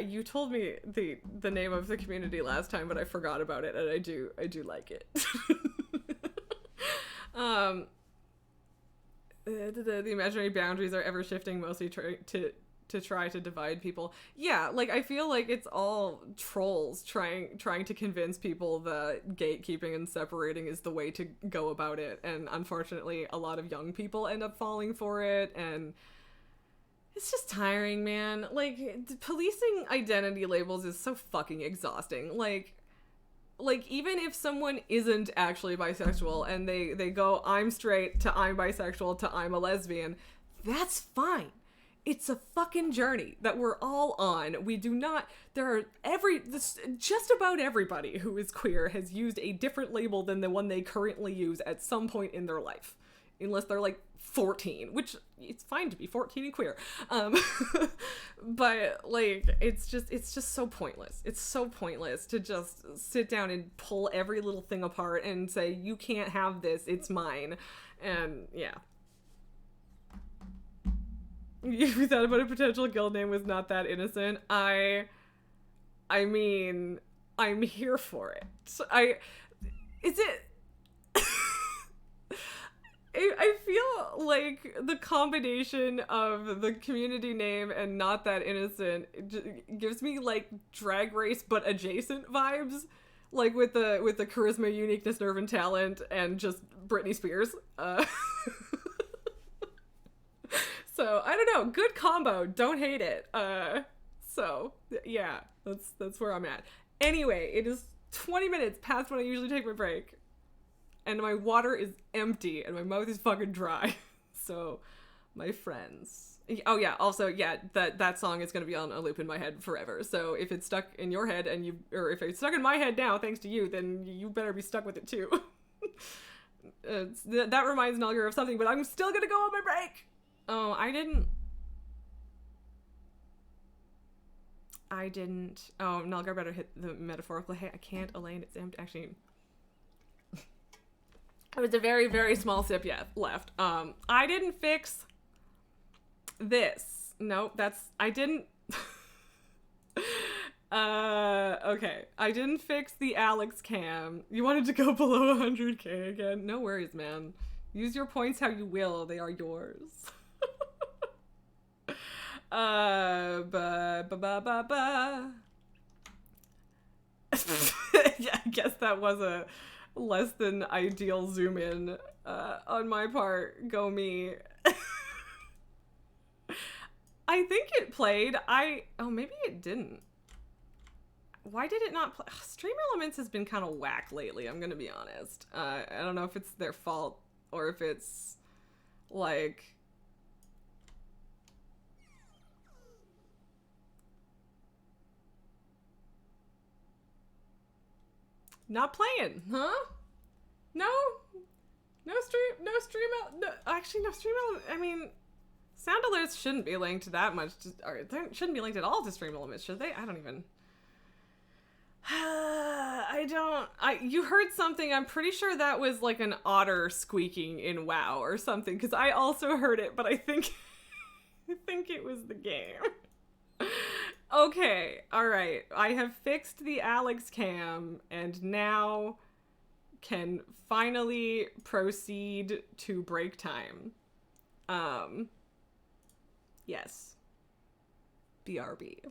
you told me the name of the community last time, but I forgot about it, and I do like it. The imaginary boundaries are ever shifting, mostly to try to divide people. Yeah, like, I feel like it's all trolls trying to convince people that gatekeeping and separating is the way to go about it, and unfortunately a lot of young people end up falling for it, and it's just tiring, man. Like, policing identity labels is so fucking exhausting. Like, even if someone isn't actually bisexual and they go, I'm straight, to I'm bisexual, to I'm a lesbian, that's fine. It's a fucking journey that we're all on. We do not, just about everybody who is queer has used a different label than the one they currently use at some point in their life. Unless they're like 14, which it's fine to be 14 and queer. But like, it's just so pointless. It's so pointless to just sit down and pull every little thing apart and say, you can't have this, it's mine. And yeah. You thought about a potential guild name was not that innocent. I mean, I'm here for it. I feel like the combination of the community name and not that innocent gives me like Drag Race but adjacent vibes, like with the charisma, uniqueness, nerve, and talent, and just Britney Spears. So I don't know, good combo. Don't hate it. So yeah, that's where I'm at. Anyway, it is 20 minutes past when I usually take my break. And my water is empty, and my mouth is fucking dry. So, my friends. Oh yeah, also, yeah, that song is gonna be on a loop in my head forever. So if it's stuck in your head, or if it's stuck in my head now, thanks to you, then you better be stuck with it too. That reminds Nulger of something, but I'm still gonna go on my break. Oh, I didn't. Oh, Nulgar better hit the metaphorical. Hey, I can't, Elaine. It's empty. Actually, it was a very, very small sip left. I didn't fix this. Nope, I didn't. Okay. I didn't fix the Alex cam. You wanted to go below 100k again? No worries, man. Use your points how you will. They are yours. Ba ba ba ba ba. Yeah, I guess that was a less than ideal zoom in on my part. Go me. I think it played. Oh, maybe it didn't. Why did it not play? Stream Elements has been kind of whack lately, I'm gonna be honest. I don't know if it's their fault or if it's like... Not playing, huh? No? No stream, no, actually no stream, I mean, sound alerts shouldn't be linked that much, or they shouldn't be linked at all to Stream Elements, should they? I don't even... You heard something, I'm pretty sure that was like an otter squeaking in WoW or something, because I also heard it, but I think it was the game. Okay, alright, I have fixed the Alex cam, and now can finally proceed to break time. Yes. BRB.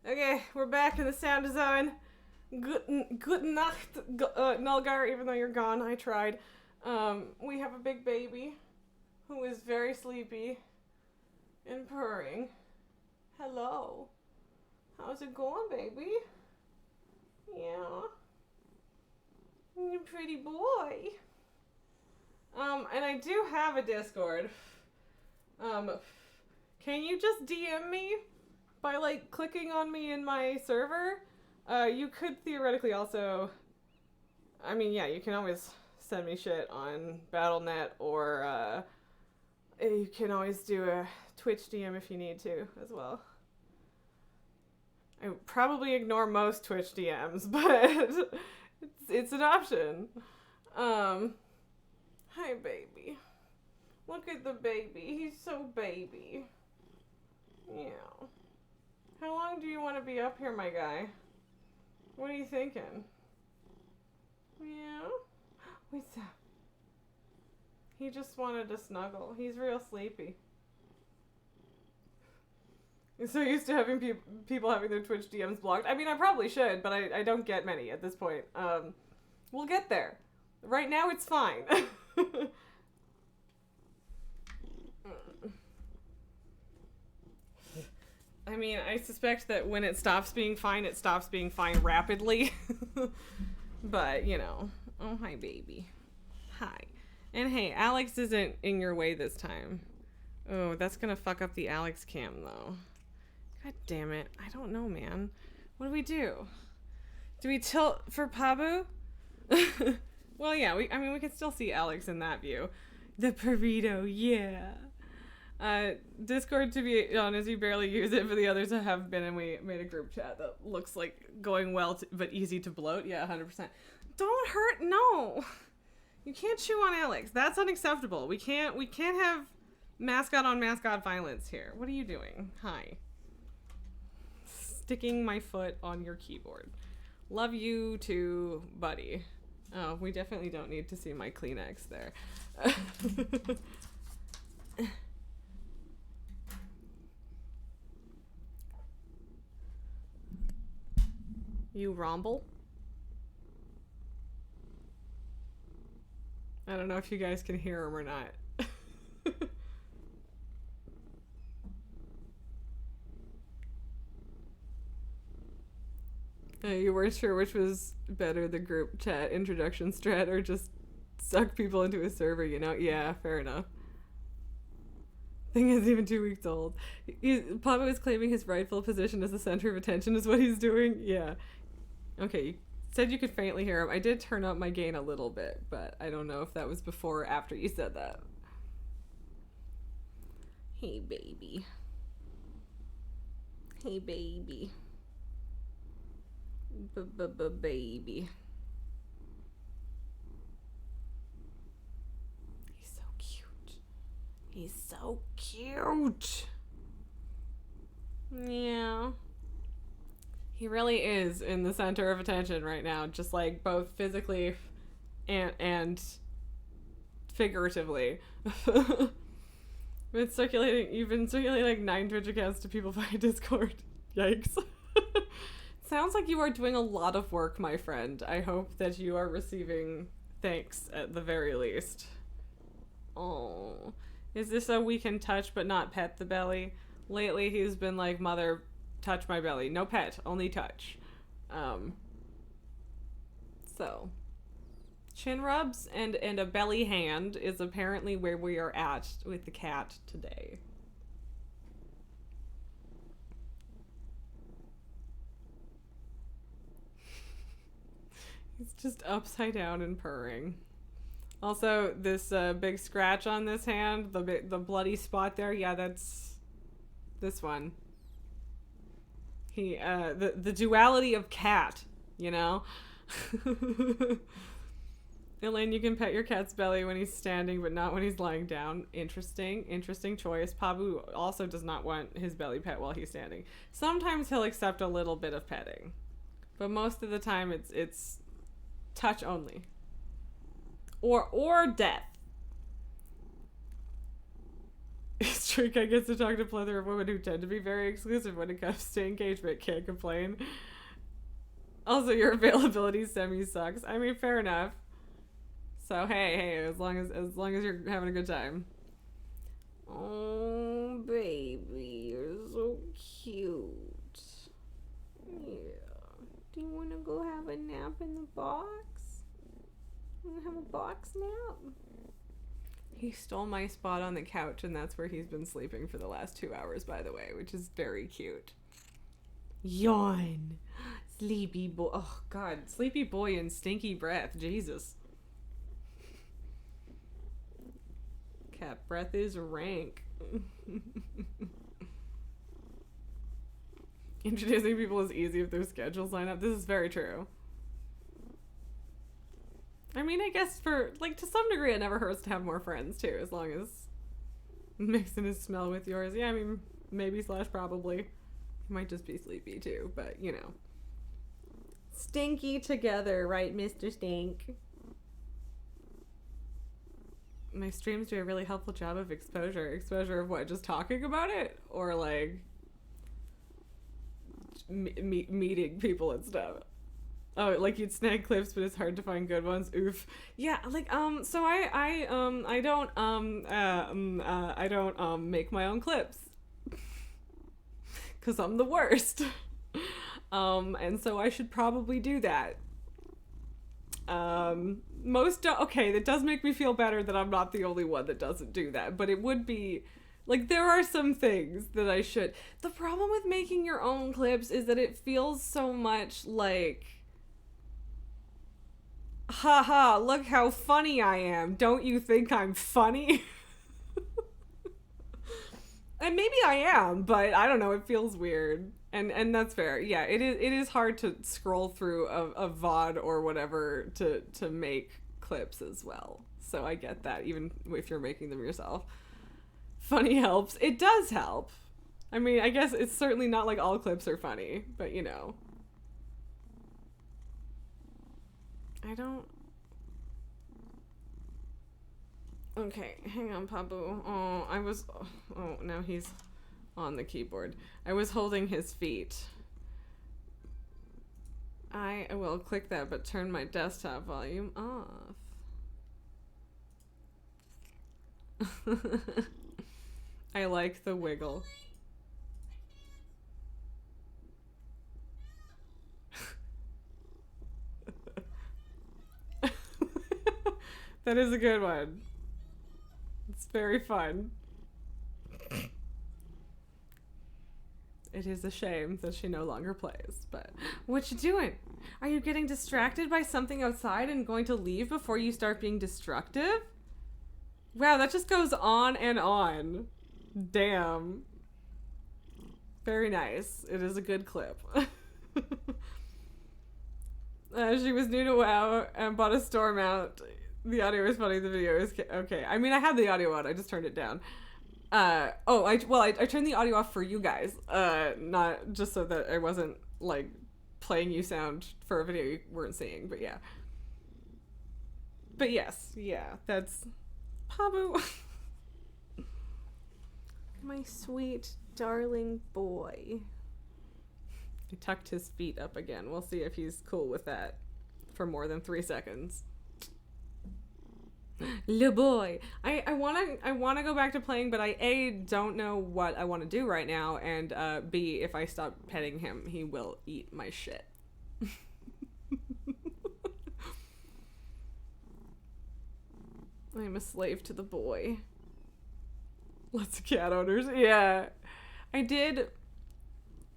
Okay, we're back in the sound zone. Good Nacht, Nulgar, even though you're gone. I tried. We have a big baby who is very sleepy and purring. Hello. How's it going, baby? Yeah. You pretty boy. And I do have a Discord. Can you just DM me by, like, clicking on me in my server? You could theoretically also... I mean, yeah, you can always send me shit on Battle.net, or, you can always do a Twitch DM if you need to, as well. I would probably ignore most Twitch DMs, but it's an option. Hi, baby. Look at the baby. He's so baby. Yeah. How long do you want to be up here, my guy? What are you thinking? Yeah? What's up? He just wanted to snuggle. He's real sleepy. I'm so used to having people having their Twitch DMs blocked. I mean, I probably should, but I don't get many at this point. We'll get there. Right now, it's fine. I mean, I suspect that when it stops being fine rapidly. But, you know. Oh, hi, baby. Hi. And hey, Alex isn't in your way this time. Oh, that's gonna fuck up the Alex cam, though. God damn it. I don't know, man. What do we do? Do we tilt for Pabu? Well, yeah, we can still see Alex in that view. The burrito, yeah. Discord, to be honest, you barely use it, but the others have been, and we made a group chat that looks like going well, but easy to bloat. Yeah, 100%. Don't hurt, no. You can't chew on Alex. That's unacceptable. We can't have mascot on mascot violence here. What are you doing? Hi. Sticking my foot on your keyboard. Love you too, buddy. Oh, we definitely don't need to see my Kleenex there. You romble? I don't know if you guys can hear him or not. You weren't sure which was better, the group chat introduction strat or just suck people into a server, you know? Yeah, fair enough. Thing is even 2 weeks old. Papa is claiming his rightful position as the center of attention is what he's doing. Yeah. Okay, you said you could faintly hear him. I did turn up my gain a little bit, but I don't know if that was before or after you said that. Hey, baby. Hey, baby. Baby. He's so cute. He's so cute. Yeah. He really is in the center of attention right now, just like both physically and figuratively. You've been circulating like 9 Twitch accounts to people via Discord. Yikes. Sounds like you are doing a lot of work, my friend. I hope that you are receiving thanks at the very least. Oh. Is this a we can touch but not pet the belly? Lately he's been like, mother, touch my belly. No pet, only touch. So. Chin rubs and a belly hand is apparently where we are at with the cat today. He's just upside down and purring. Also, this big scratch on this hand, the bloody spot there, yeah, that's this one. He, the duality of cat, you know? Elaine, you can pet your cat's belly when he's standing, but not when he's lying down. Interesting choice. Pabu also does not want his belly pet while he's standing. Sometimes he'll accept a little bit of petting, but most of the time it's touch only. Or death. Streak, I get to talk to a plethora of women who tend to be very exclusive when it comes to engagement. Can't complain. Also, your availability semi sucks. I mean, fair enough. So hey, as long as you're having a good time. Oh, baby, you're so cute. Yeah. Do you want to go have a nap in the box? You want to have a box nap? He stole my spot on the couch, and that's where he's been sleeping for the last 2 hours, by the way, which is very cute. Yawn. Sleepy boy. Oh, God. Sleepy boy and stinky breath. Jesus. Cat breath is rank. Introducing people is easy if their schedules line up. This is very true. I mean, I guess to some degree it never hurts to have more friends, too, as long as mixing his smell with yours. Yeah, I mean, maybe / probably. He might just be sleepy, too, but, you know. Stinky together, right, Mr. Stink? My streams do a really helpful job of exposure. Exposure of what? Just talking about it? Or, like, meeting people and stuff? Oh, like you'd snag clips, but it's hard to find good ones. Oof. Yeah, like so I don't make my own clips, cause I'm the worst. And so I should probably do that. Okay, that does make me feel better that I'm not the only one that doesn't do that, but it would be. Like, there are some things that I should. The problem with making your own clips is that it feels so much like, haha, look how funny I am. Don't you think I'm funny? And maybe I am, but I don't know, it feels weird. And that's fair. Yeah, it is hard to scroll through a VOD or whatever to make clips as well. So I get that, even if you're making them yourself. Funny helps. It does help. I mean, I guess it's certainly not like all clips are funny, but you know. I don't... Okay, hang on, Pabu. Oh, now he's on the keyboard. I was holding his feet. I will click that, but turn my desktop volume off. I like the wiggle. That is a good one. It's very fun. It is a shame that she no longer plays, but what you doing? Are you getting distracted by something outside and going to leave before you start being destructive? Wow, that just goes on and on. Damn. Very nice. It is a good clip. She was new to WoW and bought a store mount. The audio is funny. The video is okay. I mean, I had the audio on. I just turned it down. I turned the audio off for you guys. Not just so that I wasn't like playing you sound for a video you weren't seeing. But yeah. But yes, yeah. That's Pabu. My sweet, darling boy. He tucked his feet up again. We'll see if he's cool with that for more than 3 seconds. Le boy. I wanna go back to playing, but I A, don't know what I want to do right now, and B, if I stop petting him, he will eat my shit. I am a slave to the boy. Lots of cat owners. Yeah. I did.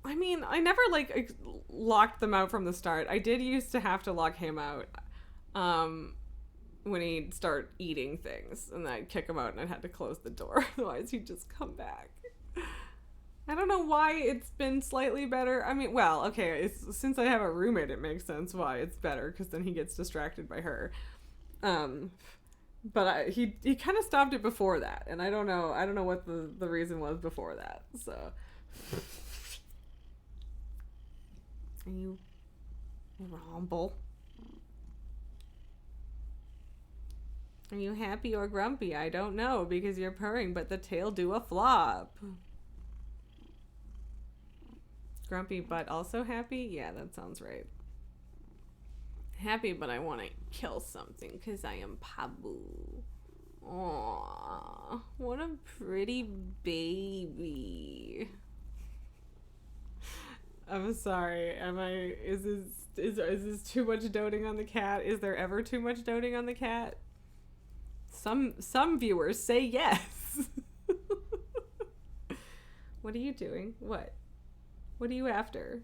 I mean, I never, like, locked them out from the start. I did used to have to lock him out when he'd start eating things. And then I'd kick him out and I'd have to close the door. Otherwise, he'd just come back. I don't know why it's been slightly better. I mean, well, okay, since I have a roommate, it makes sense why it's better. Because then he gets distracted by her. But he kind of stopped it before that, and I don't know what the reason was before that. So, are you rumble? Are you happy or grumpy? I don't know because you're purring, but the tail do a flop. Grumpy but also happy? Yeah, that sounds right. Happy, but I want to kill something because I am Pabu. Aww, what a pretty baby. I'm sorry. Is this too much doting on the cat? Is there ever too much doting on the cat? Some viewers say yes. What are you doing? What are you after?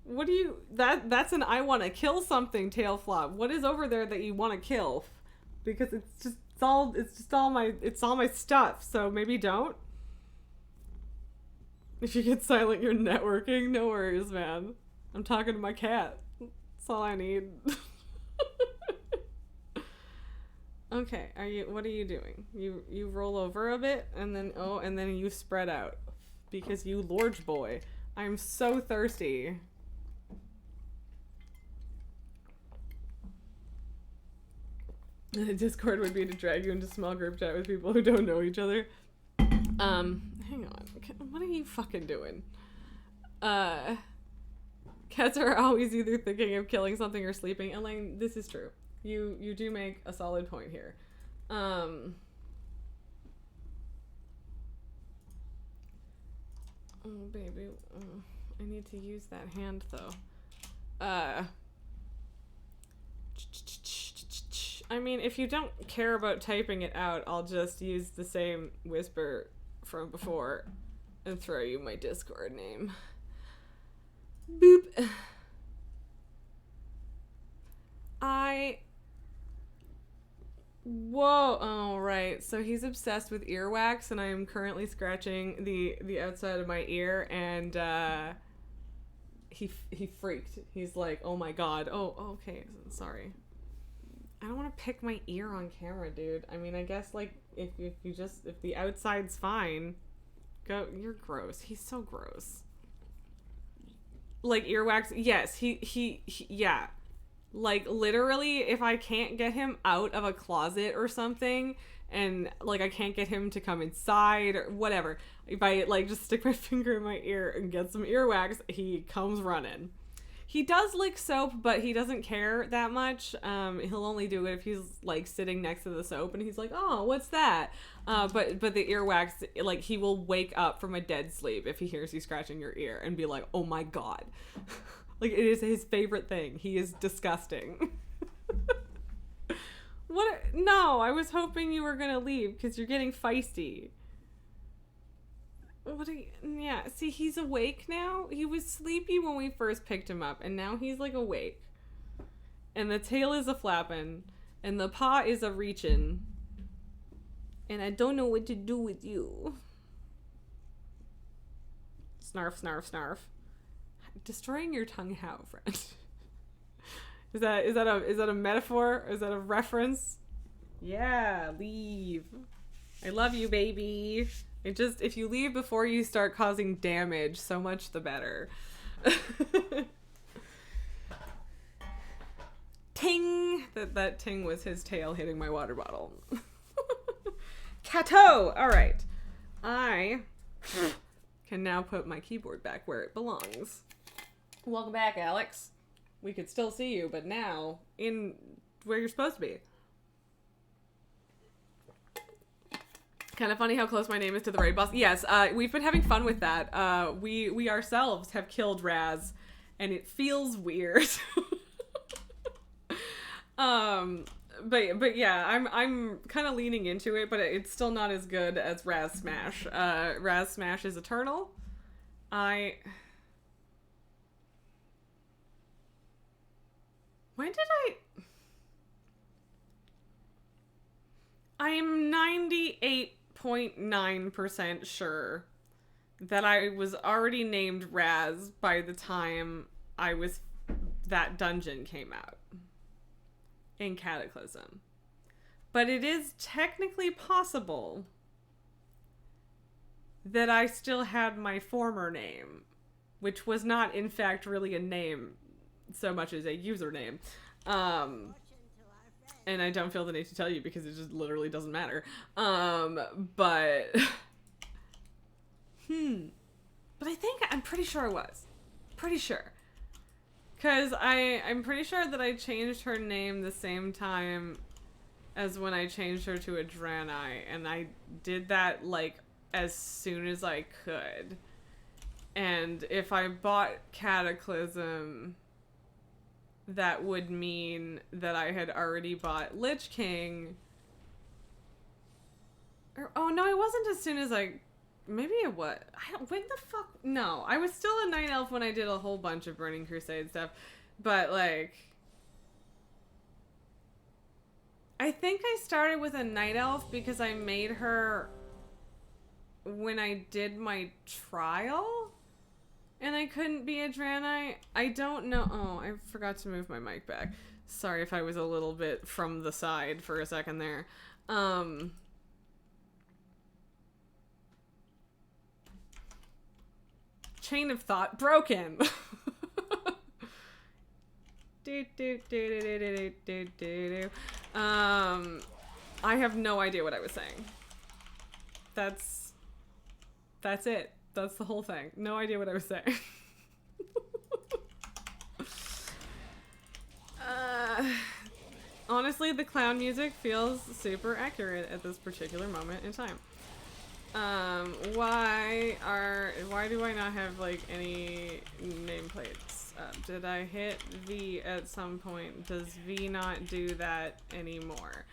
What do you... That's an I want to kill something tail flop. What is over there that you want to kill? Because it's all my stuff. So maybe don't. If you get silent, you're networking. No worries, man. I'm talking to my cat. That's all I need. Okay, what are you doing? You roll over a bit and then you spread out because you large boy. I'm so thirsty. The Discord would be to drag you into small group chat with people who don't know each other. Hang on. What are you fucking doing? Cats are always either thinking of killing something or sleeping. Elaine, this is true. You do make a solid point here. Oh, baby. I need to use that hand, though. I mean, if you don't care about typing it out, I'll just use the same whisper from before and throw you my Discord name. Boop. Whoa. Oh, right. So he's obsessed with earwax, and I am currently scratching the outside of my ear, and he freaked. He's like, oh my god. Oh, okay. Sorry. I don't want to pick my ear on camera, dude. I mean, I guess, like, if the outside's fine, go. You're gross. He's so gross. Like, earwax. Yes, he yeah. Like, literally, if I can't get him out of a closet or something, and, like, I can't get him to come inside or whatever, if I, like, just stick my finger in my ear and get some earwax, he comes running. He does lick soap, but he doesn't care that much. He'll only do it if he's, like, sitting next to the soap, and he's like, oh, what's that? But the earwax, like, he will wake up from a dead sleep if he hears you scratching your ear and be like, oh my god. Like, it is his favorite thing. He is disgusting. What? No, I was hoping you were gonna leave because you're getting feisty. What? Yeah, see, he's awake now. He was sleepy when we first picked him up, and now he's, like, awake. And the tail is a flapping, and the paw is a reaching. And I don't know what to do with you. Snarf, snarf, snarf. Destroying your tongue how, friend? Is that a metaphor? Is that a reference? Yeah, leave. I love you, baby. If you leave before you start causing damage, so much the better. Ting! That ting was his tail hitting my water bottle. Cato! Alright. I can now put my keyboard back where it belongs. Welcome back, Alex. We could still see you, but now in where you're supposed to be. Kind of funny how close my name is to the raid boss. Yes, we've been having fun with that. We ourselves have killed Raz, and it feels weird. But yeah, I'm kind of leaning into it, but it's still not as good as Raz Smash. Raz Smash is eternal. I am 98.9% sure that I was already named Raz by the time that dungeon came out in Cataclysm. But it is technically possible that I still had my former name, which was not in fact really a name so much as a username. And I don't feel the need to tell you because it just literally doesn't matter. But... But I'm pretty sure I was. Pretty sure. Because I'm pretty sure that I changed her name the same time as when I changed her to a Draenei. And I did that, like, as soon as I could. And if I bought Cataclysm, that would mean that I had already bought Lich King. Oh, no, it wasn't as soon as maybe it was. When the fuck? No, I was still a Night Elf when I did a whole bunch of Burning Crusade stuff. But, like... I think I started with a Night Elf because I made her when I did my trial. And I couldn't be a Draenei. I don't know. Oh, I forgot to move my mic back. Sorry if I was a little bit from the side for a second there. Chain of thought broken. I have no idea what I was saying. That's it. That's the whole thing. No idea what I was saying. Honestly, the clown music feels super accurate at this particular moment in time. Why do I not have, like, any nameplates up? Did I hit V at some point? Does V not do that anymore?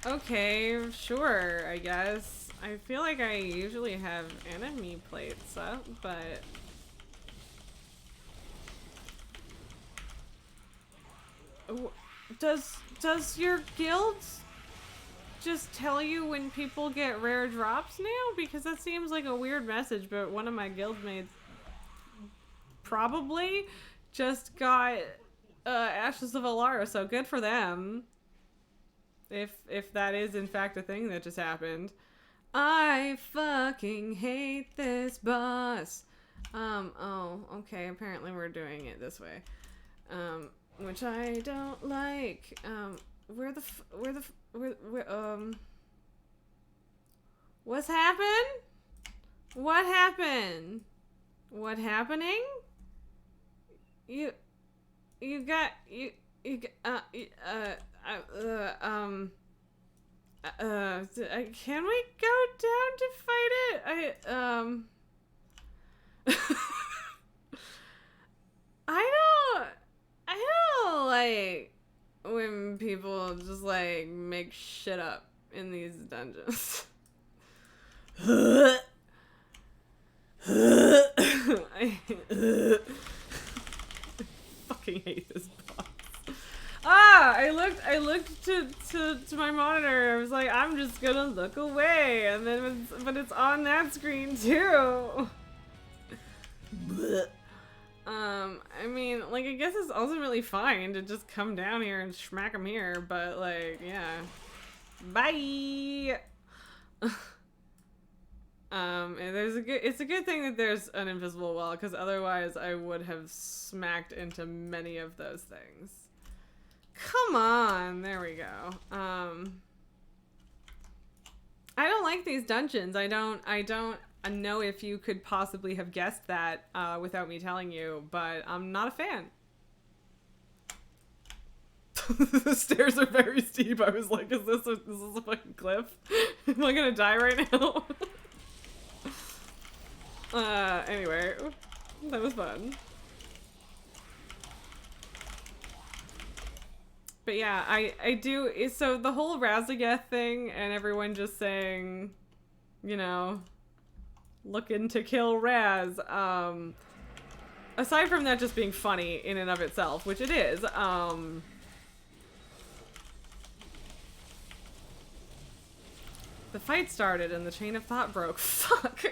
Okay, sure, I guess. I feel like I usually have enemy plates up, but... Does your guild just tell you when people get rare drops now? Because that seems like a weird message, but one of my guildmates probably just got Ashes of Alara, so good for them. If that is in fact a thing that just happened. I fucking hate this boss. Oh, okay, apparently we're doing it this way. Which I don't like. What's happened? What happened? What happening? Can we go down to fight it? I don't like when people just like make shit up in these dungeons. I fucking hate this boss. I looked to my monitor. I was like, I'm just gonna look away, and then but it's on that screen too. I mean, like, I guess it's ultimately fine to just come down here and smack him here, but like, yeah. Bye. It's a good thing that there's an invisible wall, because otherwise I would have smacked into many of those things. Come on, there we go. I don't like these dungeons. I don't know if you could possibly have guessed that without me telling you, but I'm not a fan. The stairs are very steep. I was like, is this a fucking cliff? Am I gonna die right now? Anyway, that was fun. But yeah, I do, so the whole Razageth thing and everyone just saying, you know, looking to kill Raz, aside from that just being funny in and of itself, which it is, the fight started and the chain of thought broke. Fuck.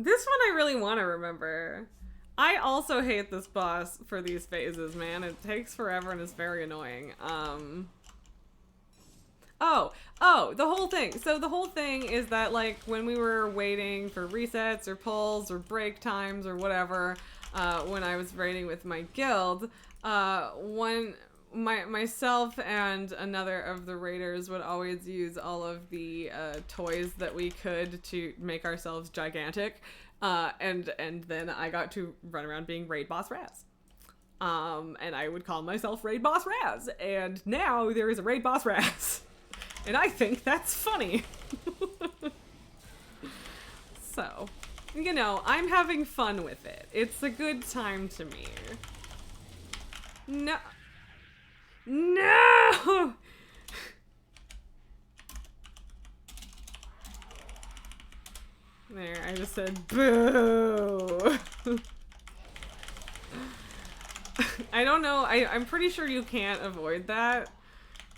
This one I really want to remember. I also hate this boss for these phases, man. It takes forever and is very annoying. Oh, the whole thing. So the whole thing is that, like, when we were waiting for resets or pulls or break times or whatever, when I was raiding with my guild, myself and another of the raiders would always use all of the toys that we could to make ourselves gigantic, and then I got to run around being Raid Boss Raz. And I would call myself Raid Boss Raz, and now there is a Raid Boss Raz. And I think that's funny. So, you know, I'm having fun with it. It's a good time to me. No. No! There, I just said boo. I don't know. I'm pretty sure you can't avoid that.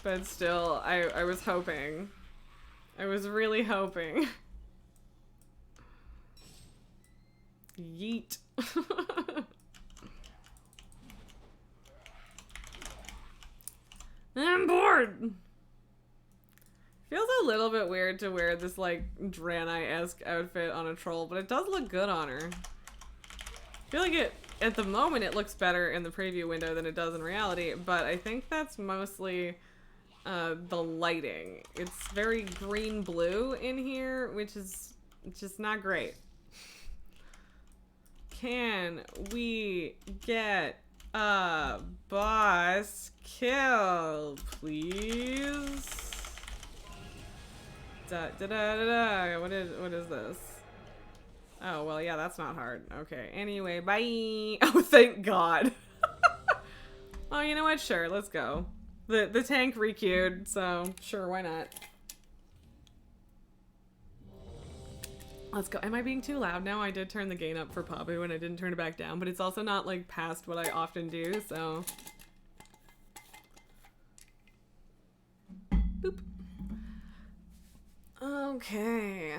But still, I was hoping. I was really hoping. Yeet. I'm bored! Feels a little bit weird to wear this, like, Draenei-esque outfit on a troll, but it does look good on her. I feel like it, at the moment, it looks better in the preview window than it does in reality, but I think that's mostly the lighting. It's very green-blue in here, which is just not great. Can we get a boss kill, please? What is this? Oh, well, yeah, that's not hard. Okay, anyway, bye. Oh, thank God. Oh, you know what? Sure, let's go. The tank re-queued, so sure, why not? Let's go. Am I being too loud now? I did turn the gain up for Pabu and I didn't turn it back down, but it's also not, like, past what I often do, so... Boop. Okay.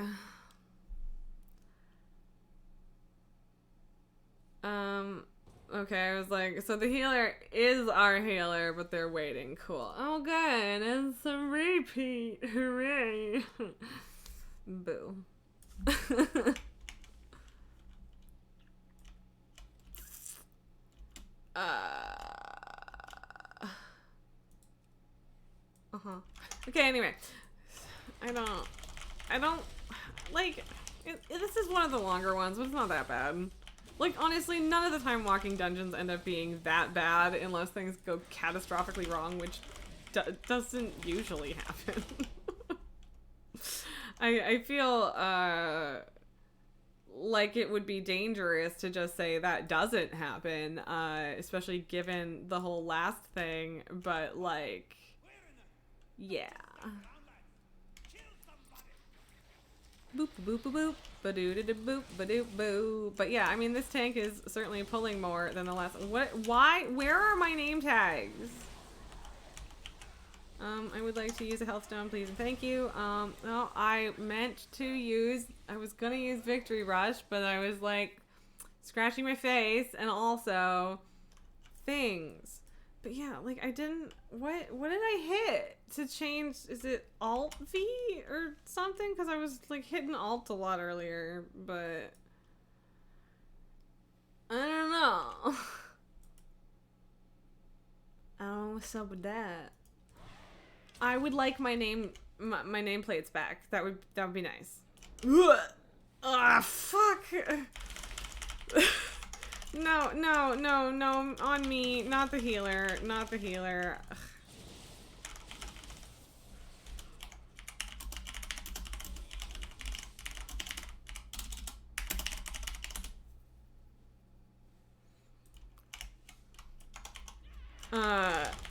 Okay, I was like, so the healer is our healer, but they're waiting. Cool. Oh, good. And some repeat. Hooray. Boo. Okay, anyway. I don't, like, this is one of the longer ones, but it's not that bad. Like, honestly, none of the time walking dungeons end up being that bad unless things go catastrophically wrong, which doesn't usually happen. I feel, like it would be dangerous to just say that doesn't happen, especially given the whole last thing, but, like, yeah. Boop boop boop boop ba-doo da boop ba-doo boo. But yeah, I mean, this tank is certainly pulling more than the last. What? Why? Where are my name tags? I would like to use a health stone, please and thank you. No, I meant to use. I was gonna use Victory Rush, but I was like scratching my face and also things. But yeah, like I didn't. What did I hit to change? Is it Alt V or something? Because I was like hitting Alt a lot earlier, but I don't know. I don't know what's up with that. I would like my nameplates back. That would be nice. Ugh. Ah, fuck. No, on me, not the healer, not the healer.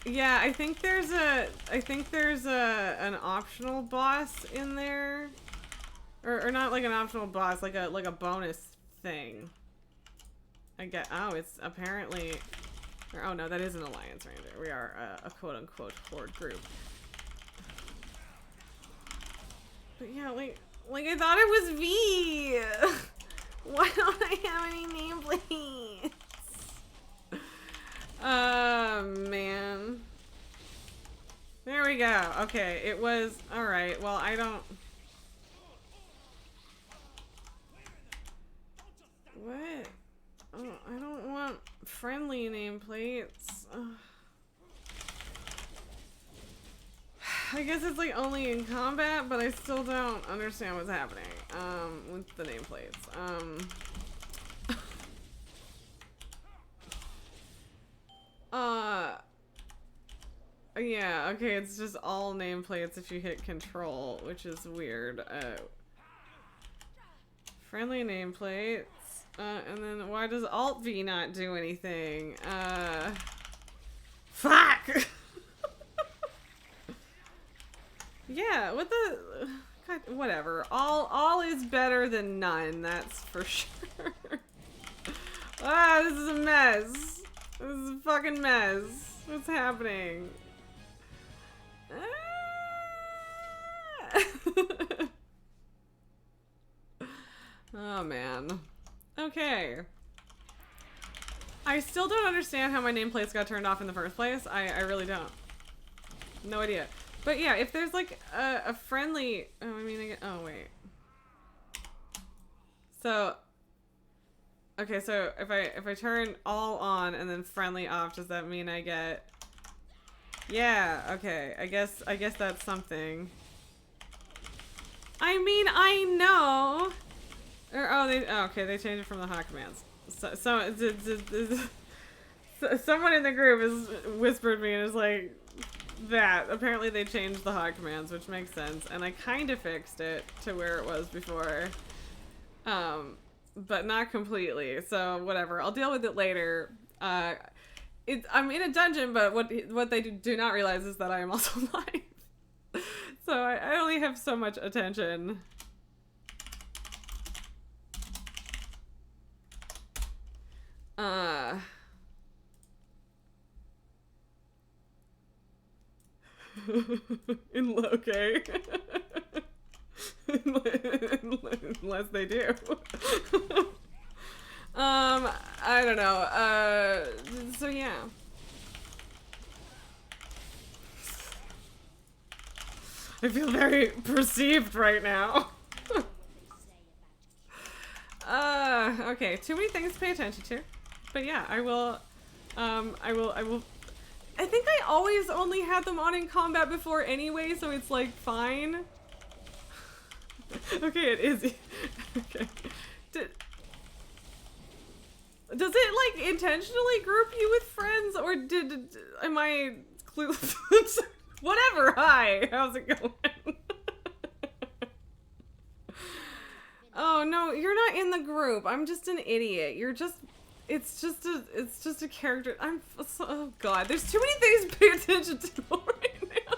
Yeah, I think there's an optional boss in there, or not like an optional boss, like a bonus thing. I get. Oh, it's apparently. Or, oh no, that is an alliance ranger. We are a quote-unquote horde group. But yeah, like I thought it was V. Why don't I have any nameplates? Man. There we go. Okay, it was... Alright, well, I don't... What? Oh, I don't want friendly nameplates. Ugh. I guess it's like only in combat, but I still don't understand what's happening with the nameplates. Yeah, okay, it's just all nameplates if you hit control, which is weird. Friendly nameplates. And then why does Alt V not do anything? Fuck! Yeah, what the... God, whatever. All is better than none, that's for sure. Ah, this is a mess. This is a fucking mess. What's happening? Oh, man. Okay. I still don't understand how my nameplates got turned off in the first place. I really don't. No idea. But yeah, if there's like a friendly... Oh, I mean, oh, wait. So... Okay, so if I turn all on and then friendly off, does that mean I get... Yeah, okay. I guess that's something. I mean, I know. Okay, they changed it from the hot commands. So someone in the group has whispered me and is like that. Apparently they changed the hot commands, which makes sense, and I kind of fixed it to where it was before. But not completely. So whatever. I'll deal with it later. I'm in a dungeon, but what they do not realize is that I am also live. So I only have so much attention. Okay. Unless they do. I don't know. So yeah. I feel very perceived right now. Okay, too many things to pay attention to. But yeah, I will, I think I always only had them on in combat before anyway, so it's like fine. Okay, it is. Okay. Does it like intentionally group you with friends, or am I clueless? Whatever, hi, how's it going? Oh no, you're not in the group. I'm just an idiot. You're just, it's just a character. Oh god, there's too many things to pay attention to right now.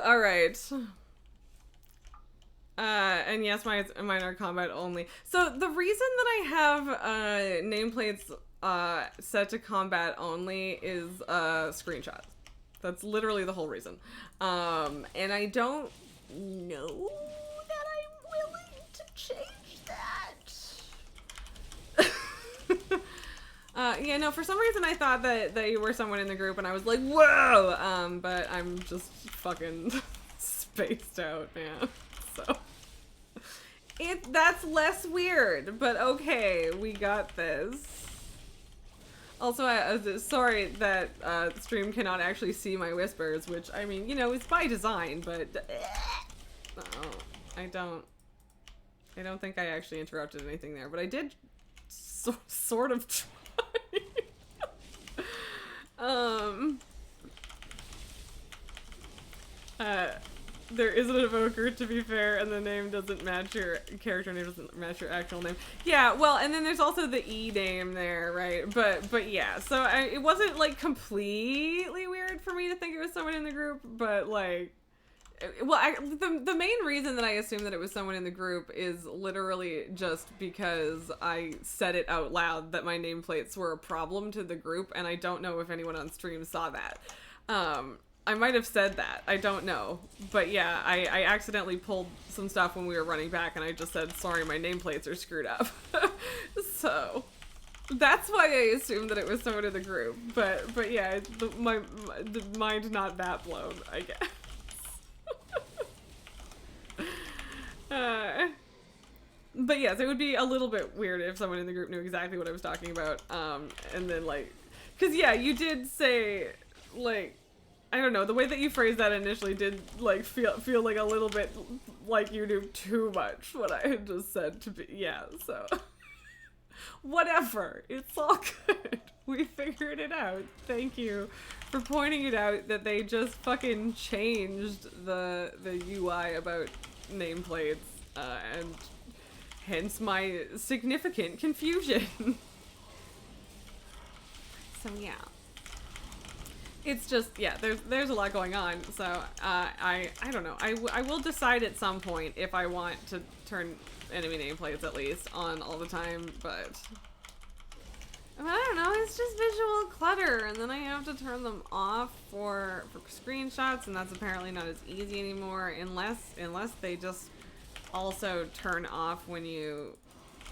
All right. And yes, mine are combat only. So the reason that I have nameplates set to combat only is screenshots. That's literally the whole reason. And I don't know that I'm willing to change that. Yeah, no, for some reason I thought that you were someone in the group and I was like, whoa! But I'm just fucking spaced out, man. So that's less weird, but okay, we got this. Also, sorry that stream cannot actually see my whispers, which, I mean, you know, it's by design, but oh, I don't think I actually interrupted anything there, but I did sort of try. There is an evoker, to be fair, and the name doesn't match your character name, doesn't match your actual name. Yeah, well, and then there's also the E name there, right? But yeah, so it wasn't like completely weird for me to think it was someone in the group, but like, well, the main reason that I assumed that it was someone in the group is literally just because I said it out loud that my nameplates were a problem to the group, and I don't know if anyone on stream saw that. I might have said that. I don't know. But yeah, I accidentally pulled some stuff when we were running back, and I just said, sorry, my nameplates are screwed up. So that's why I assumed that it was someone in the group. But yeah, my the mind not that blown, I guess. But yes, it would be a little bit weird if someone in the group knew exactly what I was talking about. And then like, cause yeah, you did say like, I don't know, the way that you phrased that initially did like feel like a little bit like you knew too much what I had just said to be. Yeah, so whatever, it's all good. We figured it out. Thank you for pointing it out that they just fucking changed the UI about nameplates, and hence my significant confusion. So yeah. It's just, yeah, there's a lot going on, so I don't know. I will decide at some point if I want to turn enemy nameplates at least on all the time, but I don't know, it's just visual clutter, and then I have to turn them off for screenshots, and that's apparently not as easy anymore, unless they just also turn off when you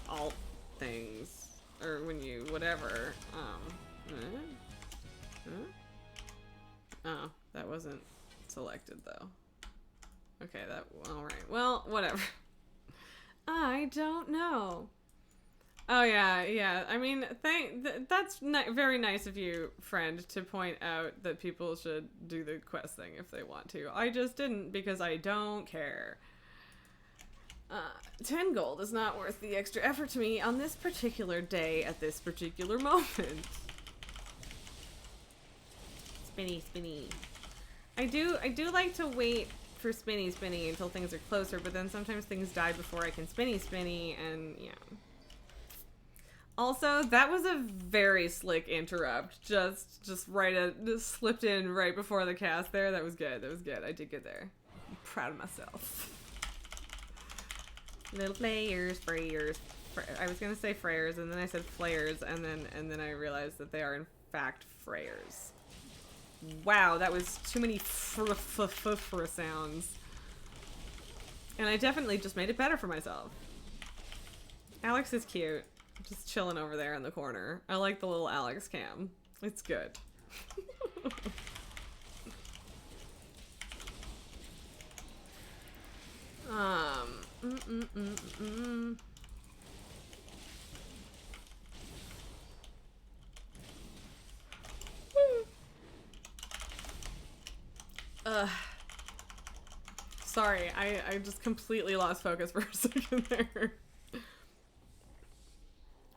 alt things, or when you whatever. Oh, that wasn't selected though. Okay, alright. Well, whatever. I don't know. Oh yeah. I mean, that's very nice of you, friend, to point out that people should do the quest thing if they want to. I just didn't because I don't care. 10 gold is not worth the extra effort to me on this particular day at this particular moment. Spinny. I do like to wait for spinny until things are closer, but then sometimes things die before I can spinny, and yeah. Also, that was a very slick interrupt. Just slipped in right before the cast there. That was good. I did good there. I'm proud of myself. Little players, frayers. I was gonna say frayers, and then I said flayers, and then I realized that they are in fact frayers. Wow, that was too many sounds. And I definitely just made it better for myself. Alex is cute. Just chilling over there in the corner. I like the little Alex cam. It's good. Sorry, I just completely lost focus for a second there.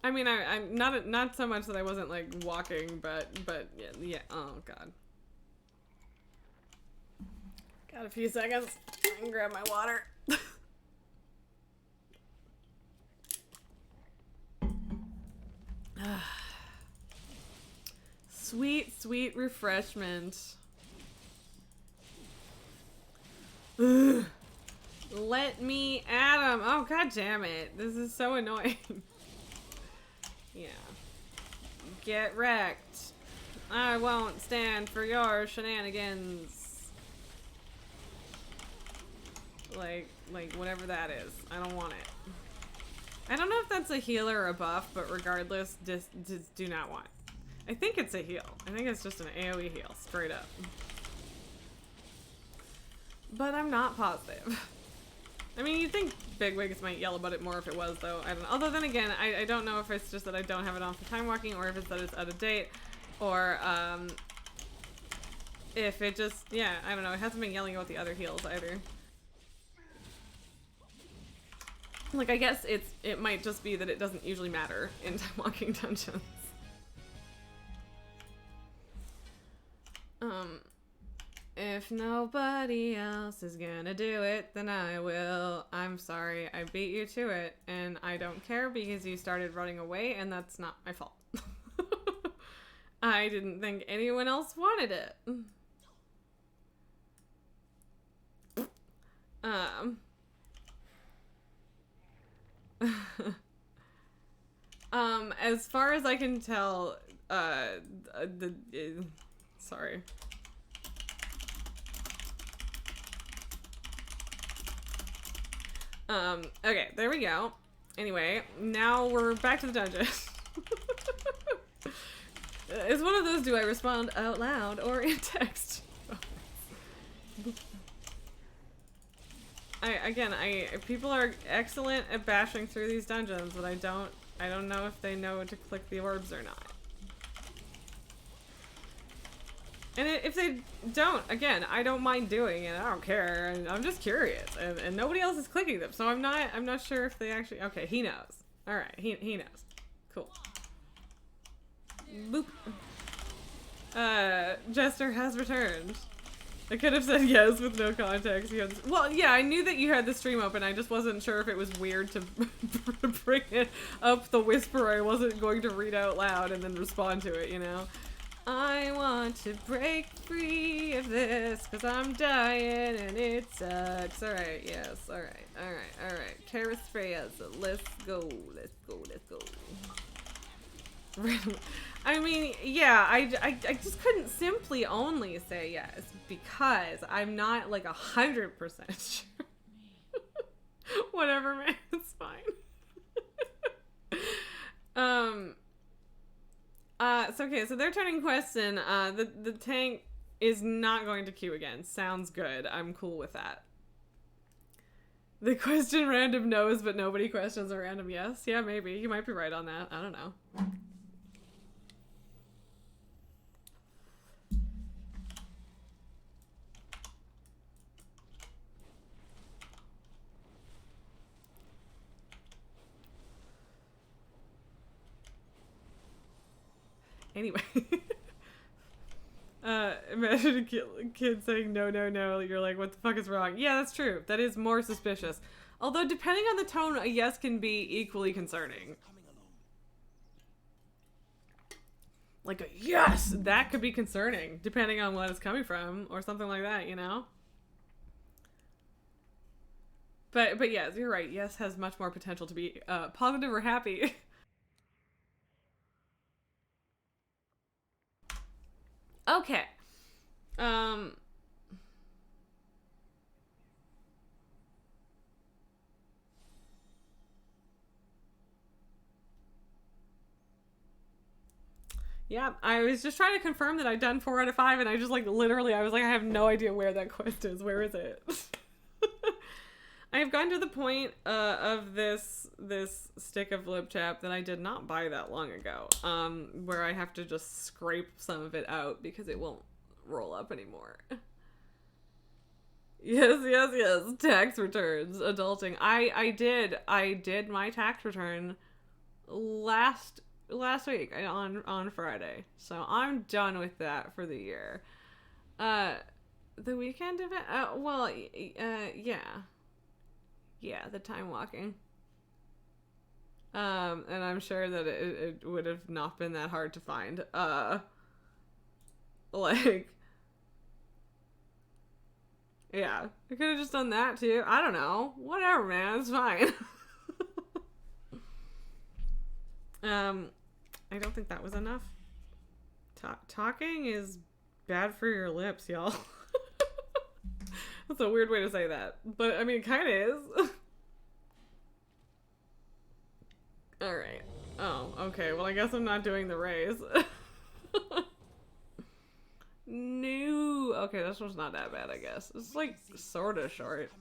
I mean, I'm not so much that I wasn't like walking, but yeah. Oh god. Got a few seconds. I can grab my water. Sweet refreshment. Ugh. Let me at him. Oh god damn it. This is so annoying. Yeah. Get wrecked. I won't stand for your shenanigans. Like whatever that is. I don't want it. I don't know if that's a heal or a buff, but regardless, just do not want. I think it's a heal. I think it's just an AoE heal, straight up. But I'm not positive. I mean, you'd think bigwigs might yell about it more if it was, though. I don't know. Although then again, I don't know if it's just that I don't have it on for time walking, or if it's that it's out of date, or if it just, yeah, I don't know. It hasn't been yelling about the other heals either. Like, I guess it might just be that it doesn't usually matter in time walking dungeons. If nobody else is gonna do it, then I will. I'm sorry, I beat you to it, and I don't care because you started running away, and that's not my fault. I didn't think anyone else wanted it. As far as I can tell, sorry. Okay, there we go. Anyway, now we're back to the dungeon. It's one of those, do I respond out loud or in text? People are excellent at bashing through these dungeons, but I don't know if they know to click the orbs or not. And if they don't, again, I don't mind doing it. I don't care. And I'm just curious, and nobody else is clicking them, so I'm not sure if they actually. Okay, he knows. All right, he knows. Cool. Boop. Jester has returned. I could have said yes with no context. Well, yeah, I knew that you had the stream open. I just wasn't sure if it was weird to bring it up the whisper. I wasn't going to read out loud and then respond to it, you know? I want to break free of this because I'm dying and it sucks. Alright, yes, alright. Terra Freya, so let's go. I mean, yeah, I just couldn't simply only say yes because I'm not like 100% sure. Whatever, man, it's fine. So they're turning quests in. The tank is not going to queue again. Sounds good. I'm cool with that. The question random knows, but nobody questions a random yes. Yeah, maybe. You might be right on that. I don't know. Anyway. Imagine a kid saying no. You're like, what the fuck is wrong? Yeah, that's true. That is more suspicious. Although, depending on the tone, a yes can be equally concerning. Like a yes! That could be concerning, depending on what it's coming from, or something like that, you know? But yes, you're right. Yes has much more potential to be positive or happy. Okay. Yeah, I was just trying to confirm that I'd done 4 out of 5, and I just, like, literally, I was like, I have no idea where that quest is. Where is it? I have gotten to the point of this stick of lip chap that I did not buy that long ago, where I have to just scrape some of it out because it won't roll up anymore. Yes. Tax returns, adulting. I did my tax return last week on Friday, so I'm done with that for the year. The weekend event. Yeah, the time walking. And I'm sure that it would have not been that hard to find. Yeah, I could have just done that too. I don't know. Whatever, man. It's fine. I don't think that was enough. Talking is bad for your lips, y'all. That's a weird way to say that. But, I mean, it kind of is. Alright. Oh, okay. Well, I guess I'm not doing the raise. No. Okay, this one's not that bad, I guess. It's, like, sort of short.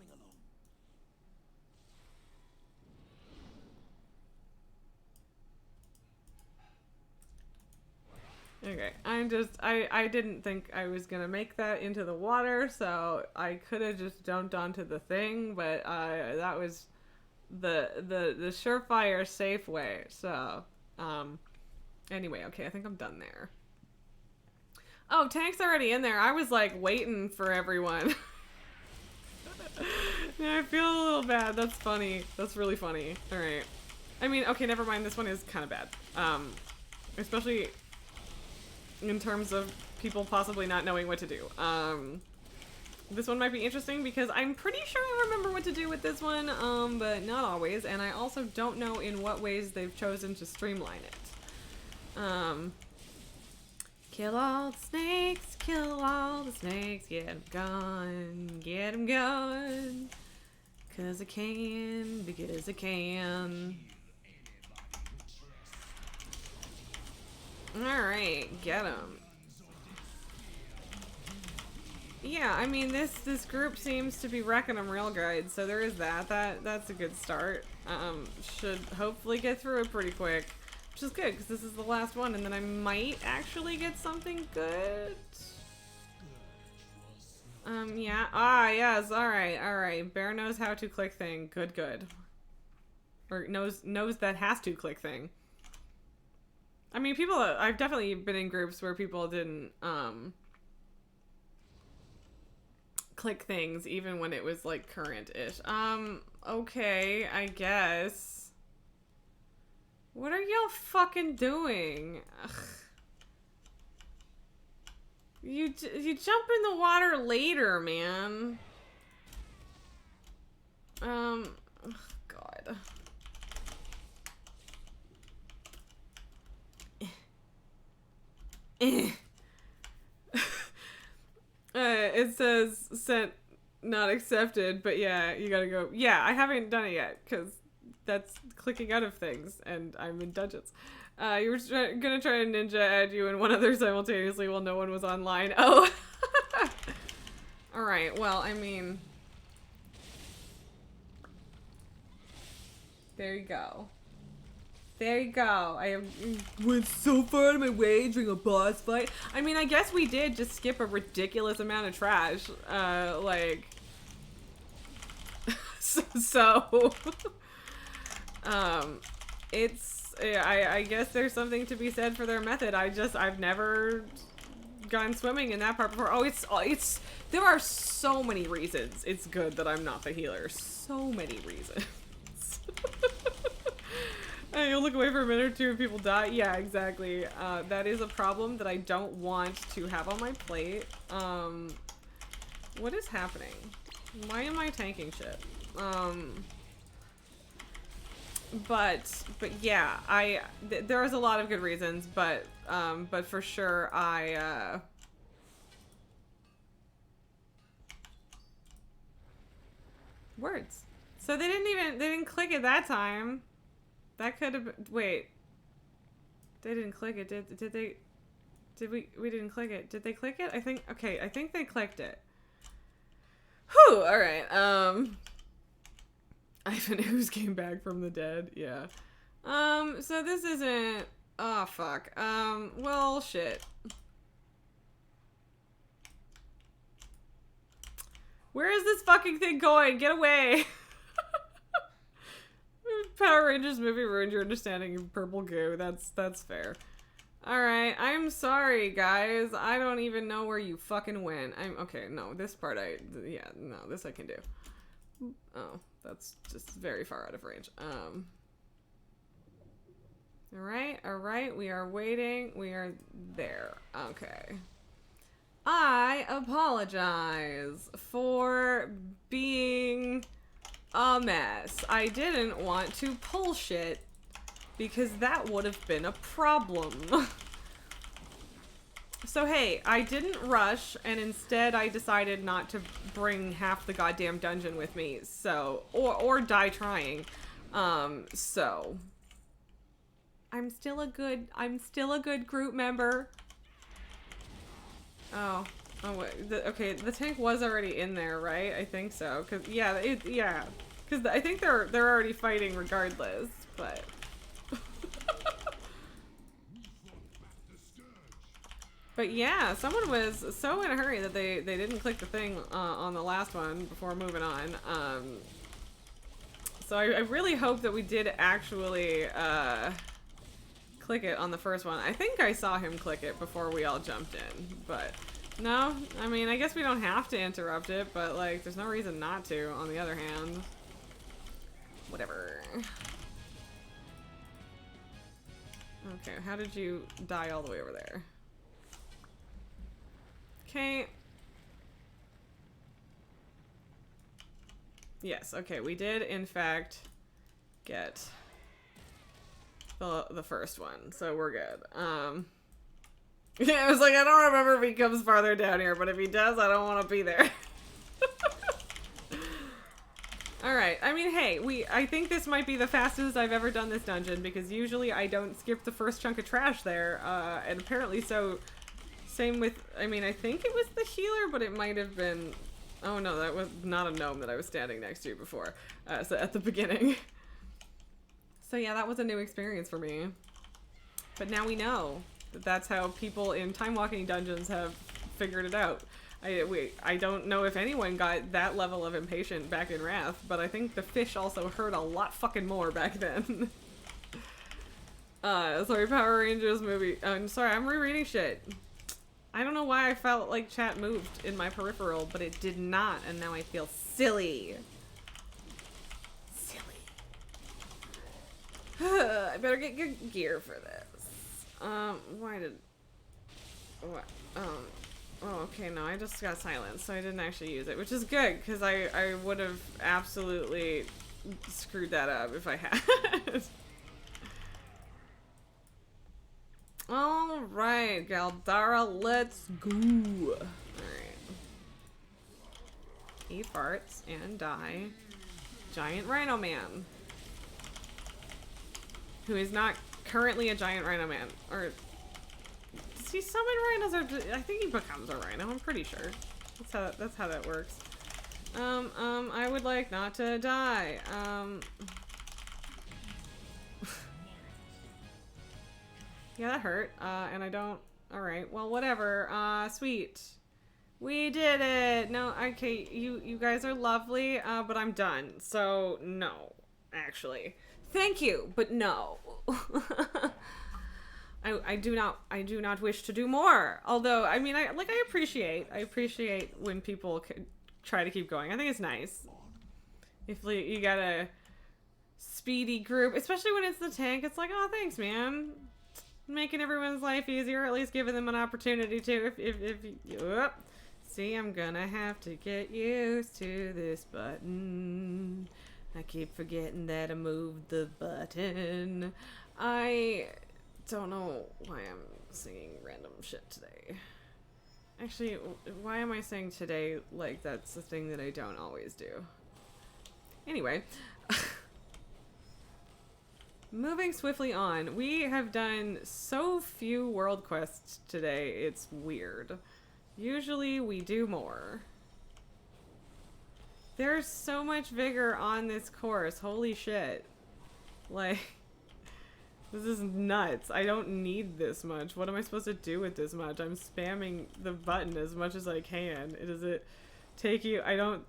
Okay, I didn't think I was gonna make that into the water, so I could have just jumped onto the thing, but that was the surefire safe way, so, anyway, okay, I think I'm done there. Oh, Tank's already in there. I was, like, waiting for everyone. Yeah, I feel a little bad. That's funny. That's really funny. Alright. I mean, okay, never mind. This one is kind of bad. Especially in terms of people possibly not knowing what to do. This one might be interesting because I'm pretty sure I remember what to do with this one, but not always, and I also don't know in what ways they've chosen to streamline it. Kill all the snakes, get 'em gone, Because I can, because I can. Alright, get him. Yeah, I mean, this group seems to be wrecking them real good, so there is that. That's a good start. Should hopefully get through it pretty quick, which is good, because this is the last one, and then I might actually get something good. Yeah. Ah, yes, alright. Bear knows how to click thing. Good. Or knows that has to click thing. I mean, I've definitely been in groups where people didn't, click things even when it was like current-ish. Okay, I guess. What are y'all fucking doing? Ugh. You jump in the water later, man. Ugh, God. It says sent not accepted, but yeah, you gotta go. Yeah, I haven't done it yet because that's clicking out of things and I'm in dungeons. You were gonna try to ninja add you and one other simultaneously while no one was online. Oh. Alright, well, I mean, there you go. There you go. I went so far out of my way during a boss fight. I mean, I guess we did just skip a ridiculous amount of trash. Like... so... it's... I guess there's something to be said for their method. I've never gone swimming in that part before. Oh, it's... There are so many reasons it's good that I'm not the healer. So many reasons. You'll look away for a minute or two and people die. Yeah, exactly. That is a problem that I don't want to have on my plate. What is happening? Why am I tanking shit? But yeah, there is a lot of good reasons, but for sure words. So they didn't click it that time. That could have been, wait. They didn't click it. Did they? We didn't click it. Did they click it? I think they clicked it. Whew, alright. Ivan Ooze came back from the dead. Yeah. So this isn't, oh fuck. Well, shit. Where is this fucking thing going? Get away! Power Rangers movie ruined your understanding of purple goo. That's fair. Alright, I'm sorry, guys. I don't even know where you fucking went. Okay, no, this part this I can do. Oh, that's just very far out of range. Alright, we are waiting. We are there. Okay. I apologize for being a mess. I didn't want to pull shit because that would have been a problem. So hey, I didn't rush and instead I decided not to bring half the goddamn dungeon with me. So, or die trying. So I'm still a good group member. Oh wait, okay, the tank was already in there, right? I think so, cause cause I think they're already fighting regardless, but. But yeah, someone was so in a hurry that they didn't click the thing on the last one before moving on. So I really hope that we did actually click it on the first one. I think I saw him click it before we all jumped in, but no, I mean, I guess we don't have to interrupt it, but like, there's no reason not to, on the other hand. Whatever. Okay, how did you die all the way over there? Okay. Yes, okay, we did in fact get the first one, so we're good. Yeah, I was like, I don't remember if he comes farther down here, but if he does, I don't want to be there. Alright, mean, hey, I think this might be the fastest I've ever done this dungeon, because usually I don't skip the first chunk of trash there, and apparently so, same with, I mean, I think it was the healer, but it might have been, oh no, that was not a gnome that I was standing next to before, so at the beginning. So yeah, that was a new experience for me. But now we know that that's how people in time walking dungeons have figured it out. I don't know if anyone got that level of impatient back in Wrath, but I think the fish also hurt a lot fucking more back then. Sorry, Power Rangers movie. I'm sorry, I'm rereading shit. I don't know why I felt like chat moved in my peripheral, but it did not, and now I feel silly. Silly. I better get good gear for this. Why did... What? Oh, okay, no, I just got silenced, so I didn't actually use it, which is good, because I would have absolutely screwed that up if I had. Alright, Galdara, let's go. Alright. Eat farts and die. Giant Rhino Man. Who is not currently a Giant Rhino Man. Or... Does he summon rhinos, or I think he becomes a rhino, I'm pretty sure. That's how that works. I would like not to die. Yeah, that hurt. And I don't... Alright, well, whatever. Sweet. We did it! No, okay, you guys are lovely, but I'm done. So, no. Actually. Thank you, but no. I do not wish to do more. Although, I mean, I appreciate when people try to keep going. I think it's nice. If you got a speedy group, especially when it's the tank, it's like, oh, thanks, man. Making everyone's life easier, or at least giving them an opportunity to. See, I'm gonna have to get used to this button. I keep forgetting that I moved the button. I don't know why I'm singing random shit today. Actually, why am I saying today like that's the thing that I don't always do? Anyway. Moving swiftly on, we have done so few world quests today, it's weird. Usually we do more. There's so much vigor on this course, holy shit. Like, this is nuts. I don't need this much. What am I supposed to do with this much? I'm spamming the button as much as I can. Does it take you? I don't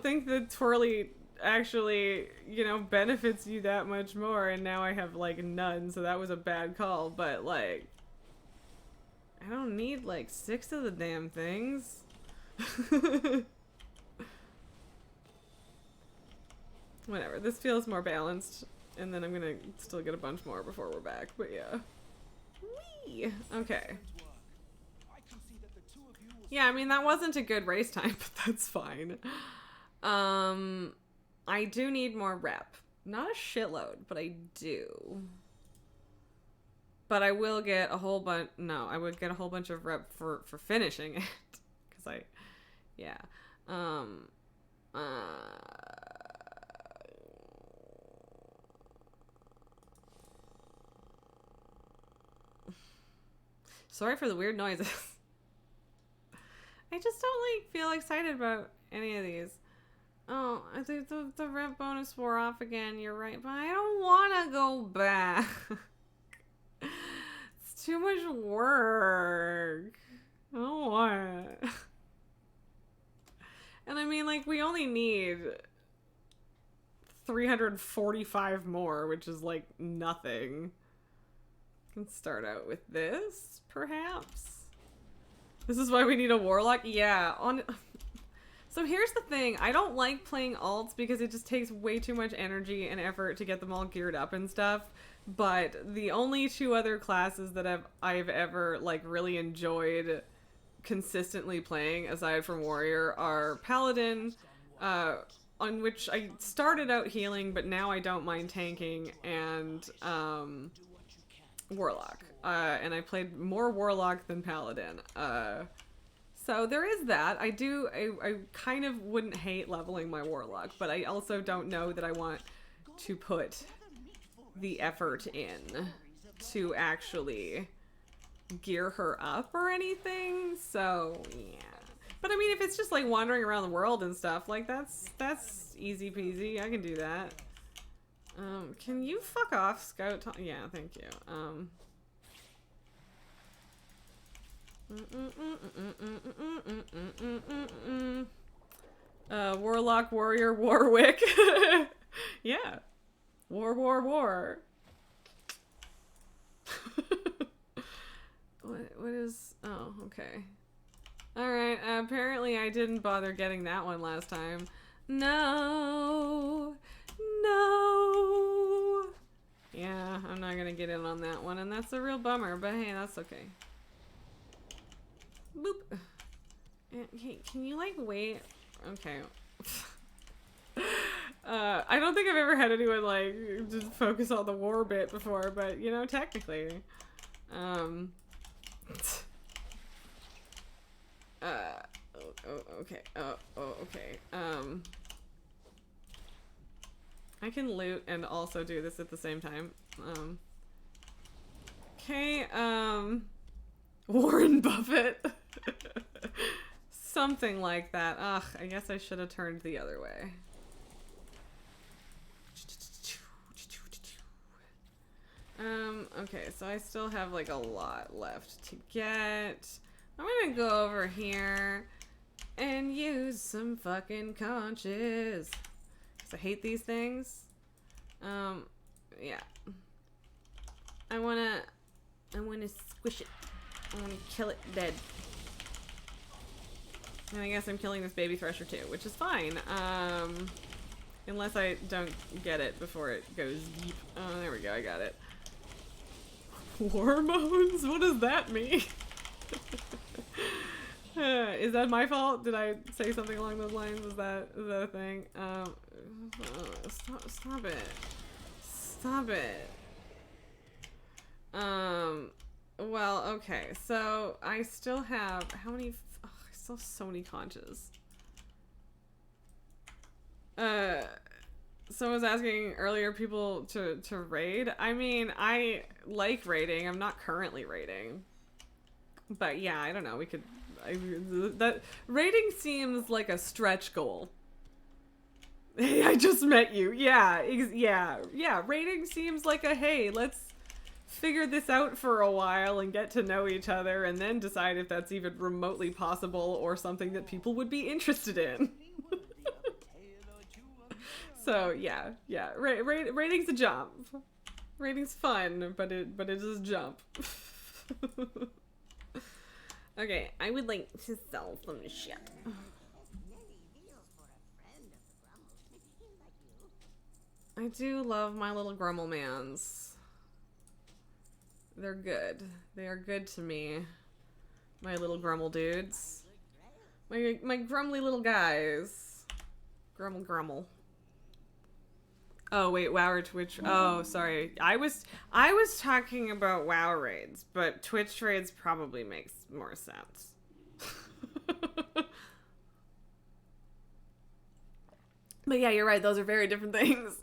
think the twirly actually, you know, benefits you that much more, and now I have like none, so that was a bad call, but like I don't need like 6 of the damn things. Whatever, this feels more balanced, and then I'm gonna still get a bunch more before we're back, but yeah. Whee! Okay. Yeah, I mean, that wasn't a good race time, but that's fine. I do need more rep. Not a shitload, but I do. But I will get a whole bunch... No, I would get a whole bunch of rep for finishing it. Because yeah. Sorry for the weird noises. I just don't, like, feel excited about any of these. Oh, I think the rep bonus wore off again. You're right, but I don't want to go back. It's too much work. I don't want it. And I mean, like, we only need 345 more, which is, like, nothing. Can start out with this, perhaps. This is why we need a warlock? Yeah, So here's the thing, I don't like playing alts because it just takes way too much energy and effort to get them all geared up and stuff, but the only 2 other classes that I've ever, like, really enjoyed consistently playing, aside from Warrior, are Paladin, on which I started out healing, but now I don't mind tanking, and Warlock. And I played more Warlock than Paladin. So there is that. I kind of wouldn't hate leveling my warlock, but I also don't know that I want to put the effort in to actually gear her up or anything. So yeah. But I mean, if it's just like wandering around the world and stuff, like that's easy peasy. I can do that. Can you fuck off, Scout? Yeah, thank you. Warlock, Warrior, Warwick. Yeah. War. What is... Oh, okay. Alright, apparently I didn't bother getting that one last time. No! Yeah, I'm not gonna get in on that one, and that's a real bummer, but hey, that's okay. Boop. Hey, can you, like, wait? Okay. I don't think I've ever had anyone, like, just focus on the war bit before, but, you know, technically. Okay. Okay. I can loot and also do this at the same time. Okay, Warren Buffett. Something like that. Ugh, I guess I should have turned the other way. Okay, so I still have like a lot left to get. I'm gonna go over here and use some fucking conches. Cause I hate these things. Yeah. I wanna squish it. I wanna kill it dead. And I guess I'm killing this baby thresher too, which is fine. Unless I don't get it before it goes deep. Oh, there we go, I got it. Hormones? What does that mean? Is that my fault? Did I say something along those lines? Is that a thing? Stop it. Stop it. Well, okay. So I still have how many? Oh, I still have so many conches. Someone was asking earlier people to raid. I mean, I like raiding. I'm not currently raiding. But yeah, I don't know. We could... that raiding seems like a stretch goal. Hey, I just met you. Yeah. Raiding seems like a, hey, let's figure this out for a while and get to know each other and then decide if that's even remotely possible or something that people would be interested in. So yeah. Rating's a jump. Rating's fun, but it is a jump. Okay, I would like to sell some shit. I do love my little Grummelmans. They're good. They are good to me. My little Grummel dudes. My grumbly little guys. Grummel. Oh wait, WoW or Twitch? Oh, sorry. I was talking about WoW raids, but Twitch raids probably makes more sense. But yeah, you're right. Those are very different things.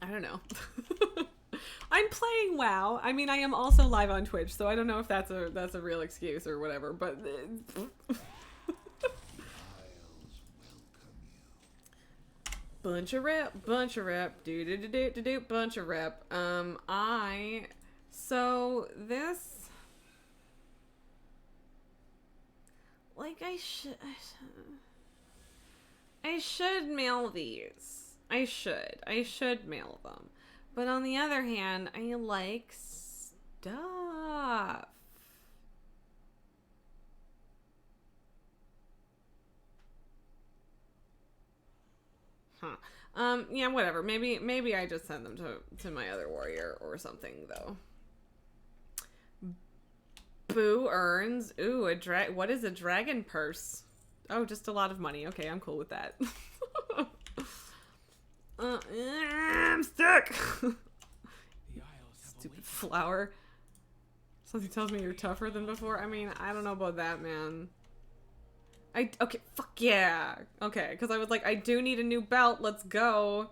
I don't know. I'm playing WoW. I mean, I am also live on Twitch, so I don't know if that's a real excuse or whatever, but bunch of rep, bunch of rep. So this, like, I should mail these. I should mail them. But on the other hand, I like stuff. Huh. Yeah, whatever. Maybe I just send them to my other warrior or something, though. Boo earns. Ooh, what is a dragon purse? Oh, just a lot of money. Okay, I'm cool with that. I'm stuck. Stupid flower. Something tells me you're tougher than before. I mean, I don't know about that, man. Okay, fuck yeah. Okay, because I was like, I do need a new belt. Let's go.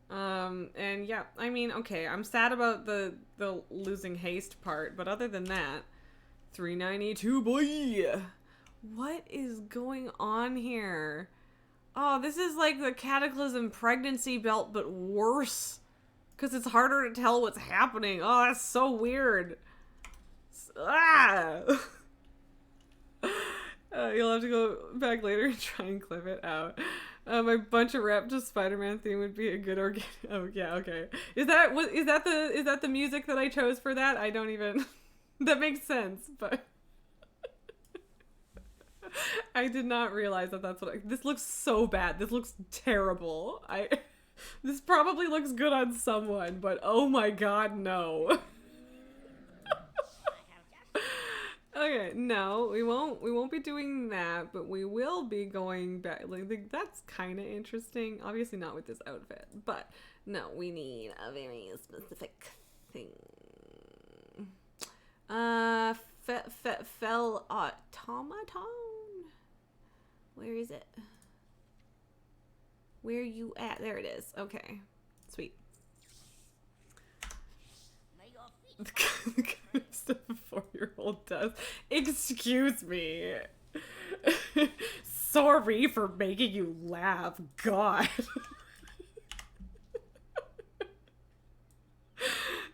And yeah, I mean, okay, I'm sad about the losing haste part, but other than that, 392, boy. What is going on here? Oh, this is like the Cataclysm pregnancy belt, but worse. Because it's harder to tell what's happening. Oh, that's so weird. Ah! You'll have to go back later and try and clip it out. My bunch of rap to Spider-Man theme would be a good organic. Oh yeah, okay. Is that the music that I chose for that? I don't even. That makes sense, but I did not realize that that's what. This looks so bad. This looks terrible. This probably looks good on someone, but oh my god, no. Okay, no, we won't be doing that, but we will be going back. Like that's kind of interesting. Obviously not with this outfit, but no, we need a very specific thing. Fell automaton. Where is it? Where you at? There it is. Okay, sweet. Stuff a 4-year-old does. Excuse me. Sorry for making you laugh. God.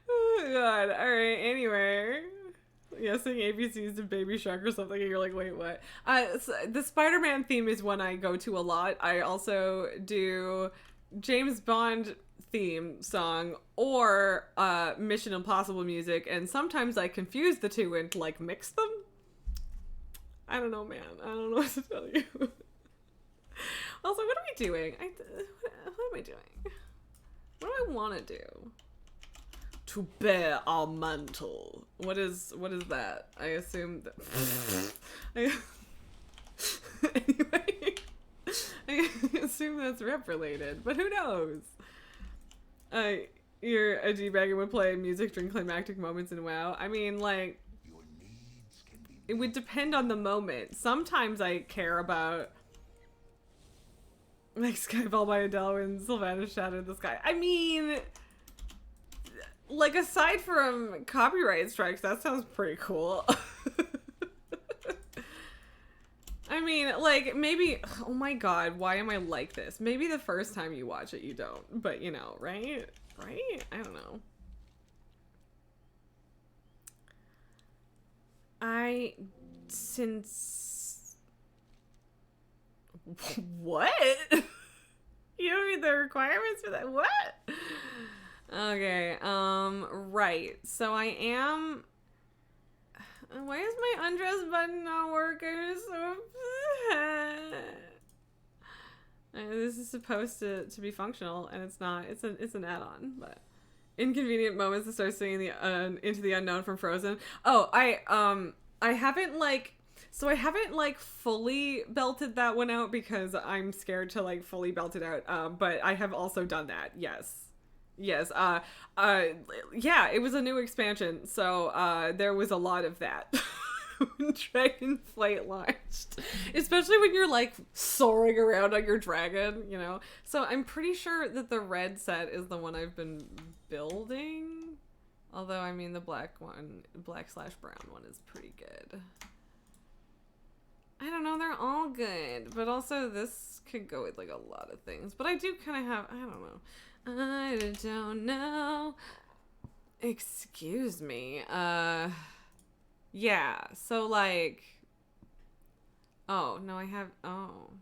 Oh, God. Alright, anyway. Yeah, sing ABCs to Baby Shark or something, and you're like, wait, what? So the Spider-Man theme is one I go to a lot. I also do James Bond theme song or Mission Impossible music, and sometimes I confuse the two and like mix them. I don't know, man. I don't know what to tell you. Also, what are we doing? What am I doing? What do I want to do? To bear our mantle. What is that? I assume that. Anyway, I assume that's rep related, but who knows? You're a D-bag and would play music during climactic moments in WoW. I mean, like, it would depend on the moment. Sometimes I care about, like, Skyfall by Adele when Sylvanas shattered the sky. I mean, like, aside from copyright strikes, that sounds pretty cool. I mean, like, maybe, oh my god, why am I like this? Maybe the first time you watch it, you don't. But, you know, right? Right? I don't know. Since... What? You don't mean the requirements for that? What? Okay, right. So I am... Why is my undress button not working? I'm so upset. This is supposed to be functional, and it's not. It's an add-on, but inconvenient moments to start singing the Into the Unknown from Frozen. Oh, I haven't like fully belted that one out because I'm scared to like fully belt it out. But I have also done that. Yes. Yes, yeah, it was a new expansion, so, there was a lot of that when Dragonflight launched. Especially when you're, like, soaring around on your dragon, you know? So I'm pretty sure that the red set is the one I've been building. Although, I mean, the black/brown one is pretty good. I don't know, they're all good, but also this could go with, like, a lot of things. But I do kind of have, I don't know. I don't know. Excuse me. Yeah. So like, oh no, I have. Oh.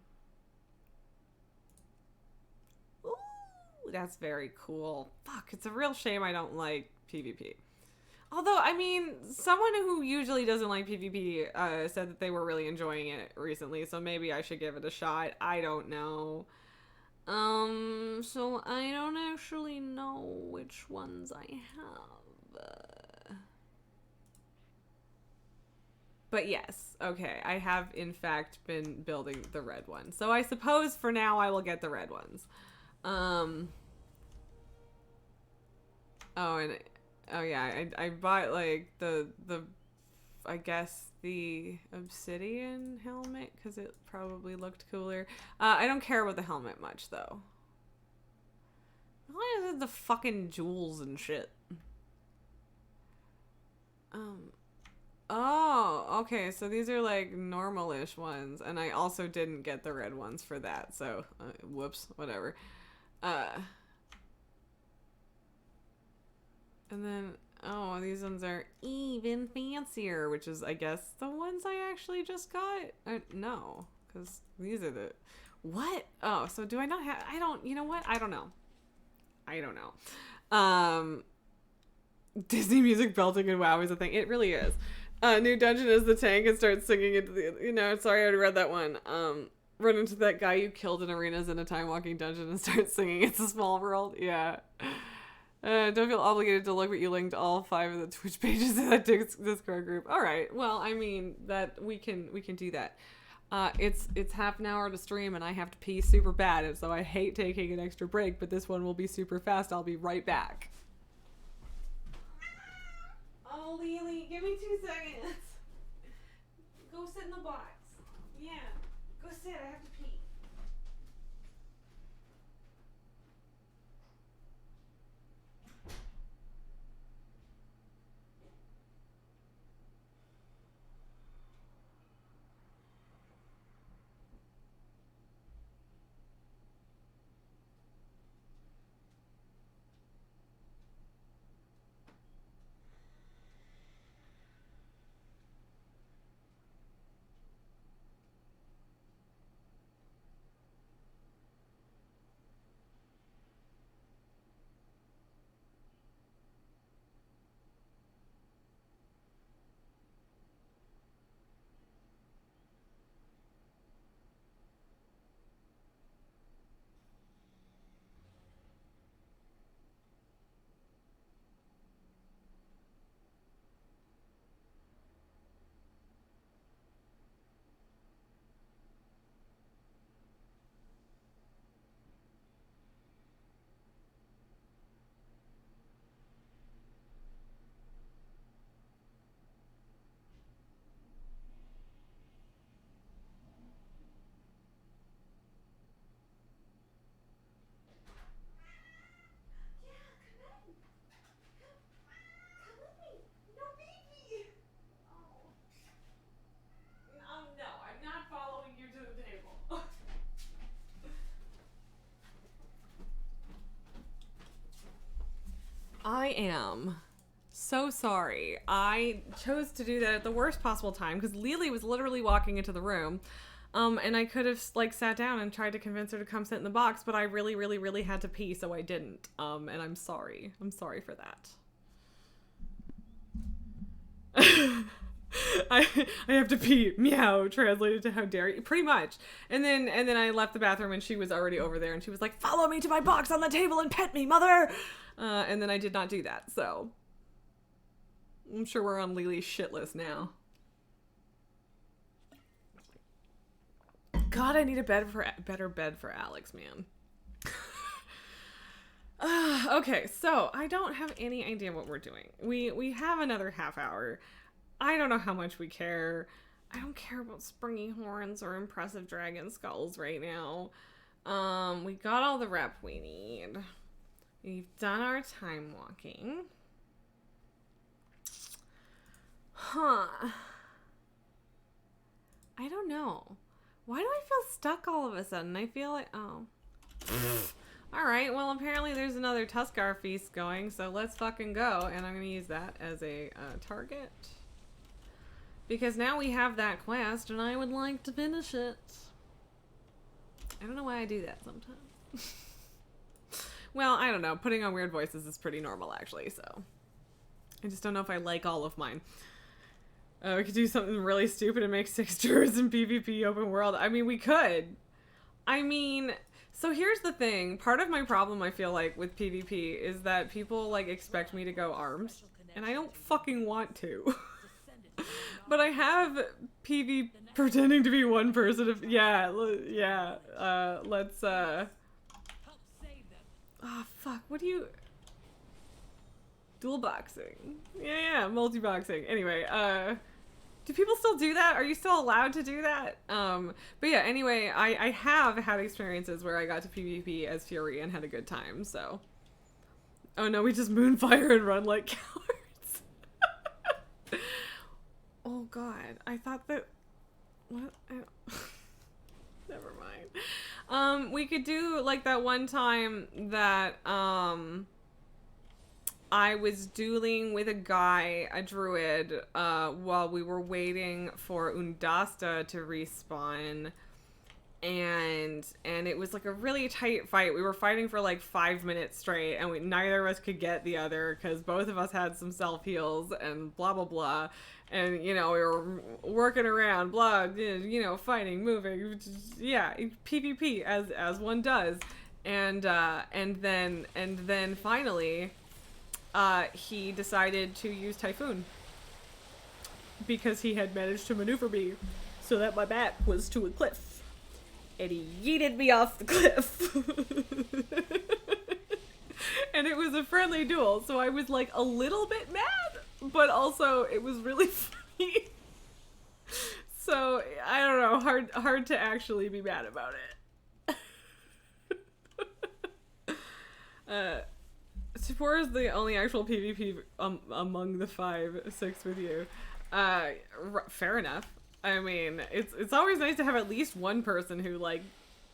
Ooh, that's very cool. Fuck, it's a real shame I don't like PvP. Although, I mean, someone who usually doesn't like PvP said that they were really enjoying it recently, so maybe I should give it a shot. I don't know. So I don't actually know which ones I have. But yes, okay, I have in fact been building the red one. So I suppose for now I will get the red ones. Oh, and Oh yeah, I bought like the I guess the obsidian helmet because it probably looked cooler. I don't care about the helmet much though. Why is it the fucking jewels and shit? Oh, okay. So these are like normal-ish ones, and I also didn't get the red ones for that. So, whoops, whatever. And then, oh, these ones are even fancier, which is, I guess, the ones I actually just got. No, because these are the what? Oh, so do I not have? I don't. You know what? I don't know. I don't know. Disney music belting and WoW is a thing. It really is. New dungeon is the tank and starts singing into the. Sorry, I already read that one. Run into that guy you killed in arenas in a time walking dungeon and start singing "It's a Small World." Yeah. Don't feel obligated to look, but you linked all 5 of the Twitch pages in that Discord group. All right. Well, I mean that we can do that. It's half an hour to stream and I have to pee super bad, and so I hate taking an extra break, but this one will be super fast. I'll be right back. Oh, Lily, give me 2 seconds. Go sit in the box. Yeah, go sit. I have to pee. No, I'm not following you to the table. I am so sorry. I chose to do that at the worst possible time because Lily was literally walking into the room. And I could have like sat down and tried to convince her to come sit in the box, but I really, really, really had to pee, so I didn't. And I'm sorry. I'm sorry for that. I have to pee. Meow. Translated to how dare you. Pretty much. And then I left the bathroom and she was already over there and she was like, "Follow me to my box on the table and pet me, mother." And then I did not do that. So I'm sure we're on Lily's shit list now. God, I need a better bed for Alex, man. Okay, so I don't have any idea what we're doing. We have another half hour. I don't know how much we care. I don't care about springy horns or impressive dragon skulls right now. We got all the rep we need. We've done our time walking. Huh. I don't know. Why do I feel stuck all of a sudden? I feel like, oh. Alright, well apparently there's another Tuskar feast going, so let's fucking go. And I'm gonna use that as a target. Because now we have that quest, and I would like to finish it. I don't know why I do that sometimes. Well, I don't know. Putting on weird voices is pretty normal, actually, so. I just don't know if I like all of mine. We could do something really stupid and make 6 jurors in PvP open world. I mean, we could. I mean, so here's the thing. Part of my problem, I feel like, with PvP is that people, like, expect me to go armed. And I don't fucking want to. But I have PV pretending to be one person. Let's, oh, fuck, what do you... Dual boxing. Yeah, multi-boxing. Anyway, do people still do that? Are you still allowed to do that? But yeah, anyway, I have had experiences where I got to PvP as Fury and had a good time, so. Oh no, we just moonfire and run like cowards. Oh god, I thought that... What? Never mind. We could do like that one time that, I was dueling with a guy, a druid, while we were waiting for Undasta to respawn. And it was like a really tight fight. We were fighting for like 5 minutes straight, and neither of us could get the other because both of us had some self heals and blah blah blah. And you know, we were working around, blah, you know, fighting, moving, yeah, PvP as one does. And then finally, he decided to use Typhoon because he had managed to maneuver me so that my back was to a cliff. And he yeeted me off the cliff. And it was a friendly duel, so I was like a little bit mad, but also it was really funny. So, I don't know, hard to actually be mad about it. Sephora is the only actual PvP among the 5-6 with you. Fair enough. I mean, it's always nice to have at least one person who, like,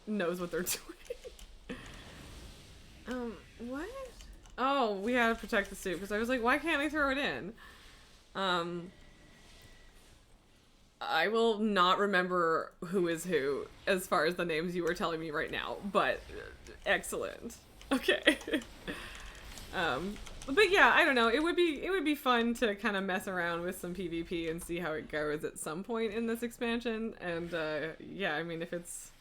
knows what they're doing. What? Oh, we had to protect the soup, because I was like, why can't I throw it in? I will not remember who is who as far as the names you were telling me right now, but excellent. Okay. But yeah, I don't know. It would be fun to kind of mess around with some PvP and see how it goes at some point in this expansion. And yeah, I mean, if it's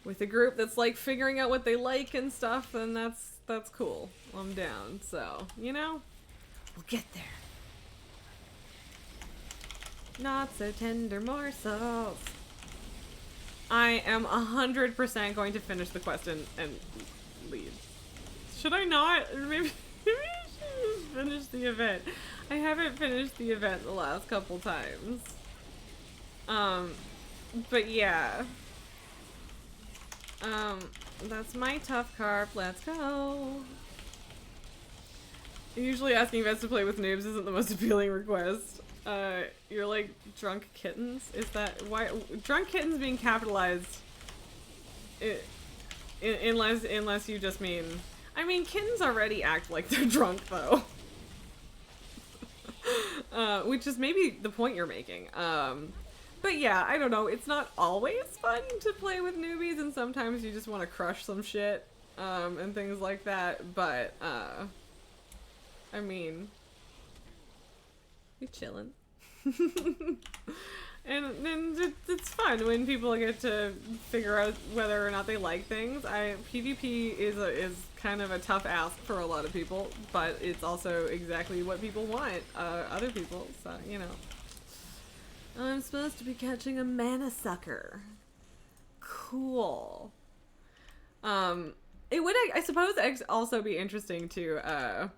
with a group that's like figuring out what they like and stuff, then that's cool. I'm down. So, you know, we'll get there. Not so tender morsels. I am 100% going to finish the quest and leave. Should I not? Maybe I should just finish the event. I haven't finished the event the last couple times. But yeah. That's my tough carp. Let's go. Usually asking vets to play with noobs isn't the most appealing request. You're like drunk kittens? Is that why? Drunk kittens being capitalized. Unless you just mean. I mean, kittens already act like they're drunk, though. Which is maybe the point you're making. But yeah, I don't know. It's not always fun to play with newbies, and sometimes you just want to crush some shit, and things like that. But, I mean, you're chilling. And it's fun when people get to figure out whether or not they like things. PvP is kind of a tough ask for a lot of people, but it's also exactly what people want, other people, so, you know. I'm supposed to be catching a mana sucker. Cool. It would, I suppose, also be interesting to,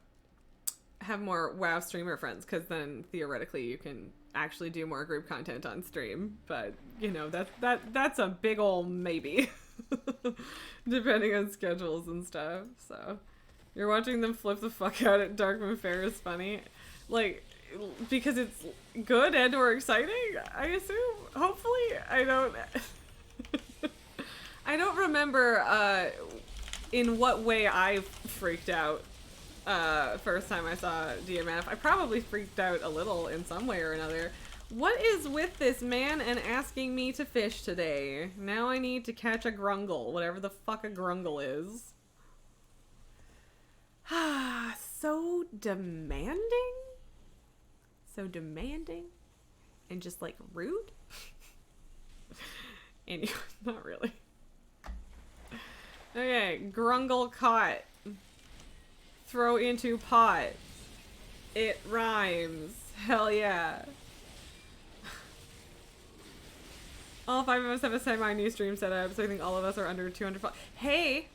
have more WoW streamer friends, because then theoretically you can actually do more group content on stream, but you know, that's a big ol' maybe. Depending on schedules and stuff. So you're watching them flip the fuck out at Darkmoon Fair is funny, like, because it's good and or exciting, I assume. Hopefully. I don't remember in what way I freaked out first time I saw DMF. I probably freaked out a little in some way or another. What is with this man and asking me to fish today? Now I need to catch a grungle, whatever the fuck a grungle is. So demanding? So demanding? And just like rude? Anyway, not really. Okay, grungle caught. Throw into pot. It rhymes. Hell yeah. All 5 of us have a semi-new stream setup, so I think all of us are under 200 Hey!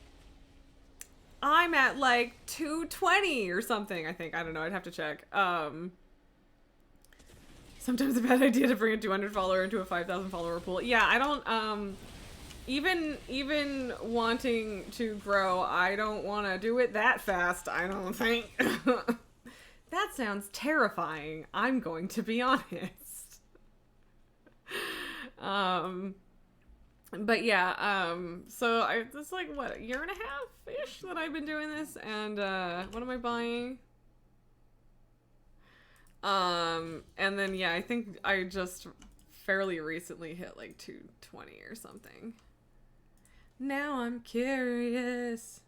I'm at like 220 or something, I think. I don't know. I'd have to check. Sometimes a bad idea to bring a 200 follower into a 5,000 follower pool. Yeah, I don't, even wanting to grow, I don't want to do it that fast, I don't think. That sounds terrifying. I'm going to be honest. But yeah, so it's like, what, a year and a half-ish that I've been doing this, and, what am I buying? And then, yeah, I think I just fairly recently hit, like, 220 or something. Now I'm curious.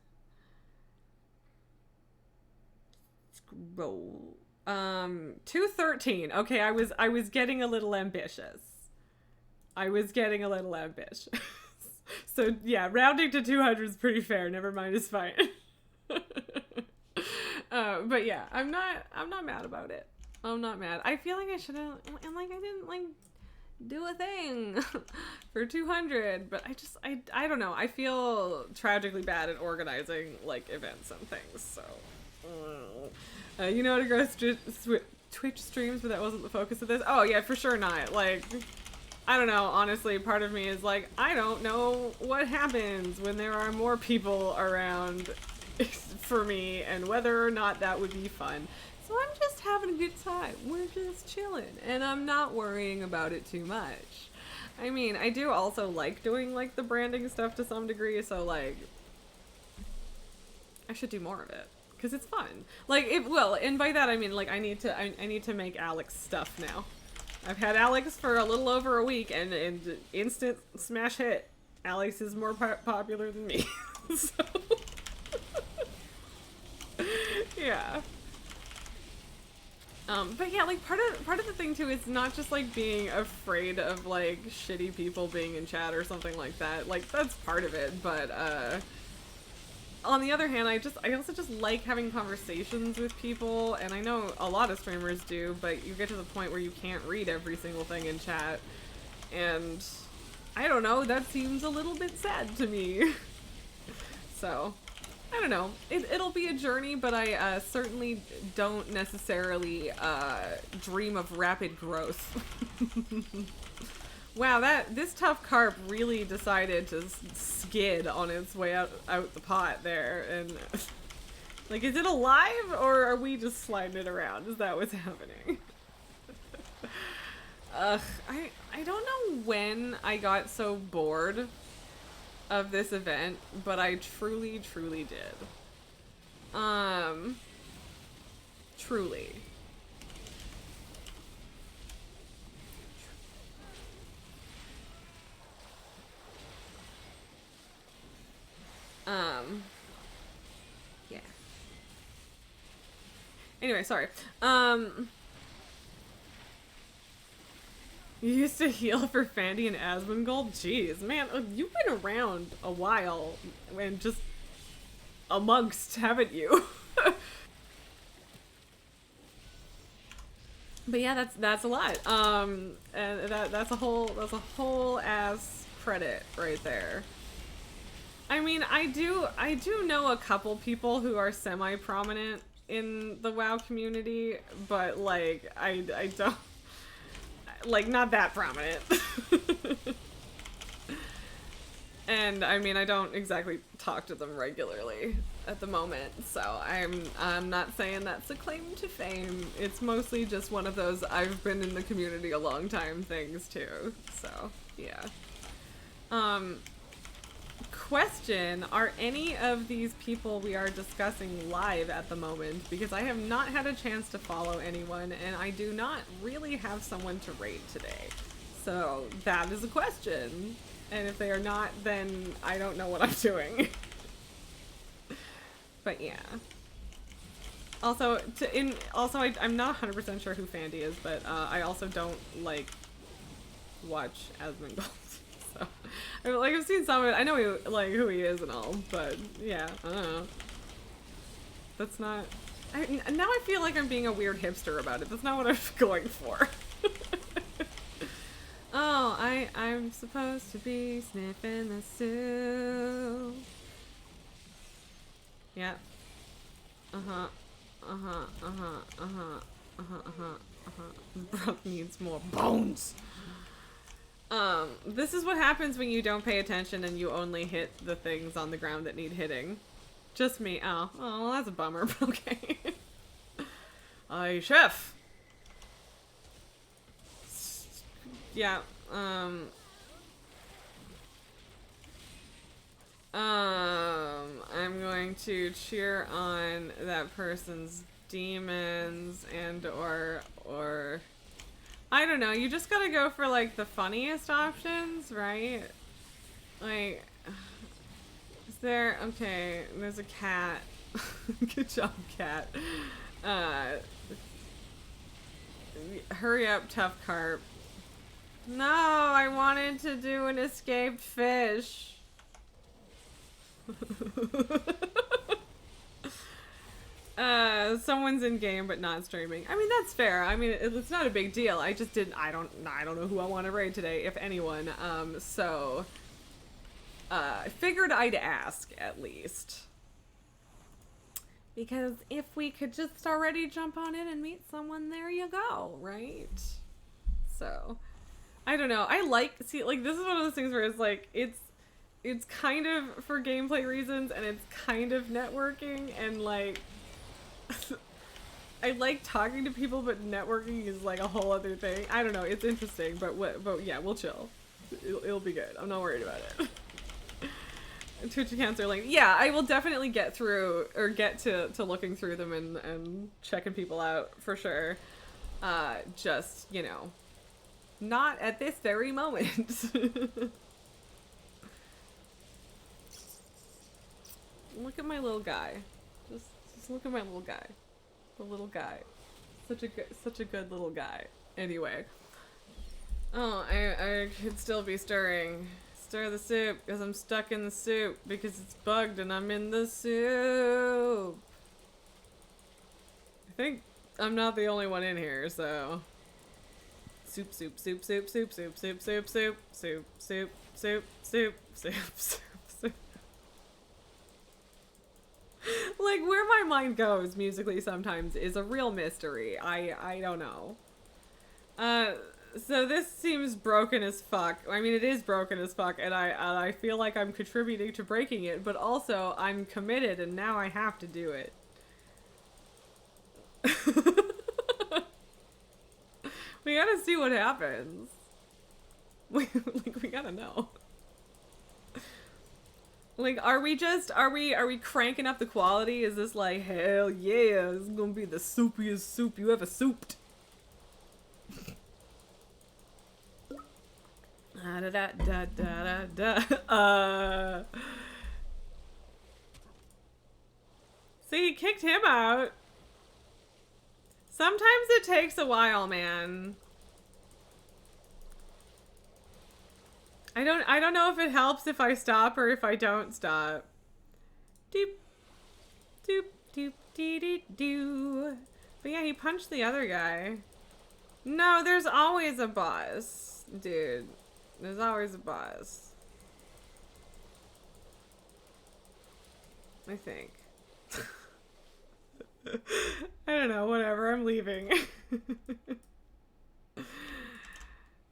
Scroll. 213. Okay, I was getting a little ambitious. So yeah, rounding to 200 is pretty fair. Never mind, it's fine. But yeah, I'm not mad about it. I'm not mad. I feel like I should have, and like I didn't like do a thing for 200, but I don't know. I feel tragically bad at organizing like events and things. So, you know how to grow Twitch streams, but that wasn't the focus of this. Oh yeah, for sure not. Like, I don't know. Honestly, part of me is like, I don't know what happens when there are more people around for me, and whether or not that would be fun. So I'm just having a good time. We're just chilling, and I'm not worrying about it too much. I mean, I do also like doing like the branding stuff to some degree, so like I should do more of it because it's fun. Like and by that I mean like I need to make Alex stuff now. I've had Alex for a little over a week, and instant smash hit. Alex is more popular than me, so yeah. But yeah, like part of the thing too is not just like being afraid of like shitty people being in chat or something like that. Like that's part of it, but on the other hand, I also just like having conversations with people, and I know a lot of streamers do, but you get to the point where you can't read every single thing in chat, and I don't know, that seems a little bit sad to me. So I don't know. It'll be a journey, but I certainly don't necessarily dream of rapid growth. Wow, this tough carp really decided to skid on its way out the pot there, and like, is it alive or are we just sliding it around? Is that what's happening? Ugh, I don't know when I got so bored of this event, but I truly did. Truly. Yeah. Anyway, sorry. You used to heal for Fandy and Asmongold? Jeez, man, you've been around a while and just amongst, haven't you? But yeah, that's a lot. And that's a whole ass credit right there. I mean, I do know a couple people who are semi-prominent in the WoW community, but like I don't, like, not that prominent. And I mean, I don't exactly talk to them regularly at the moment, so I'm not saying that's a claim to fame. It's mostly just one of those I've been in the community a long time things too. So yeah. Question, are any of these people we are discussing live at the moment? Because I have not had a chance to follow anyone, and I do not really have someone to raid today. So that is a question. And if they are not, then I don't know what I'm doing. But yeah. Also, I'm not 100% sure who Fandy is, but I also don't like watch Asmongold. So I've seen some of it. I know who he is and all, but yeah, I don't know. That's not. Now I feel like I'm being a weird hipster about it. That's not what I'm going for. Oh, I'm supposed to be sniffing the soup. Yeah. Uh-huh. Uh-huh. Uh-huh. Uh-huh. Uh-huh. Uh-huh. Uh-huh. Brock needs more bones. This is what happens when you don't pay attention and you only hit the things on the ground that need hitting. Just me. Oh, well, that's a bummer, but okay. Aye, chef! Yeah, I'm going to cheer on that person's demons and or I don't know, you just gotta go for like the funniest options, right? Like, is there, okay, there's a cat. Good job, cat. Hurry up, tough carp. No, I wanted to do an escaped fish. Someone's in game but not streaming. I mean, that's fair. I mean, it's not a big deal. I just didn't. I don't know who I want to raid today, if anyone. So I figured I'd ask at least, because if we could just already jump on it and meet someone, there you go, right? So I don't know. Like this is one of those things where it's like it's kind of for gameplay reasons and it's kind of networking and like I like talking to people, but networking is like a whole other thing. I don't know. It's interesting, but yeah, we'll chill. It'll be good. I'm not worried about it. Twitch accounts are like, yeah, I will definitely get through or get to looking through them and checking people out for sure. Just, you know, not at this very moment. Look at my little guy. Just look at my little guy. The little guy. Such a good little guy. Anyway. Oh, I could still be stirring. Stir the soup because I'm stuck in the soup because it's bugged and I'm in the soup. I think I'm not the only one in here, so soup, soup, soup, soup, soup, soup, soup, soup, soup, soup, soup, soup, soup, soup, soup. Like, where my mind goes musically sometimes is a real mystery. I don't know. So this seems broken as fuck. I mean, it is broken as fuck, and I feel like I'm contributing to breaking it, but also I'm committed, and now I have to do it. We gotta see what happens. We gotta know. Like, are we cranking up the quality? Is this like, hell yeah, this is gonna be the soupiest soup you ever souped? See, he kicked him out. Sometimes it takes a while, man. I don't know if it helps if I stop or if I don't stop. Doop. Doop, doop, dee, dee, doo. But yeah, he punched the other guy. No, there's always a boss, dude. There's always a boss. I think. I don't know, whatever, I'm leaving.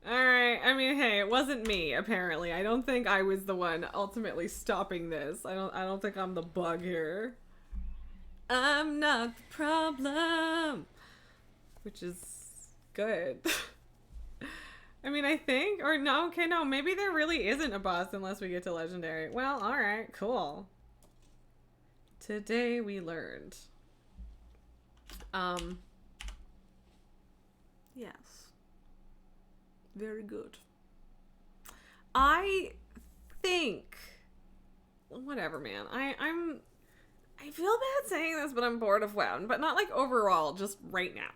Alright, I mean, hey, it wasn't me, apparently. I don't think I was the one ultimately stopping this. I don't think I'm the bug here. I'm not the problem. Which is good. I mean, I think, or no, okay, no, maybe there really isn't a boss unless we get to Legendary. Well, alright, cool. Today we learned. Yes. Very good. I think, whatever, man. I feel bad saying this, but I'm bored of WoW, but not like overall, just right now.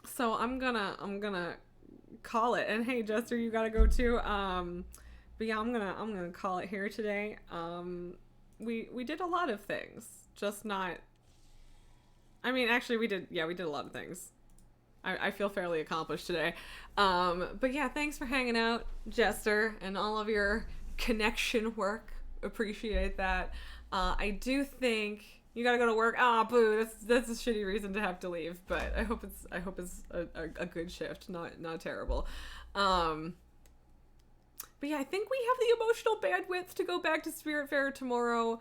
So I'm gonna call it. And hey, Jester, you gotta go too. But yeah, I'm gonna call it here today. We did a lot of things, just not. I mean, actually, we did a lot of things. I feel fairly accomplished today. But yeah, thanks for hanging out, Jester, and all of your connection work appreciate that. I do think you gotta go to work. Ah, boo. That's a shitty reason to have to leave. But I hope it's a good shift, not terrible. But yeah, I think we have the emotional bandwidth to go back to Spiritfarer tomorrow.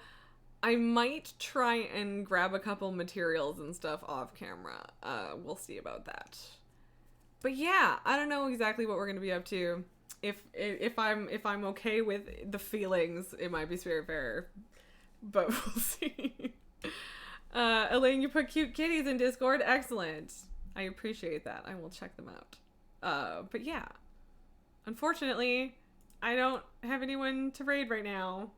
I might try and grab a couple materials and stuff off camera. We'll see about that. But yeah, I don't know exactly what we're gonna be up to. If I'm okay with the feelings, it might be Spiritfarer, but we'll see. Elaine, you put cute kitties in Discord. Excellent. I appreciate that. I will check them out. But yeah, unfortunately, I don't have anyone to raid right now.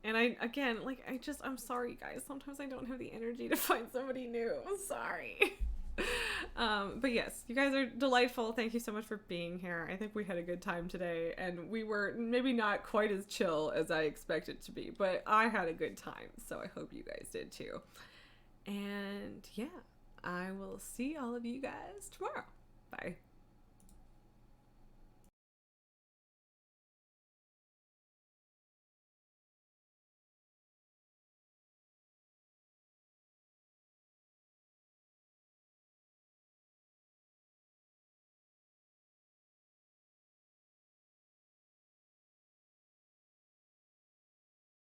And I'm sorry, you guys. Sometimes I don't have the energy to find somebody new. I'm sorry. But yes, you guys are delightful. Thank you so much for being here. I think we had a good time today, and we were maybe not quite as chill as I expected to be, but I had a good time, so I hope you guys did too. And yeah, I will see all of you guys tomorrow. Bye.